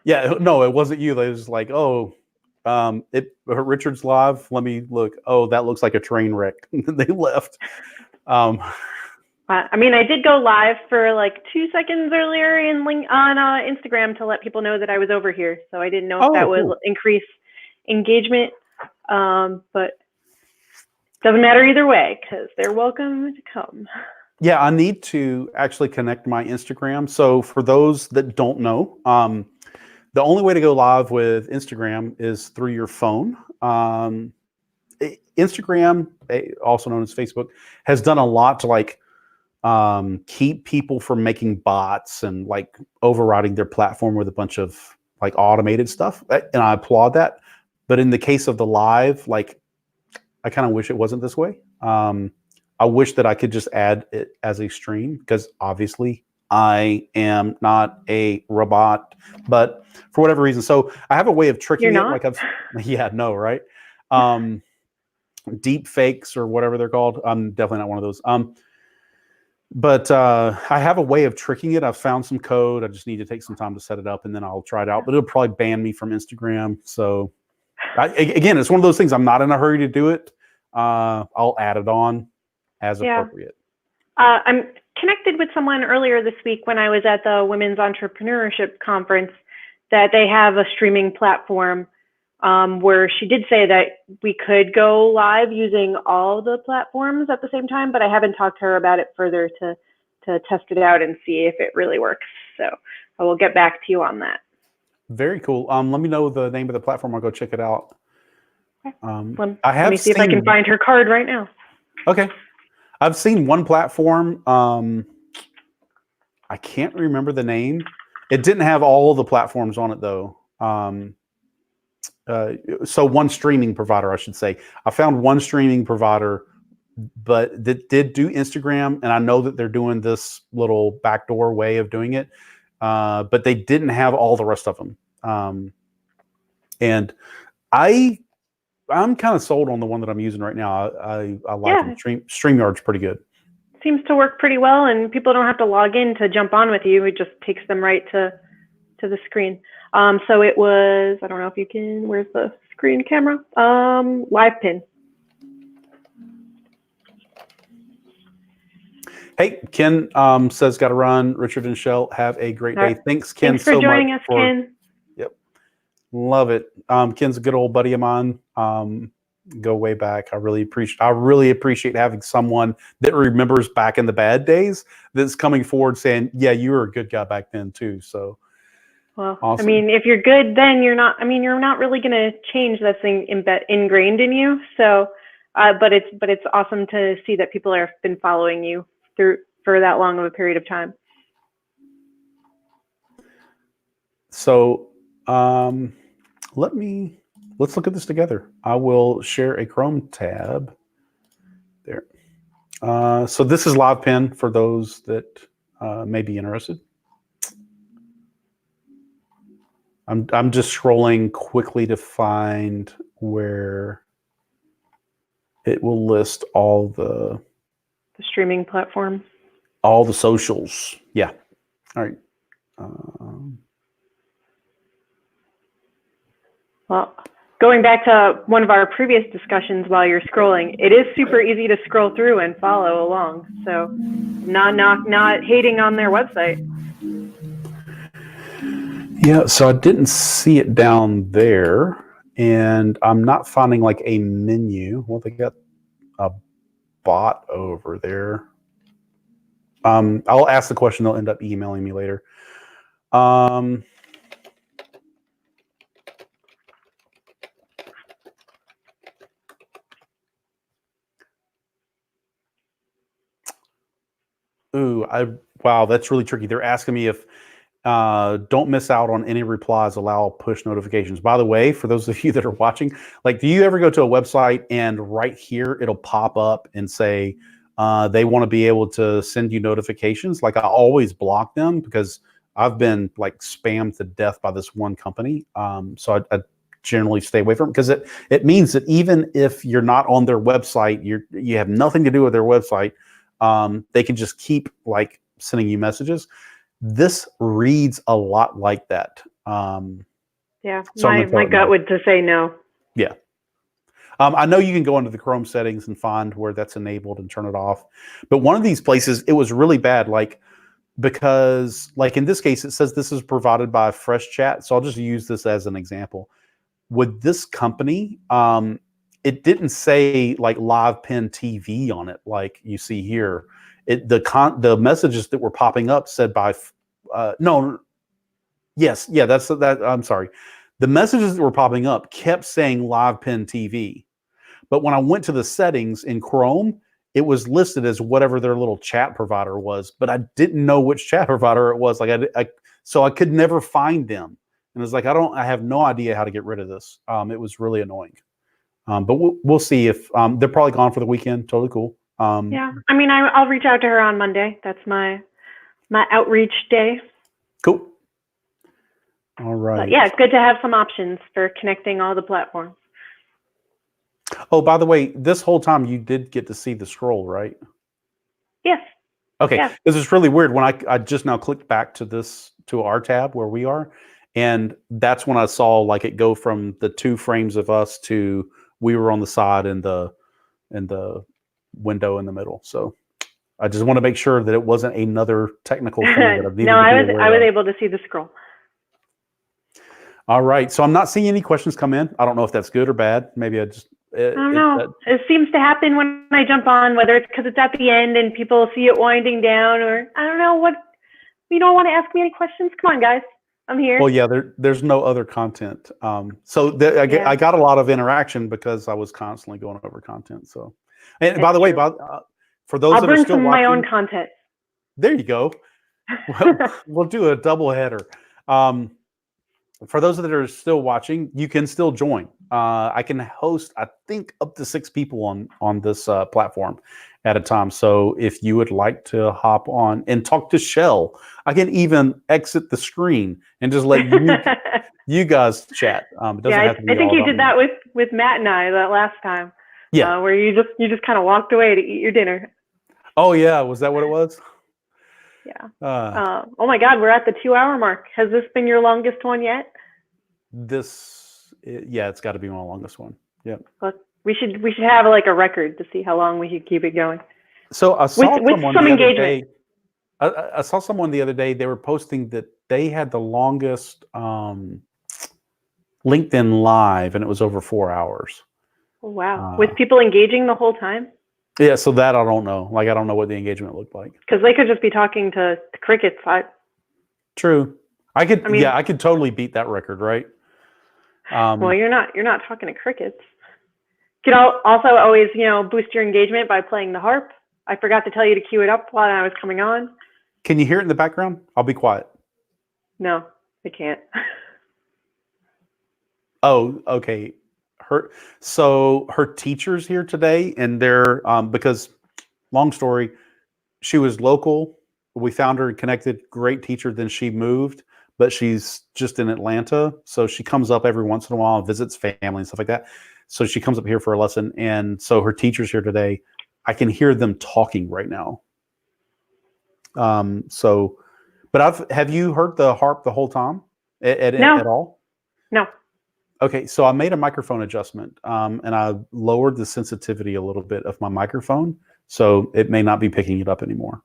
Yeah, no, it wasn't you. They was like, oh, Richard's live. Let me look. Oh, that looks like a train wreck. They left. I mean, I did go live for like 2 seconds earlier on Instagram to let people know that I was over here. So I didn't know if that would increase engagement, but doesn't matter either way because they're welcome to come. Yeah, I need to actually connect my Instagram. So for those that don't know, the only way to go live with Instagram is through your phone. Instagram, also known as Facebook, has done a lot to like keep people from making bots and like overriding their platform with a bunch of like automated stuff. And I applaud that. But in the case of the live, like I kind of wish it wasn't this way. I wish that I could just add it as a stream because obviously I am not a robot, but for whatever reason. So I have a way of tricking it. Like yeah, no, right? Deep fakes or whatever they're called. I'm definitely not one of those. But I have a way of tricking it. I've found some code. I just need to take some time to set it up and then I'll try it out. But it'll probably ban me from Instagram. So again, it's one of those things. I'm not in a hurry to do it. I'll add it on as appropriate. I'm connected with someone earlier this week when I was at the Women's Entrepreneurship Conference that they have a streaming platform where she did say that we could go live using all the platforms at the same time, but I haven't talked to her about it further to test it out and see if it really works. So I will get back to you on that. Very cool. Let me know the name of the platform. I'll go check it out. Okay. Let me see if I can find her card right now. Okay. I've seen one platform. I can't remember the name. It didn't have all the platforms on it though. So one streaming provider, I should say. I found one streaming provider, but that did do Instagram, and I know that they're doing this little backdoor way of doing it, but they didn't have all the rest of them. And I'm kind of sold on the one that I'm using right now. I like it. StreamYard's pretty good. Seems to work pretty well, and people don't have to log in to jump on with you. It just takes them right to the screen. So it was, I don't know if you can, where's the screen camera? Live pin. Hey, Ken says got to run. Richard and Shell, have a great day. Thanks, Ken, Thanks for so joining much us, Ken. Yep, love it. Ken's a good old buddy of mine. Go way back. I really appreciate having someone that remembers back in the bad days that's coming forward saying, "Yeah, you were a good guy back then too." So, well, awesome. I mean, if you're good, then you're not. I mean, you're not really going to change that thing ingrained in you. So, but it's awesome to see that people have been following you for that long of a period of time. So, let's look at this together. I will share a Chrome tab there. So this is Live Pin for those that may be interested. I'm just scrolling quickly to find where it will list all the streaming platform, all the socials. Yeah. All right. Well, going back to one of our previous discussions while you're scrolling, it is super easy to scroll through and follow along. So not hating on their website. Yeah, so I didn't see it down there, and I'm not finding like a menu. Well, they got a bot over there. I'll ask the question. They'll end up emailing me later. Wow, that's really tricky. They're asking me if don't miss out on any replies, allow push notifications. By the way, for those of you that are watching, like, do you ever go to a website and right here it'll pop up and say they want to be able to send you notifications? Like, I always block them because I've been like spammed to death by this one company. So I generally stay away from it because it means that even if you're not on their website, you have nothing to do with their website. They can just keep like sending you messages. This reads a lot like that. Yeah, so my gut would to say no. Yeah. I know you can go into the Chrome settings and find where that's enabled and turn it off. But one of these places, it was really bad. Like, because like in this case, it says this is provided by Fresh Chat. So I'll just use this as an example. With this company, it didn't say like Live Pin TV on it, like you see here. The messages that were popping up said by I'm sorry. The messages that were popping up kept saying Live Pin TV, but when I went to the settings in Chrome, it was listed as whatever their little chat provider was, but I didn't know which chat provider it was. Like so I could never find them, and it was like I have no idea how to get rid of this. It was really annoying. But we'll see if they're probably gone for the weekend. Totally cool. Yeah, I mean, I'll reach out to her on Monday. That's my outreach day. Cool. All right. But yeah, it's good to have some options for connecting all the platforms. Oh, by the way, this whole time you did get to see the scroll, right? Yes. Okay. Yeah. This is really weird. When I just now clicked back to our tab where we are, and that's when I saw like it go from the 2 frames of us to we were on the side and the window in the middle. So I just want to make sure that it wasn't another technical thing that I've needed no, to be aware I was of. able to see the scroll. All right. So I'm not seeing any questions come in. I don't know if that's good or bad. Maybe I don't know. It seems to happen when I jump on, whether it's because it's at the end and people see it winding down, or I don't know what. You don't want to ask me any questions? Come on, guys. I'm here. Well, yeah, there's no other content. So I got a lot of interaction because I was constantly going over content. So, and by the way, for those that are still watching, I'll bring some of my own content. There you go. We'll do a double header. For those that are still watching, you can still join. I can host, I think, up to 6 people on this platform at a time. So if you would like to hop on and talk to Shell, I can even exit the screen and just let you guys chat. It doesn't have to be I think you did that with Matt and I that last time. Yeah, where you just kind of walked away to eat your dinner. Oh yeah, was that what it was? Yeah. Oh my God, we're at the 2-hour mark. Has this been your longest one yet? it's got to be my longest one. Yeah. But we should have like a record to see how long we could keep it going. So I saw with someone some the other engagement. day. I saw someone the other day. They were posting that they had the longest LinkedIn Live, and it was over 4 hours. Oh, wow. With people engaging the whole time? Yeah, so that I don't know. Like, I don't know what the engagement looked like. Because they could just be talking to crickets. True. I could totally beat that record, right? Well, you're not talking to crickets. You can also always, boost your engagement by playing the harp. I forgot to tell you to cue it up while I was coming on. Can you hear it in the background? I'll be quiet. No, I can't. Oh, okay. Her teacher's here today, and they're because, long story, she was local. We found her and connected. Great teacher. Then she moved, but she's just in Atlanta, so she comes up every once in a while and visits family and stuff like that. So she comes up here for a lesson, and so her teacher's here today. I can hear them talking right now. But have you heard the harp the whole time at all? No. Okay, so I made a microphone adjustment, and I lowered the sensitivity a little bit of my microphone, so it may not be picking it up anymore.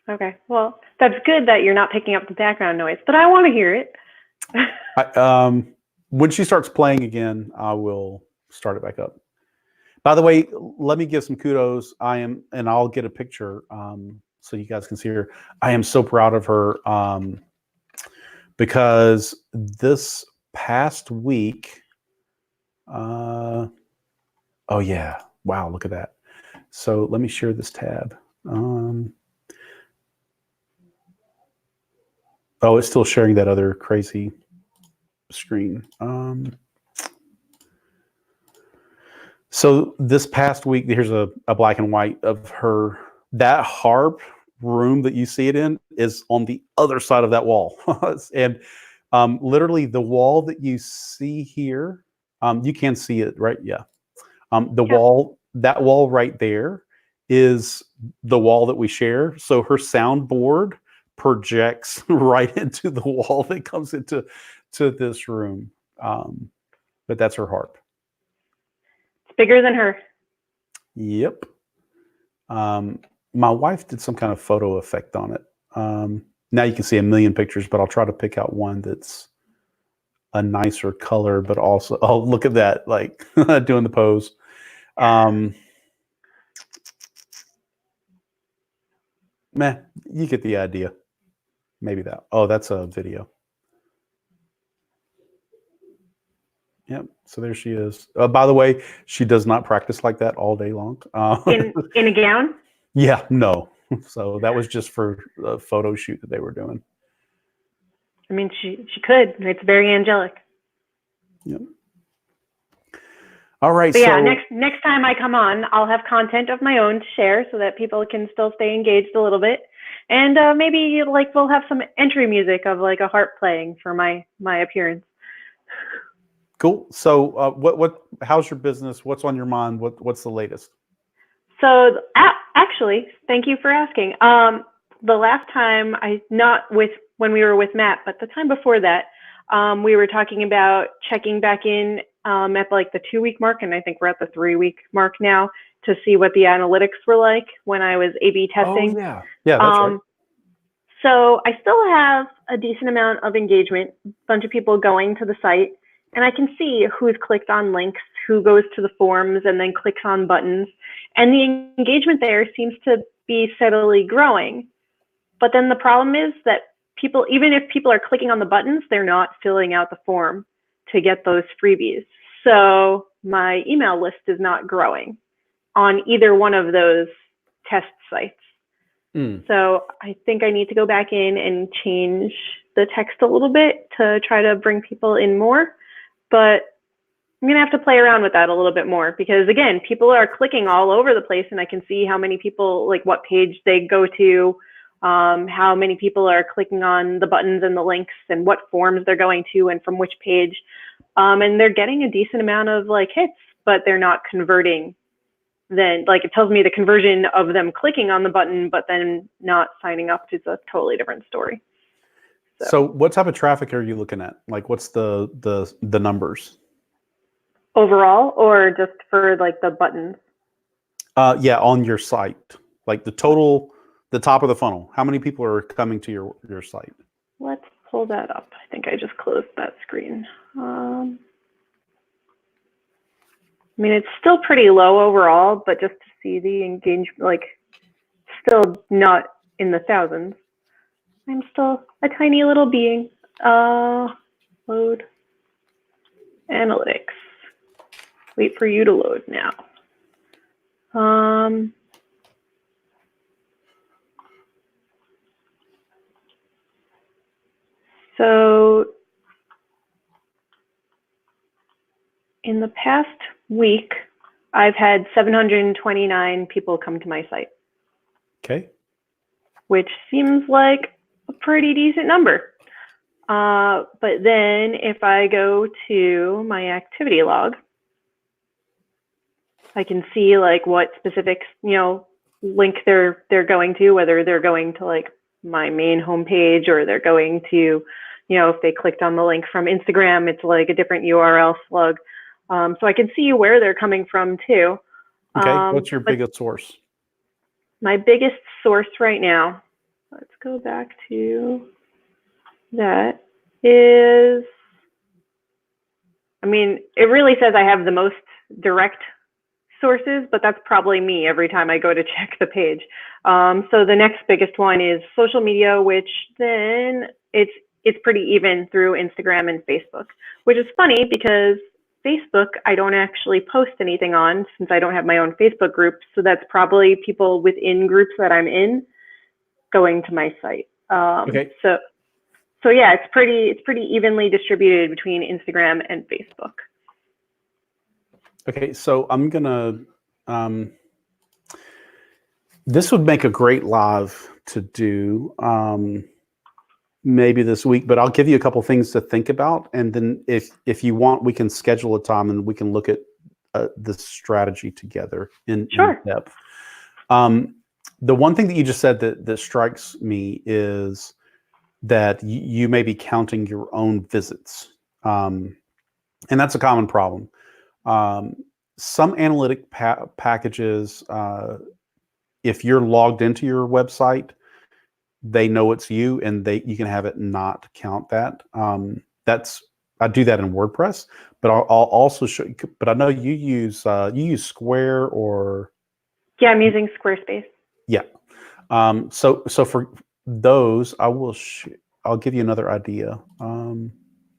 Okay, well, that's good that you're not picking up the background noise, but I want to hear it. When she starts playing again, I will start it back up. By the way, let me give some kudos. And I'll get a picture so you guys can see her. I am so proud of her because this past week, oh yeah, wow, look at that. So let me share this tab. Oh, it's still sharing that other crazy screen. So this past week, here's a black and white of her. That harp room that you see it in is on the other side of that wall. And literally the wall that you see here, you can see it, right? Yeah. That wall right there is the wall that we share. So her soundboard projects right into the wall that comes into this room. But that's her harp. It's bigger than her. Yep. My wife did some kind of photo effect on it. Now you can see a million pictures, but I'll try to pick out one that's a nicer color, but also, oh, look at that, like doing the pose. You get the idea. Maybe that. Oh, that's a video. Yep. So there she is. By the way, she does not practice like that all day long. In a gown? Yeah, no. So that was just for a photo shoot that they were doing. I mean, she could. It's very angelic. Yep. All right. But yeah, next time I come on, I'll have content of my own to share so that people can still stay engaged a little bit. And maybe we'll have some entry music of like a harp playing for my appearance. Cool. So how's your business? What's on your mind? What's the latest? So actually, thank you for asking. The last time when we were with Matt, but the time before that, we were talking about checking back in at like the 2-week mark, and I think we're at the 3-week mark now to see what the analytics were like when I was A/B testing. Oh yeah, that's right. So I still have a decent amount of engagement, a bunch of people going to the site, and I can see who's clicked on links, who goes to the forums and then clicks on buttons, and the engagement there seems to be steadily growing. But then the problem is that people, even if people are clicking on the buttons, they're not filling out the form to get those freebies. So my email list is not growing on either one of those test sites. So I think I need to go back in and change the text a little bit to try to bring people in more. But I'm going to have to play around with that a little bit more because, again, people are clicking all over the place, and I can see how many people, like what page they go to, how many people are clicking on the buttons and the links and what forms they're going to and from which page. And they're getting a decent amount of like hits, but they're not converting. Then like it tells me the conversion of them clicking on the button, but then not signing up is a totally different story. So what type of traffic are you looking at? Like, what's the numbers? Overall, or just for like the buttons? Yeah, on your site, like the total, the top of the funnel. How many people are coming to your site? Let's pull that up. I think I just closed that screen. I mean, it's still pretty low overall, but just to see the engagement, like, still not in the thousands. I'm still a tiny little being. Load analytics. Wait for you to load now. So in the past week, I've had 729 people come to my site. Okay. Which seems like a pretty decent number. But then if I go to my activity log, I can see like what specific, link they're going to, whether they're going to like my main homepage or they're going to, if they clicked on the link from Instagram, it's like a different URL slug. So I can see where they're coming from too. Okay. What's your biggest source? My biggest source right now, let's go back to that, is, I mean, it really says I have the most direct sources, but that's probably me every time I go to check the page. So the next biggest one is social media, which then it's pretty even through Instagram and Facebook, which is funny because Facebook, I don't actually post anything on since I don't have my own Facebook group. So that's probably people within groups that I'm in going to my site. Okay. So yeah, it's pretty evenly distributed between Instagram and Facebook. Okay, so I'm gonna. This would make a great live to do maybe this week, but I'll give you a couple things to think about, and then if you want, we can schedule a time and we can look at this strategy together in depth. The one thing that you just said that strikes me is that you may be counting your own visits, and that's a common problem. Some analytic packages, if you're logged into your website, they know it's you, and you can have it not count that. I do that in WordPress, but I'll also show you. But I know you use Square or. Yeah, I'm using Squarespace. Yeah. So for those, I'll give you another idea.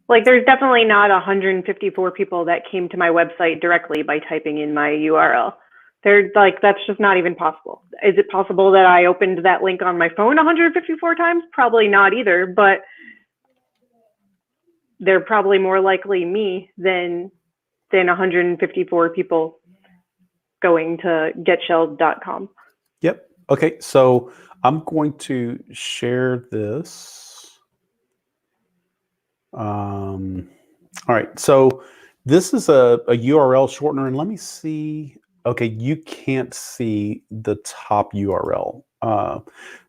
Like there's definitely not 154 people that came to my website directly by typing in my URL. They're like, that's just not even possible. Is it possible that I opened that link on my phone 154 times? Probably not either, but they're probably more likely me than 154 people going to getshelled.com. Yep. Okay. So I'm going to share this. All right. So this is a URL shortener, and let me see. Okay, you can't see the top URL.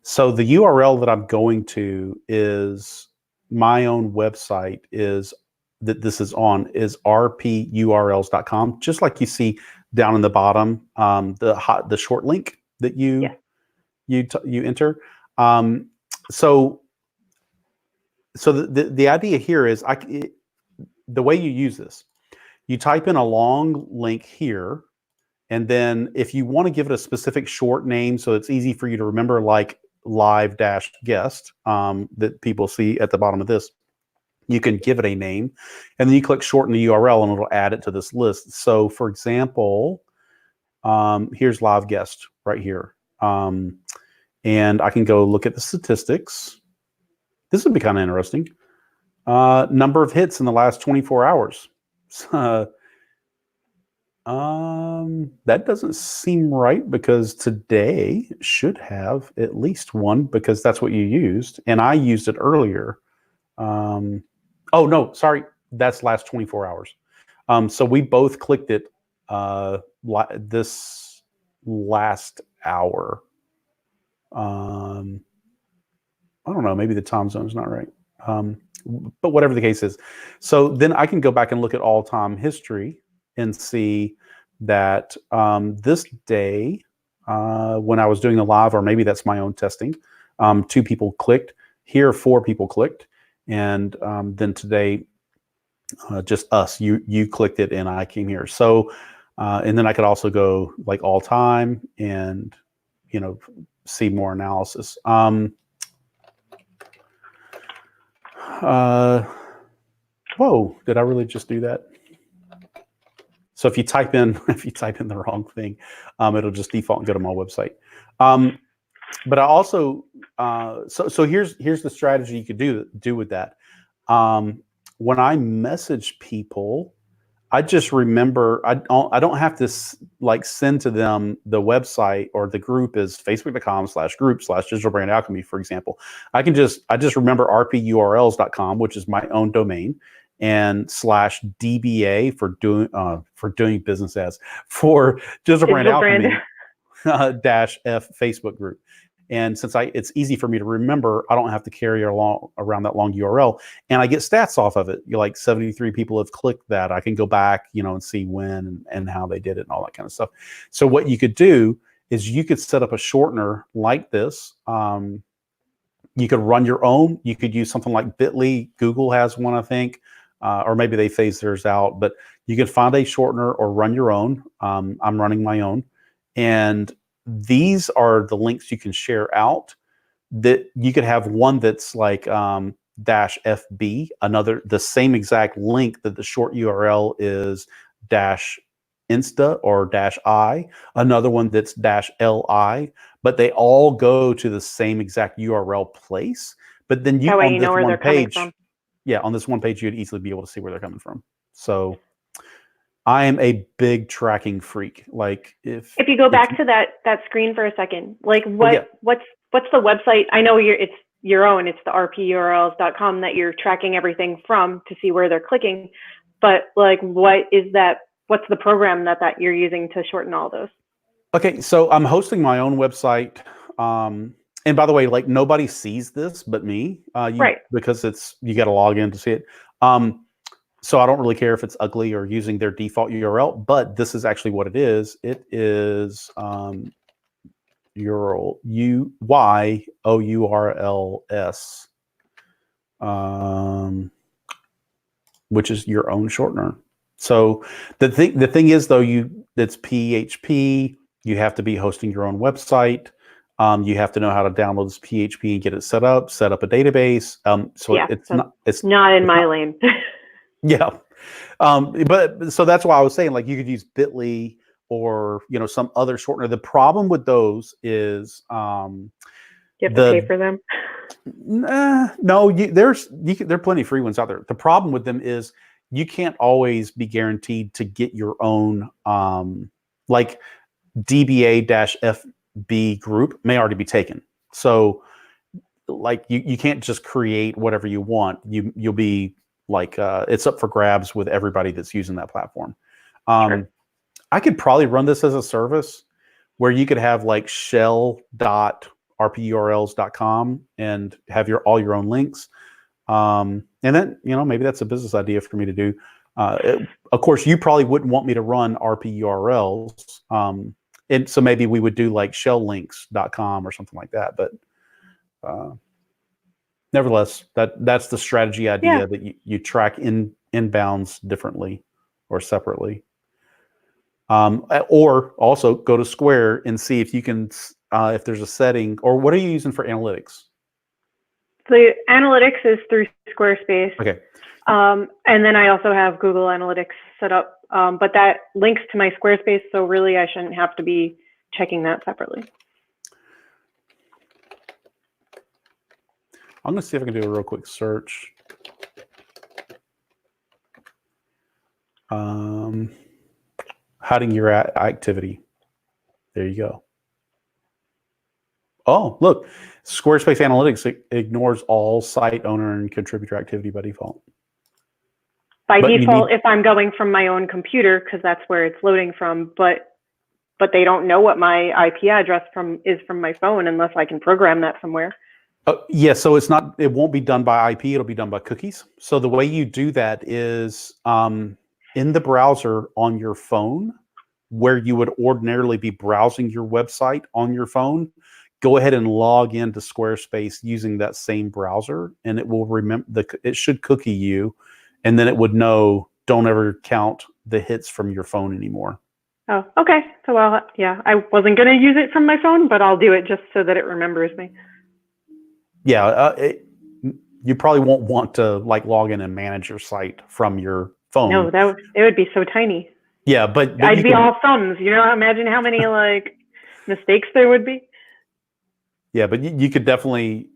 So the URL that I'm going to is my own website is rpurls.com, just like you see down in the bottom, the short link that you enter. So the idea here is the way you use this, you type in a long link here, and then if you want to give it a specific short name so it's easy for you to remember, like live-guest that people see at the bottom of this, you can give it a name, and then you click shorten the URL and it'll add it to this list. So for example, here's live guest right here. And I can go look at the statistics. This would be kind of interesting. Number of hits in the last 24 hours. That doesn't seem right because today should have at least one because that's what you used, and I used it earlier. Oh no, sorry, that's last 24 hours. So we both clicked it this last hour. I don't know, maybe the time zone's not right. But whatever the case is, so then I can go back and look at all-time history and see that this day, when I was doing the live, or maybe that's my own testing, 2 people clicked. Here, 4 people clicked, and then today, just us. You clicked it, and I came here. So, and then I could also go like all time and see more analysis. Whoa! Did I really just do that? So if you type in the wrong thing, it'll just default and go to my website. But I also so here's the strategy you could do with that. When I message people, I just remember I don't have to like send to them the website, or the group is facebook.com/group/digital brand alchemy, for example. I just remember rpurls.com, which is my own domain, and /DBA for doing business as for digital brand alchemy -F Facebook group. And since it's easy for me to remember, I don't have to carry around that long URL, and I get stats off of it. Like 73 people have clicked that. I can go back, and see when and how they did it and all that kind of stuff. So what you could do is you could set up a shortener like this. You could run your own. You could use something like Bitly. Google has one, I think, or maybe they phased theirs out. But you could find a shortener or run your own. I'm running my own, and these are the links you can share out. That you could have one that's like -FB, the same exact link that the short URL is -Insta or -I, another one that's -LI, but they all go to the same exact URL place. But then that way you know where they're coming from. Yeah, on this one page, you'd easily be able to see where they're coming from. So I am a big tracking freak. Like if you go back to that screen for a second, like what's the website? I know it's your own. It's the rpurls.com that you're tracking everything from to see where they're clicking. But like, what is that? What's the program that you're using to shorten all those? Okay, so I'm hosting my own website. And by the way, like nobody sees this but me, right? Because you got to log in to see it. So I don't really care if it's ugly or using their default URL, but this is actually what it is. It is UYOURLS, which is your own shortener. So the thing is though, it's PHP. You have to be hosting your own website. You have to know how to download this PHP and get it set up a database. So yeah, it's not in my lane. Yeah. But so that's why I was saying, like, you could use Bitly or, some other shortener. The problem with those is, you have to pay for them. No, there are plenty of free ones out there. The problem with them is you can't always be guaranteed to get your own, like DBA-FB group may already be taken. So like you can't just create whatever you want. You'll be like, it's up for grabs with everybody that's using that platform. Sure. I could probably run this as a service where you could have like shell.rpurls.com and have all your own links. And then, maybe that's a business idea for me to do. Of course, you probably wouldn't want me to run rpurls. And so maybe we would do like shelllinks.com or something like that. But nevertheless, that's the strategy idea, that you track inbounds differently or separately. Or also go to Square and see if you can, if there's a setting, or what are you using for analytics? The analytics is through Squarespace. Okay. And then I also have Google Analytics set up, but that links to my Squarespace, so really I shouldn't have to be checking that separately. I'm going to see if I can do a real quick search. Hiding your activity. There you go. Oh, look, Squarespace Analytics ignores all site owner and contributor activity by default. By default, if I'm going from my own computer, because that's where it's loading from, but they don't know what my IP address is from my phone unless I can program that somewhere. Yeah, so it won't be done by IP, it'll be done by cookies. So the way you do that is in the browser on your phone, where you would ordinarily be browsing your website on your phone, go ahead and log into Squarespace using that same browser, and it will it should cookie you, and then it would know, don't ever count the hits from your phone anymore. Oh, okay. So, well, yeah, I wasn't going to use it from my phone, but I'll do it just so that it remembers me. Yeah, you probably won't want to like log in and manage your site from your phone. No, it would be so tiny. Yeah, but I'd be all thumbs. Imagine how many like mistakes there would be. Yeah, but you could definitely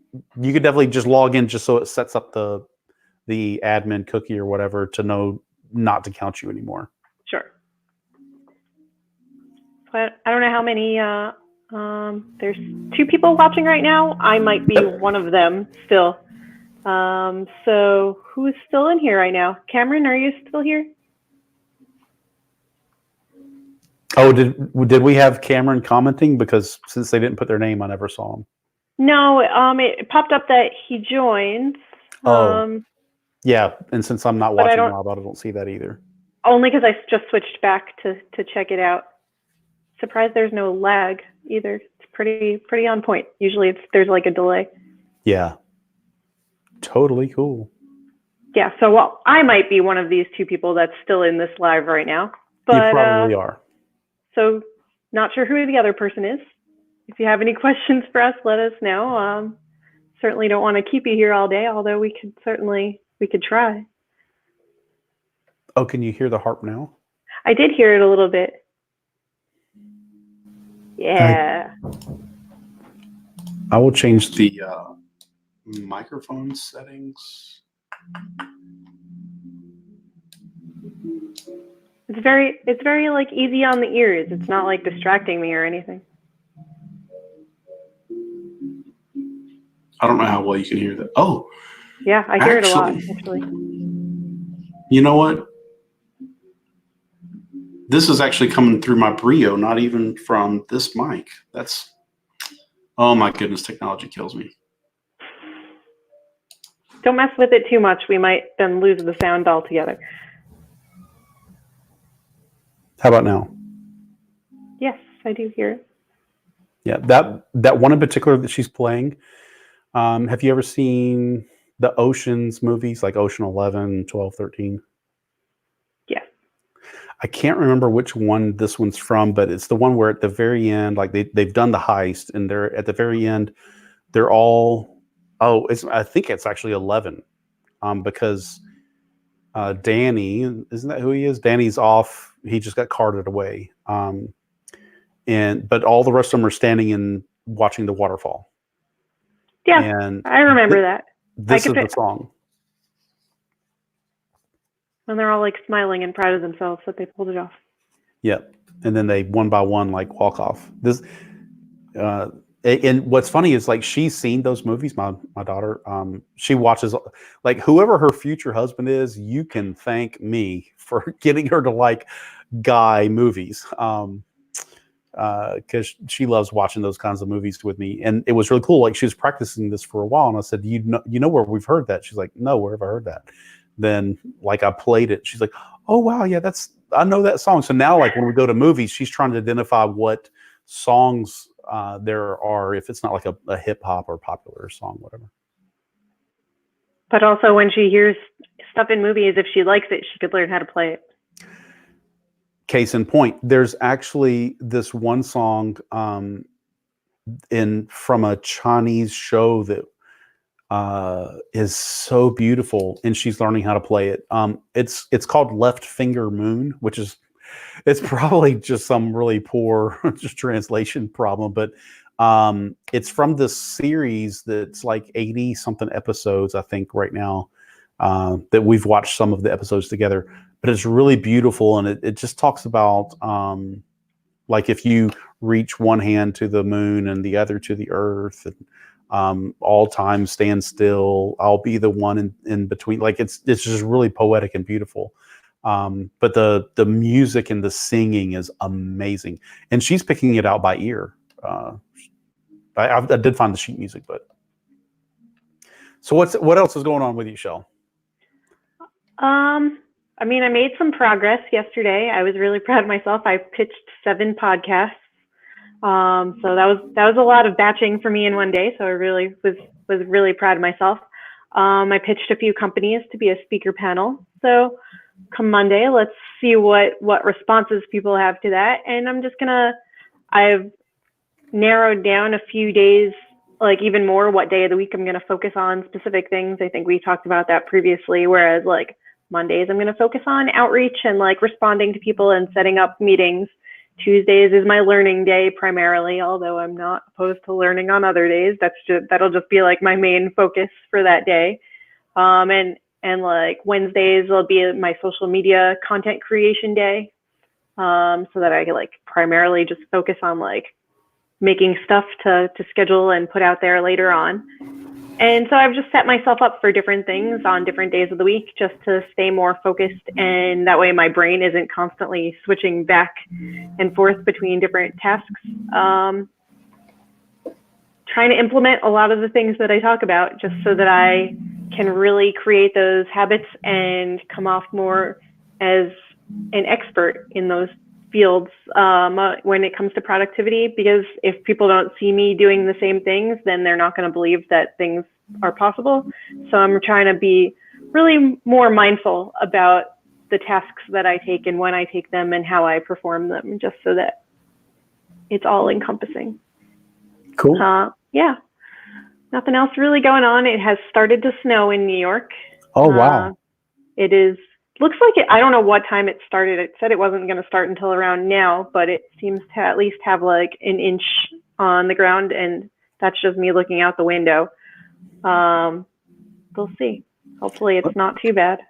just log in just so it sets up the admin cookie or whatever to know not to count you anymore. Sure. But I don't know how many. There's 2 people watching right now. I might be one of them still. So who's still in here right now? Cameron, are you still here? Oh, did we have Cameron commenting? Because since they didn't put their name, I never saw him. No, it popped up that he joined. Yeah, and since I'm not watching live, I don't see that either. Only because I just switched back to check it out. Surprised there's no lag either. It's pretty on point. Usually there's like a delay. Yeah. Totally cool. Yeah, so I might be one of these 2 people that's still in this live right now. But, you probably are. So not sure who the other person is. If you have any questions for us, let us know. Certainly don't want to keep you here all day, although we could try. Oh, can you hear the harp now? I did hear it a little bit. Yeah. I will change the microphone settings. It's very like easy on the ears. It's not like distracting me or anything. I don't know how well you can hear that. Oh. Yeah, I hear it a lot, actually. You know what? This is actually coming through my Brio, not even from this mic. Oh my goodness, technology kills me. Don't mess with it too much. We might then lose the sound altogether. How about now? Yes, I do hear it. Yeah, that one in particular that she's playing. Have you ever seen the Ocean's movies, like Ocean 11, 12, 13? Yeah. I can't remember which one this one's from, but it's the one where at the very end, like they've done the heist, and they're at the very end, they're all I think it's actually 11, because Danny, isn't that who he is? Danny's off. He just got carted away. But all the rest of them are standing and watching the waterfall. Yeah, and I remember that. This is the song. And they're all like smiling and proud of themselves that they pulled it off. Yep. And then they one by one like walk off. And what's funny is like she's seen those movies. My daughter, she watches like whoever her future husband is. You can thank me for getting her to like guy movies, because she loves watching those kinds of movies with me. And it was really cool. Like she was practicing this for a while, and I said, "You know where we've heard that?" She's like, "No, where have I heard that?" Then like I played it. She's like, "Oh wow, yeah, I know that song." So now like when we go to movies, she's trying to identify what songs there are, if it's not like a hip hop or popular song, whatever. But also when she hears stuff in movies, if she likes it, she could learn how to play it. Case in point, there's actually this one song from a Chinese show that is so beautiful, and she's learning how to play it. It's called Left Finger Moon, which is it's probably just some really poor just translation problem, but it's from this series that's like 80 something episodes, I think, right now, that we've watched some of the episodes together. But it's really beautiful, and it just talks about like if you reach one hand to the moon and the other to the earth, and all time stand still, I'll be the one in between. Like it's just really poetic and beautiful. But the music and the singing is amazing, and she's picking it out by ear. I did find the sheet music, but So what else is going on with you, Shell? I mean, I made some progress yesterday. I was really proud of myself. I pitched 7 podcasts. So that was a lot of batching for me in one day. So I really was really proud of myself. I pitched a few companies to be a speaker panel. So come Monday, let's see what responses people have to that. And I've narrowed down a few days, like even more what day of the week I'm going to focus on specific things. I think we talked about that previously, whereas like Mondays, I'm going to focus on outreach and like responding to people and setting up meetings. Tuesdays is my learning day primarily, although I'm not opposed to learning on other days. That'll just be like my main focus for that day. And like Wednesdays will be my social media content creation day. So that I like primarily just focus on like making stuff to schedule and put out there later on. And so I've just set myself up for different things on different days of the week just to stay more focused. And that way my brain isn't constantly switching back and forth between different tasks. Trying to implement a lot of the things that I talk about just so that I can really create those habits and come off more as an expert in those fields when it comes to productivity, because if people don't see me doing the same things, then they're not going to believe that things are possible. So I'm trying to be really more mindful about the tasks that I take and when I take them and how I perform them, just so that it's all encompassing. Cool. Yeah. Nothing else really going on. It has started to snow in New York. Oh, wow. It is. Looks like it. I don't know what time it started. It said it wasn't going to start until around now, but it seems to at least have like an inch on the ground, and that's just me looking out the window. We'll see. Hopefully, it's not too bad.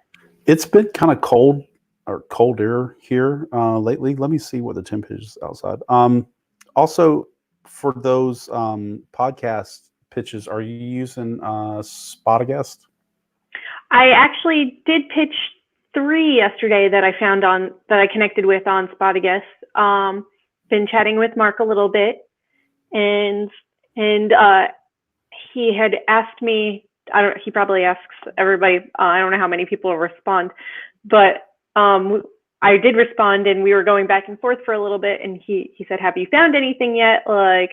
It's been kind of cold or colder here lately. Let me see what the temp is outside. Also, for those podcast pitches, are you using Spot a Guest? I actually did pitch 3 yesterday that I found that I connected with on Spot a Guest. Been chatting with Mark a little bit, and he had asked me. He probably asks everybody. I don't know how many people will respond, but I did respond, and we were going back and forth for a little bit. And he said, "Have you found anything yet? Like,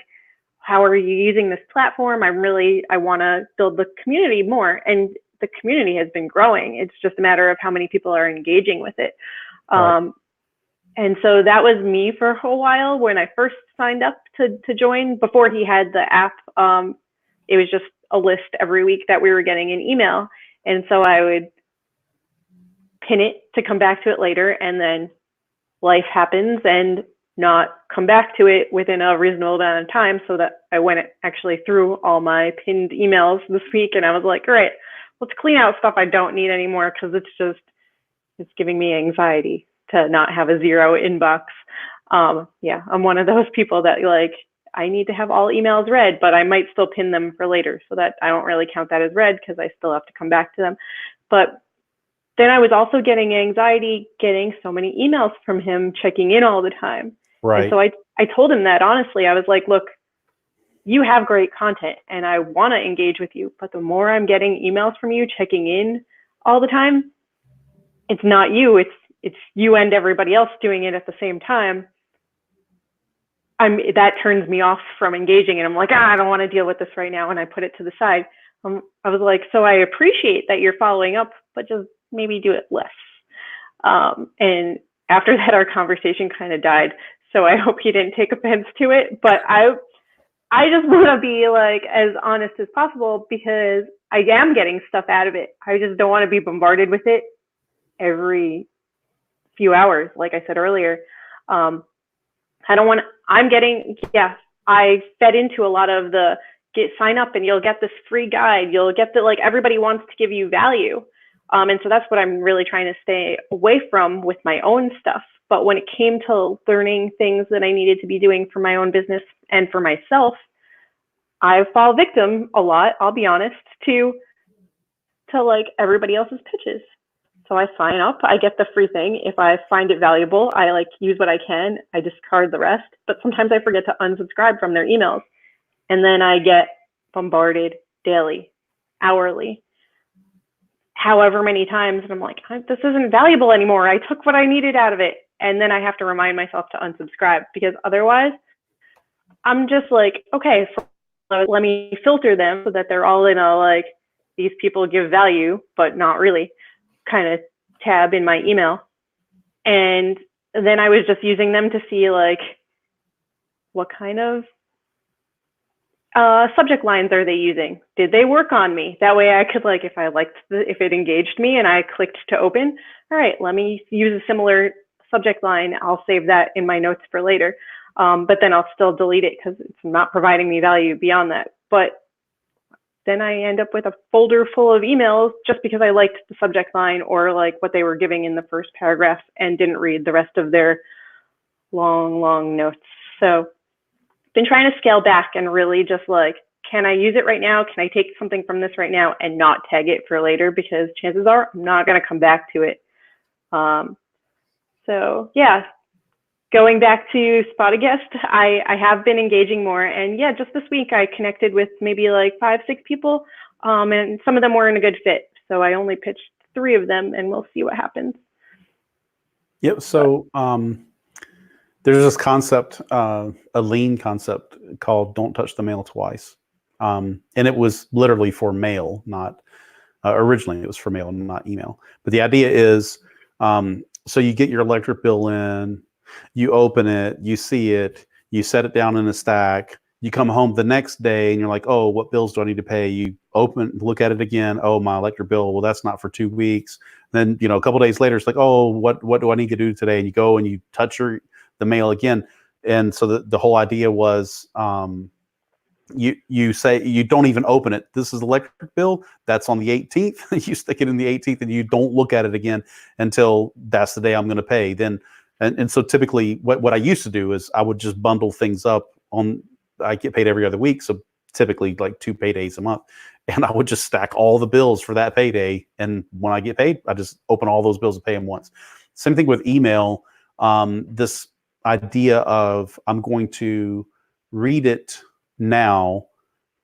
how are you using this platform? I want to build the community more." And the community has been growing. It's just a matter of how many people are engaging with it. Right. And so that was me for a whole while when I first signed up to join. Before he had the app, it was just a list every week that we were getting an email. And so I would pin it to come back to it later, and then life happens and not come back to it within a reasonable amount of time, so that I went actually through all my pinned emails this week, and I was like, all right, let's clean out stuff I don't need anymore, because it's giving me anxiety to not have a 0 inbox. Yeah, I'm one of those people that like, I need to have all emails read, but I might still pin them for later, so that I don't really count that as read because I still have to come back to them. But then I was also getting anxiety getting so many emails from him, checking in all the time. Right. And so I told him that honestly. I was like, look, you have great content and I want to engage with you, but the more I'm getting emails from you checking in all the time, it's not you, it's you and everybody else doing it at the same time. That turns me off from engaging, and I'm like, I don't want to deal with this right now, and I put it to the side. I was like, so I appreciate that you're following up, but just maybe do it less. And after that, our conversation kind of died. So I hope he didn't take offense to it, but I just want to be like as honest as possible, because I am getting stuff out of it. I just don't want to be bombarded with it every few hours. Like I said earlier, I fed into a lot of the sign up and you'll get this free guide. You'll get like everybody wants to give you value. And so that's what I'm really trying to stay away from with my own stuff. But when it came to learning things that I needed to be doing for my own business and for myself, I fall victim a lot, I'll be honest, to like everybody else's pitches. So I sign up, I get the free thing. If I find it valuable, I like use what I can, I discard the rest. But sometimes I forget to unsubscribe from their emails. And then I get bombarded daily hourly, however many times. And I'm like, this isn't valuable anymore. I took what I needed out of it. And then I have to remind myself to unsubscribe, because otherwise I'm just like, okay, let me filter them so that they're all in a, like, these people give value, but not really kind of tab in my email. And then I was just using them to see, like, what kind of subject lines are they using? Did they work on me? That way I could, like, if it engaged me and I clicked to open, all right, let me use a similar subject line. I'll save that in my notes for later. But then I'll still delete it because it's not providing me value beyond that. But then I end up with a folder full of emails just because I liked the subject line or like what they were giving in the first paragraph and didn't read the rest of their long, long notes. So been trying to scale back and really just like, can I use it right now? Can I take something from this right now and not tag it for later? Because chances are I'm not going to come back to it. So yeah, going back to Spot a Guest, I have been engaging more. And yeah, just this week I connected with maybe like 5, 6 people, and some of them weren't a good fit. So I only pitched 3 of them, and we'll see what happens. Yep. So there's this concept, a lean concept called "Don't touch the mail twice," and it was literally for mail, not originally it was for mail, not email. But the idea is, so you get your electric bill in, you open it, you see it, you set it down in a stack. You come home the next day and you're like, oh, what bills do I need to pay? You look at it again. Oh, my electric bill. Well, that's not for 2 weeks. Then, a couple days later, it's like, oh, what do I need to do today? And you go and you touch the mail again. And so the whole idea was, you say you don't even open it. This is electric bill. That's on the 18th. You stick it in the 18th and you don't look at it again until that's the day I'm going to pay. Then, and so typically what I used to do is I would just bundle things up I get paid every other week. So typically like 2 paydays a month, and I would just stack all the bills for that payday. And when I get paid, I just open all those bills and pay them once. Same thing with email. This idea of I'm going to read it now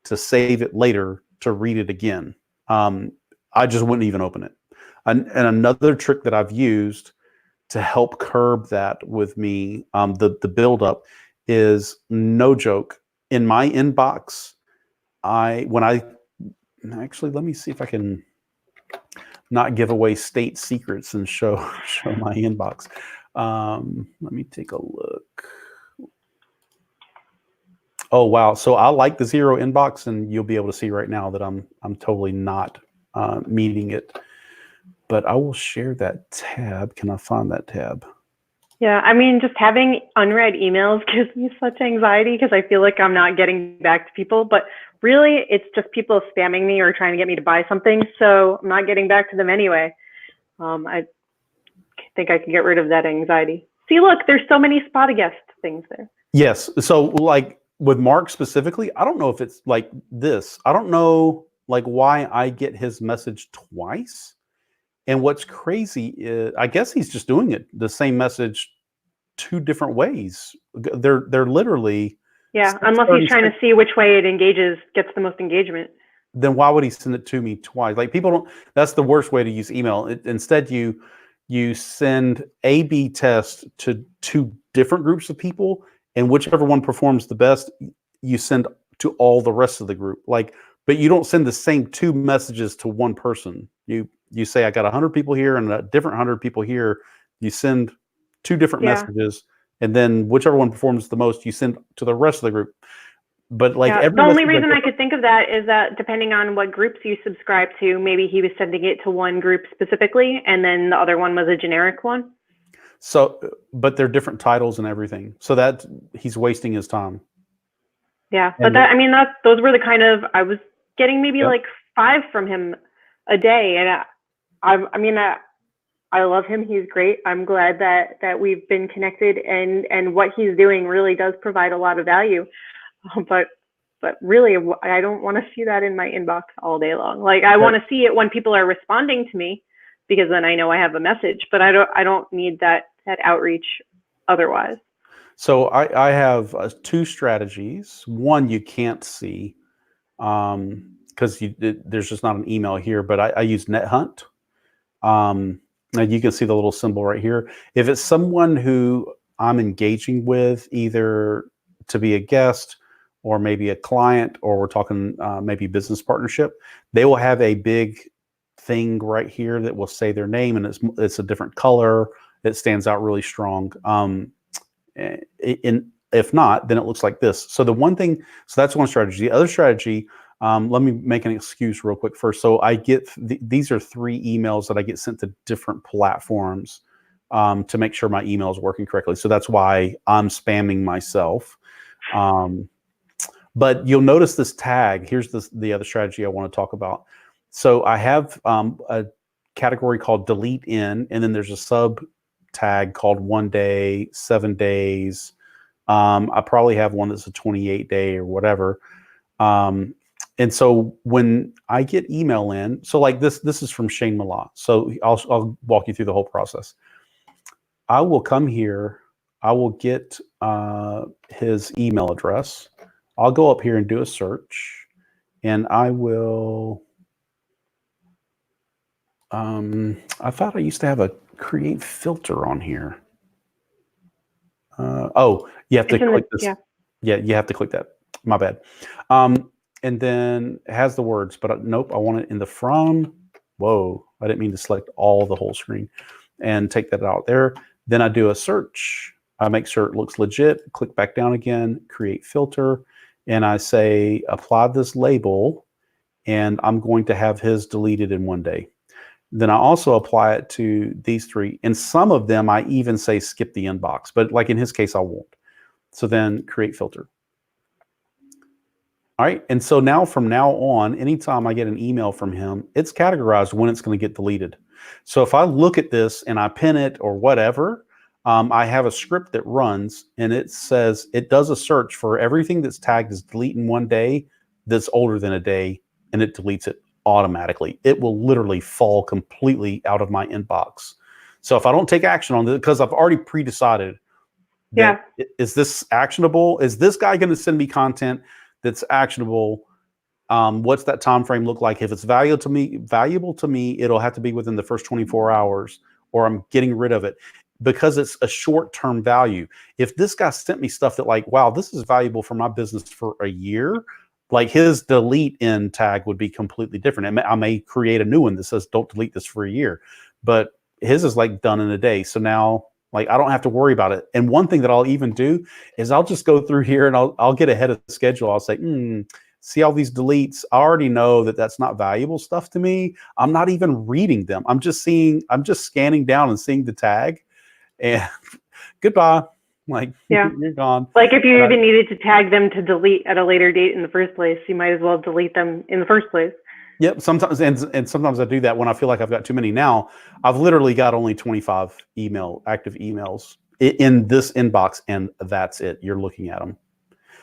to save it later to read it again. I just wouldn't even open it. And another trick that I've used to help curb that with me, the buildup, is no joke. In my inbox, actually, let me see if I can not give away state secrets and show my inbox. Let me take a look. Oh, wow. So I like the 0 inbox, and you'll be able to see right now that I'm totally not meeting it. But I will share that tab. Can I find that tab? Yeah, I mean, just having unread emails gives me such anxiety because I feel like I'm not getting back to people. But really, it's just people spamming me or trying to get me to buy something. So I'm not getting back to them anyway. I think I can get rid of that anxiety. See, look, there's so many Spot a Guest things there. Yes. So like with Mark specifically, I don't know if it's like this. I don't know like why I get his message twice. And what's crazy is, I guess he's just doing it the same message 2 different ways. They're literally, yeah. Unless he's trying to see which way it gets the most engagement. Then why would he send it to me twice? Like people don't. That's the worst way to use email. Instead, you send A/B test to 2 different groups of people, and whichever one performs the best, you send to all the rest of the group. But you don't send the same 2 messages to one person. You say, I got 100 people here and a different 100 people here. You send 2 different messages, and then whichever one performs the most, you send to the rest of the group. But the only reason I could think of that is that depending on what groups you subscribe to, maybe he was sending it to one group specifically, and then the other one was a generic one. So, but they're different titles and everything. So that he's wasting his time. Yeah, but those were the kind of, I was getting maybe like 5 from him a day, and I love him. He's great. I'm glad that we've been connected, and what he's doing really does provide a lot of value. But really, I don't want to see that in my inbox all day long. Like I want to see it when people are responding to me, because then I know I have a message. But I don't need that outreach otherwise. So I have 2 strategies. One you can't see, because there's just not an email here, but I use NetHunt. Now you can see the little symbol right here. If it's someone who I'm engaging with, either to be a guest or maybe a client, or we're talking maybe business partnership, they will have a big thing right here that will say their name, and it's a different color. It stands out really strong. If not, then it looks like this. So that's one strategy. The other strategy, let me make an excuse real quick first. So I get these are 3 emails that I get sent to different platforms to make sure my email is working correctly. So that's why I'm spamming myself. But you'll notice this tag. Here's the other strategy I want to talk about. So I have a category called delete in, and then there's a sub tag called 1 day, 7 days. I probably have one that's a 28-day or whatever. And so when I get email in, so like this is from Shane Malott. So I'll walk you through the whole process. I will come here. I will get his email address. I'll go up here and do a search, and I will. I thought I used to have a create filter on here. Oh, you have to click this. Yeah, you have to click that. My bad. And then it has the words, but nope, I want it in the from. Whoa, I didn't mean to select the whole screen and take that out there. Then I do a search. I make sure it looks legit. Click back down again, create filter, and I say apply this label, and I'm going to have his deleted in 1 day. Then I also apply it to these 3. And some of them I even say skip the inbox, but like in his case, I won't. So then create filter. All right. And so now from now on, anytime I get an email from him, it's categorized when it's going to get deleted. So if I look at this and I pin it or whatever, I have a script that runs, and it says it does a search for everything that's tagged as delete in 1 day that's older than a day, and it deletes it automatically. It will literally fall completely out of my inbox. So if I don't take action on this, because I've already pre-decided that, is this actionable? Is this guy going to send me content that's actionable? What's that time frame look like? If it's valuable to me, it'll have to be within the first 24 hours, or I'm getting rid of it, because it's a short-term value. If this guy sent me stuff that like, wow, this is valuable for my business for a year, like his delete in tag would be completely different. I may create a new one that says don't delete this for a year, but his is like done in a day. So now, like, I don't have to worry about it. And one thing that I'll even do is I'll just go through here and I'll get ahead of the schedule. I'll say, see all these deletes. I already know that that's not valuable stuff to me. I'm not even reading them. I'm just scanning down and seeing the tag, and goodbye. Like, you're gone. Like if you even needed to tag them to delete at a later date in the first place, you might as well delete them in the first place. Yep. Sometimes, and sometimes I do that when I feel like I've got too many. Now I've literally got only 25 active emails in this inbox, and that's it. You're looking at them.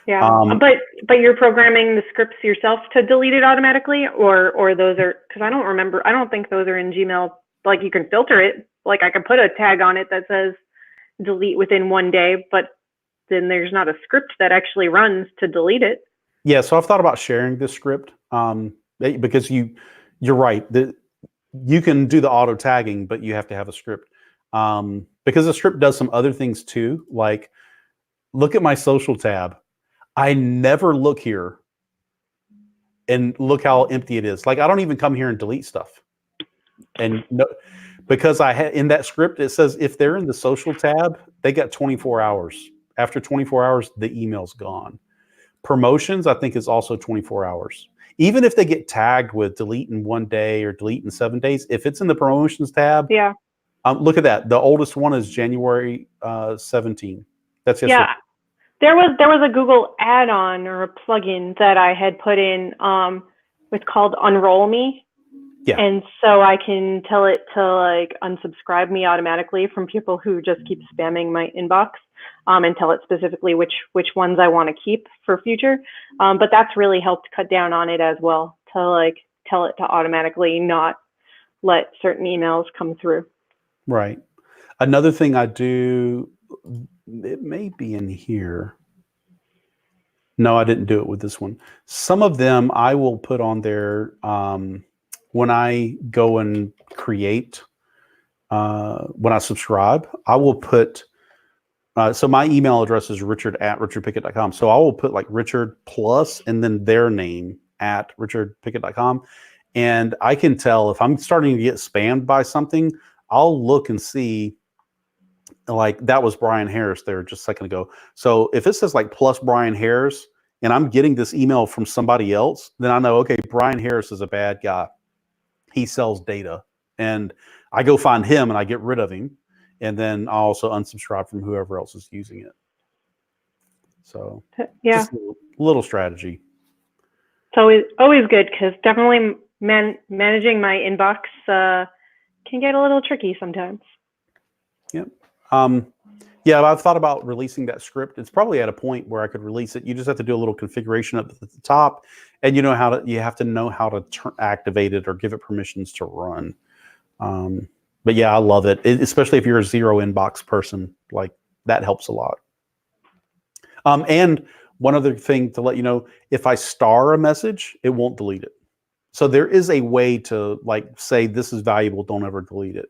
Yeah. But you're programming the scripts yourself to delete it automatically, or those are, because I don't think those are in Gmail. Like you can filter it. Like I can put a tag on it that says delete within 1 day, but then there's not a script that actually runs to delete it. Yeah, so I've thought about sharing this script because you're right. You can do the auto tagging, but you have to have a script because the script does some other things too. Like, look at my social tab. I never look here and look how empty it is. Like, I don't even come here and delete stuff. And no, because in that script, it says if they're in the social tab, they got 24 hours. After 24 hours, the email's gone. Promotions, I think, is also 24 hours. Even if they get tagged with delete in 1 day or delete in 7 days, if it's in the promotions tab, look at that. The oldest one is January 17. That's yesterday. Yeah. There was a Google add-on or a plugin that I had put in. It's called Unroll Me. Yeah. And so I can tell it to like unsubscribe me automatically from people who just keep spamming my inbox, and tell it specifically which ones I want to keep for future. But that's really helped cut down on it as well, to like tell it to automatically not let certain emails come through. Right. Another thing I do, it may be in here. No, I didn't do it with this one. Some of them I will put on there when I go and create. When I subscribe, I will put. So my email address is richard@richardpickett.com. So I will put like Richard plus and then their name at richardpickett.com. And I can tell if I'm starting to get spammed by something, I'll look and see. Like that was Brian Harris there just a second ago. So if it says like plus Brian Harris and I'm getting this email from somebody else, then I know, okay, Brian Harris is a bad guy. He sells data. And I go find him and I get rid of him. And then I also unsubscribe from whoever else is using it. So yeah, just a little strategy. It's always good because definitely managing my inbox can get a little tricky sometimes. Yep. Yeah, I've thought about releasing that script. It's probably at a point where I could release it. You just have to do a little configuration up at the top, and you have to know how to activate it or give it permissions to run. But yeah, I love it, especially if you're a zero inbox person. Like that helps a lot. And one other thing to let you know, if I star a message, it won't delete it. So there is a way to like say this is valuable, don't ever delete it.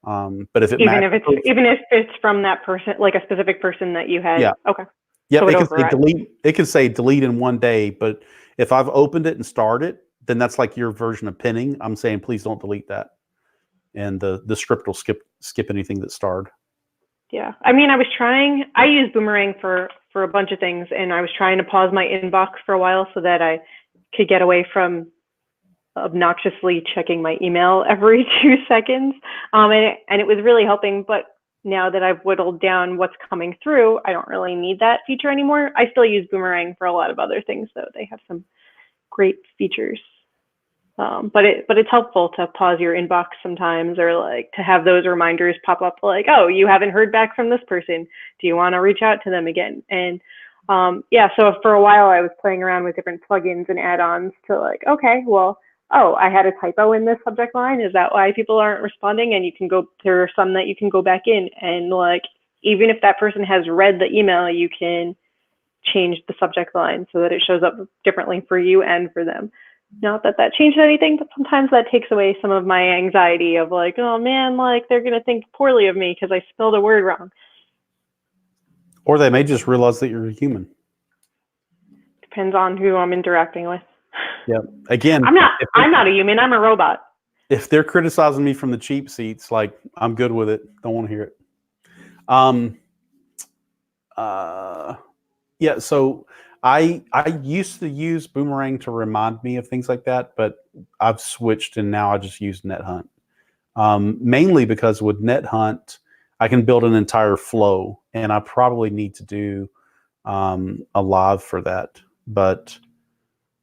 But if it even if it's from that person, like a specific person that you had, yeah, okay, yeah, so it can say delete. It can say delete in one day, but if I've opened it and starred it, then that's like your version of pinning. I'm saying please don't delete that, and the script will skip anything that's starred. Yeah, I mean, I use Boomerang for a bunch of things, and I was trying to pause my inbox for a while so that I could get away from obnoxiously checking my email every 2 seconds. And it was really helping. But now that I've whittled down what's coming through, I don't really need that feature anymore. I still use Boomerang for a lot of other things, though. They have some great features. But it's helpful to pause your inbox sometimes, or like to have those reminders pop up like, oh, you haven't heard back from this person. Do you want to reach out to them again? And yeah, so for a while I was playing around with different plugins and add-ons to like, okay, well, oh, I had a typo in this subject line. Is that why people aren't responding? And there are some that you can go back in and like, even if that person has read the email, you can change the subject line so that it shows up differently for you and for them. Not that changed anything, but sometimes that takes away some of my anxiety of like, oh man, like they're going to think poorly of me because I spelled a word wrong. Or they may just realize that you're a human. Depends on who I'm interacting with. Yeah. Again, I'm not a human. I'm a robot. If they're criticizing me from the cheap seats, like I'm good with it. Don't want to hear it. Yeah. So I used to use Boomerang to remind me of things like that, but I've switched and now I just use NetHunt. Mainly because with NetHunt, I can build an entire flow, and I probably need to do a live for that. But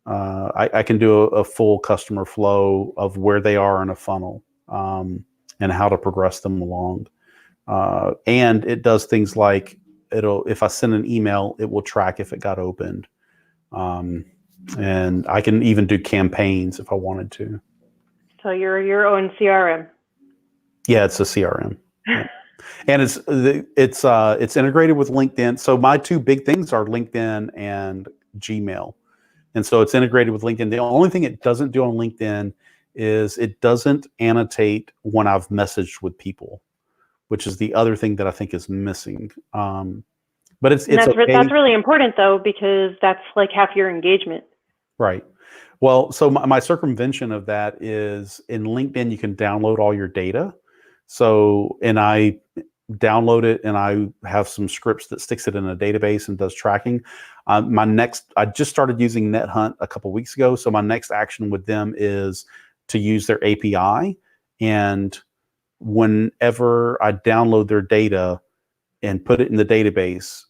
I can do a full customer flow of where they are in a funnel and how to progress them along. And it does things like if I send an email, it will track if it got opened. And I can even do campaigns if I wanted to. So you're your own CRM. Yeah, it's a CRM. Yeah. And it's integrated with LinkedIn. So my two big things are LinkedIn and Gmail. And so it's integrated with LinkedIn. The only thing it doesn't do on LinkedIn is it doesn't annotate when I've messaged with people, which is the other thing that I think is missing. But it's okay. That's really important though, because that's like half your engagement. Right. Well, so my circumvention of that is in LinkedIn, you can download all your data. So, and I download it and I have some scripts that sticks it in a database and does tracking. I just started using NetHunt a couple weeks ago. So my next action with them is to use their API. And whenever I download their data and put it in the database,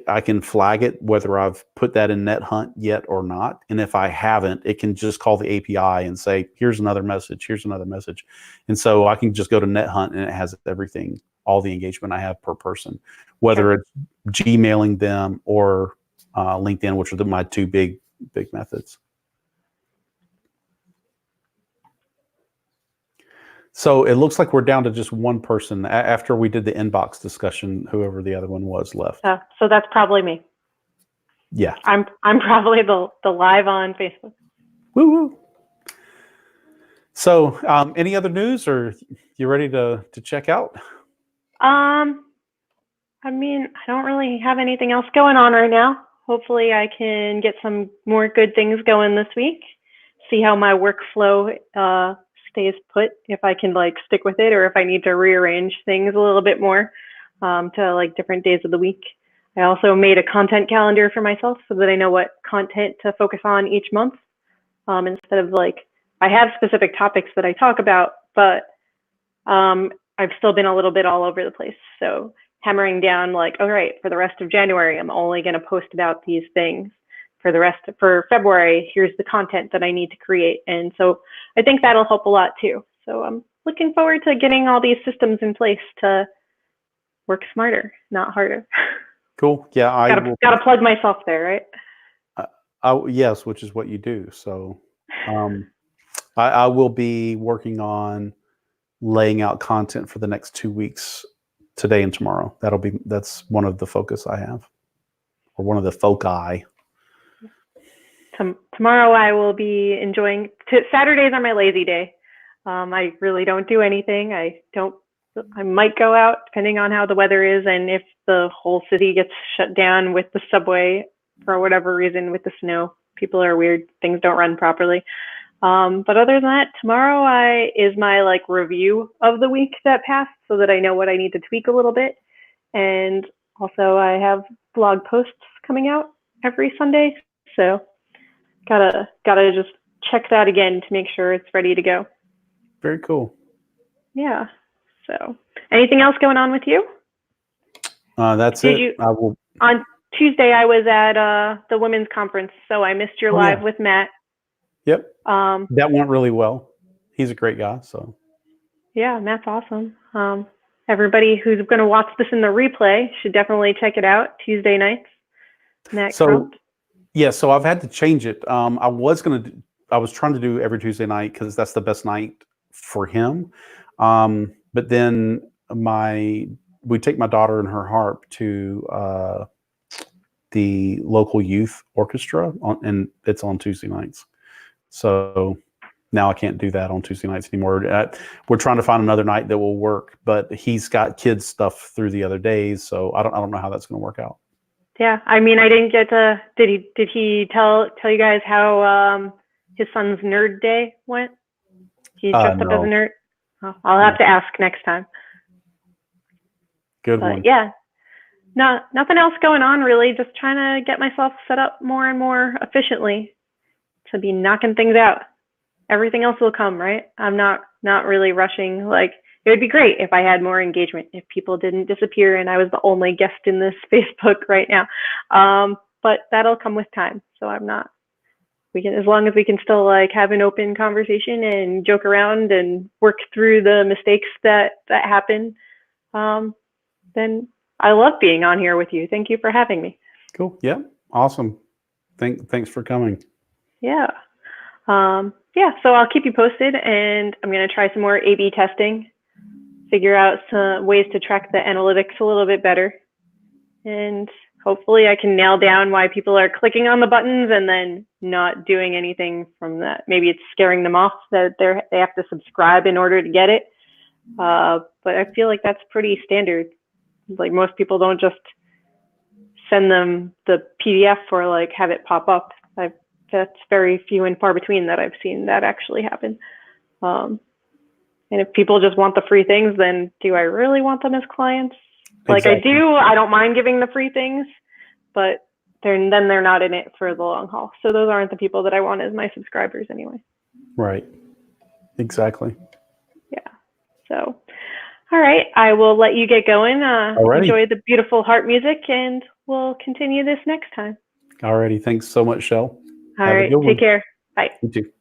I can flag it whether I've put that in NetHunt yet or not. And if I haven't, it can just call the API and say, here's another message, here's another message. And so I can just go to NetHunt and it has everything, all the engagement I have per person, whether it's Gmailing them or LinkedIn, which are my two big methods. So it looks like we're down to just one person after we did the inbox discussion, whoever the other one was left. So that's probably me. Yeah. I'm probably the live on Facebook. Woo woo. So, any other news, or you ready to check out? I mean, I don't really have anything else going on right now. Hopefully, I can get some more good things going this week. See how my workflow stays put. If I can like stick with it, or if I need to rearrange things a little bit more to like different days of the week. I also made a content calendar for myself so that I know what content to focus on each month. Instead of like, I have specific topics that I talk about, but I've still been a little bit all over the place. So hammering down like, all right, for the rest of January, I'm only going to post about these things. For February, here's the content that I need to create. And so I think that'll help a lot too. So I'm looking forward to getting all these systems in place to work smarter, not harder. Cool. Yeah, gotta plug myself there, right? Yes, which is what you do. So, I will be working on laying out content for the next 2 weeks, today and tomorrow. That's one of the focus I have, or one of the foci. Tomorrow I will be enjoying. Saturdays are my lazy day. I really don't do anything. I might go out depending on how the weather is, and if the whole city gets shut down with the subway for whatever reason with the snow. People are weird. Things don't run properly. But other than that, tomorrow is my like review of the week that passed, so that I know what I need to tweak a little bit. And also I have blog posts coming out every Sunday, so gotta just check that again to make sure it's ready to go. Very cool. Yeah. So, anything else going on with you? That's it. I will. On Tuesday, I was at the women's conference, so I missed your live with Matt. Yep. That went really well. He's a great guy. So. Yeah, Matt's awesome. Everybody who's going to watch this in the replay should definitely check it out Tuesday nights. Matt Crump. Yeah, so I've had to change it. I was trying to do every Tuesday night because that's the best night for him. But then we take my daughter and her harp to the local youth orchestra, and it's on Tuesday nights. So now I can't do that on Tuesday nights anymore. We're trying to find another night that will work, but he's got kids stuff through the other days, so I don't know how that's going to work out. Yeah, I mean, I didn't get to. Did he tell you guys how his son's nerd day went? He dressed up as a nerd. Oh, I'll have to ask next time. Good one. Yeah, nothing else going on really. Just trying to get myself set up more and more efficiently to be knocking things out. Everything else will come, right? I'm not really rushing. Like, it would be great if I had more engagement, if people didn't disappear and I was the only guest in this Facebook right now. But that'll come with time. So as long as we can still like have an open conversation and joke around and work through the mistakes that happen, then I love being on here with you. Thank you for having me. Cool. Yeah. Awesome. Thanks for coming. Yeah. So I'll keep you posted, and I'm going to try some more A/B testing, figure out some ways to track the analytics a little bit better. And hopefully I can nail down why people are clicking on the buttons and then not doing anything from that. Maybe it's scaring them off that they have to subscribe in order to get it. But I feel like that's pretty standard. Like, most people don't just send them the PDF or like have it pop up. That's very few and far between that I've seen that actually happen. And if people just want the free things, then do I really want them as clients? Like, exactly. I do. I don't mind giving the free things, but then they're not in it for the long haul. So those aren't the people that I want as my subscribers anyway. Right. Exactly. Yeah. So, all right. I will let you get going. Enjoy the beautiful harp music, and we'll continue this next time. Alrighty. Thanks so much, Shell. All right. Take care. Bye. You too.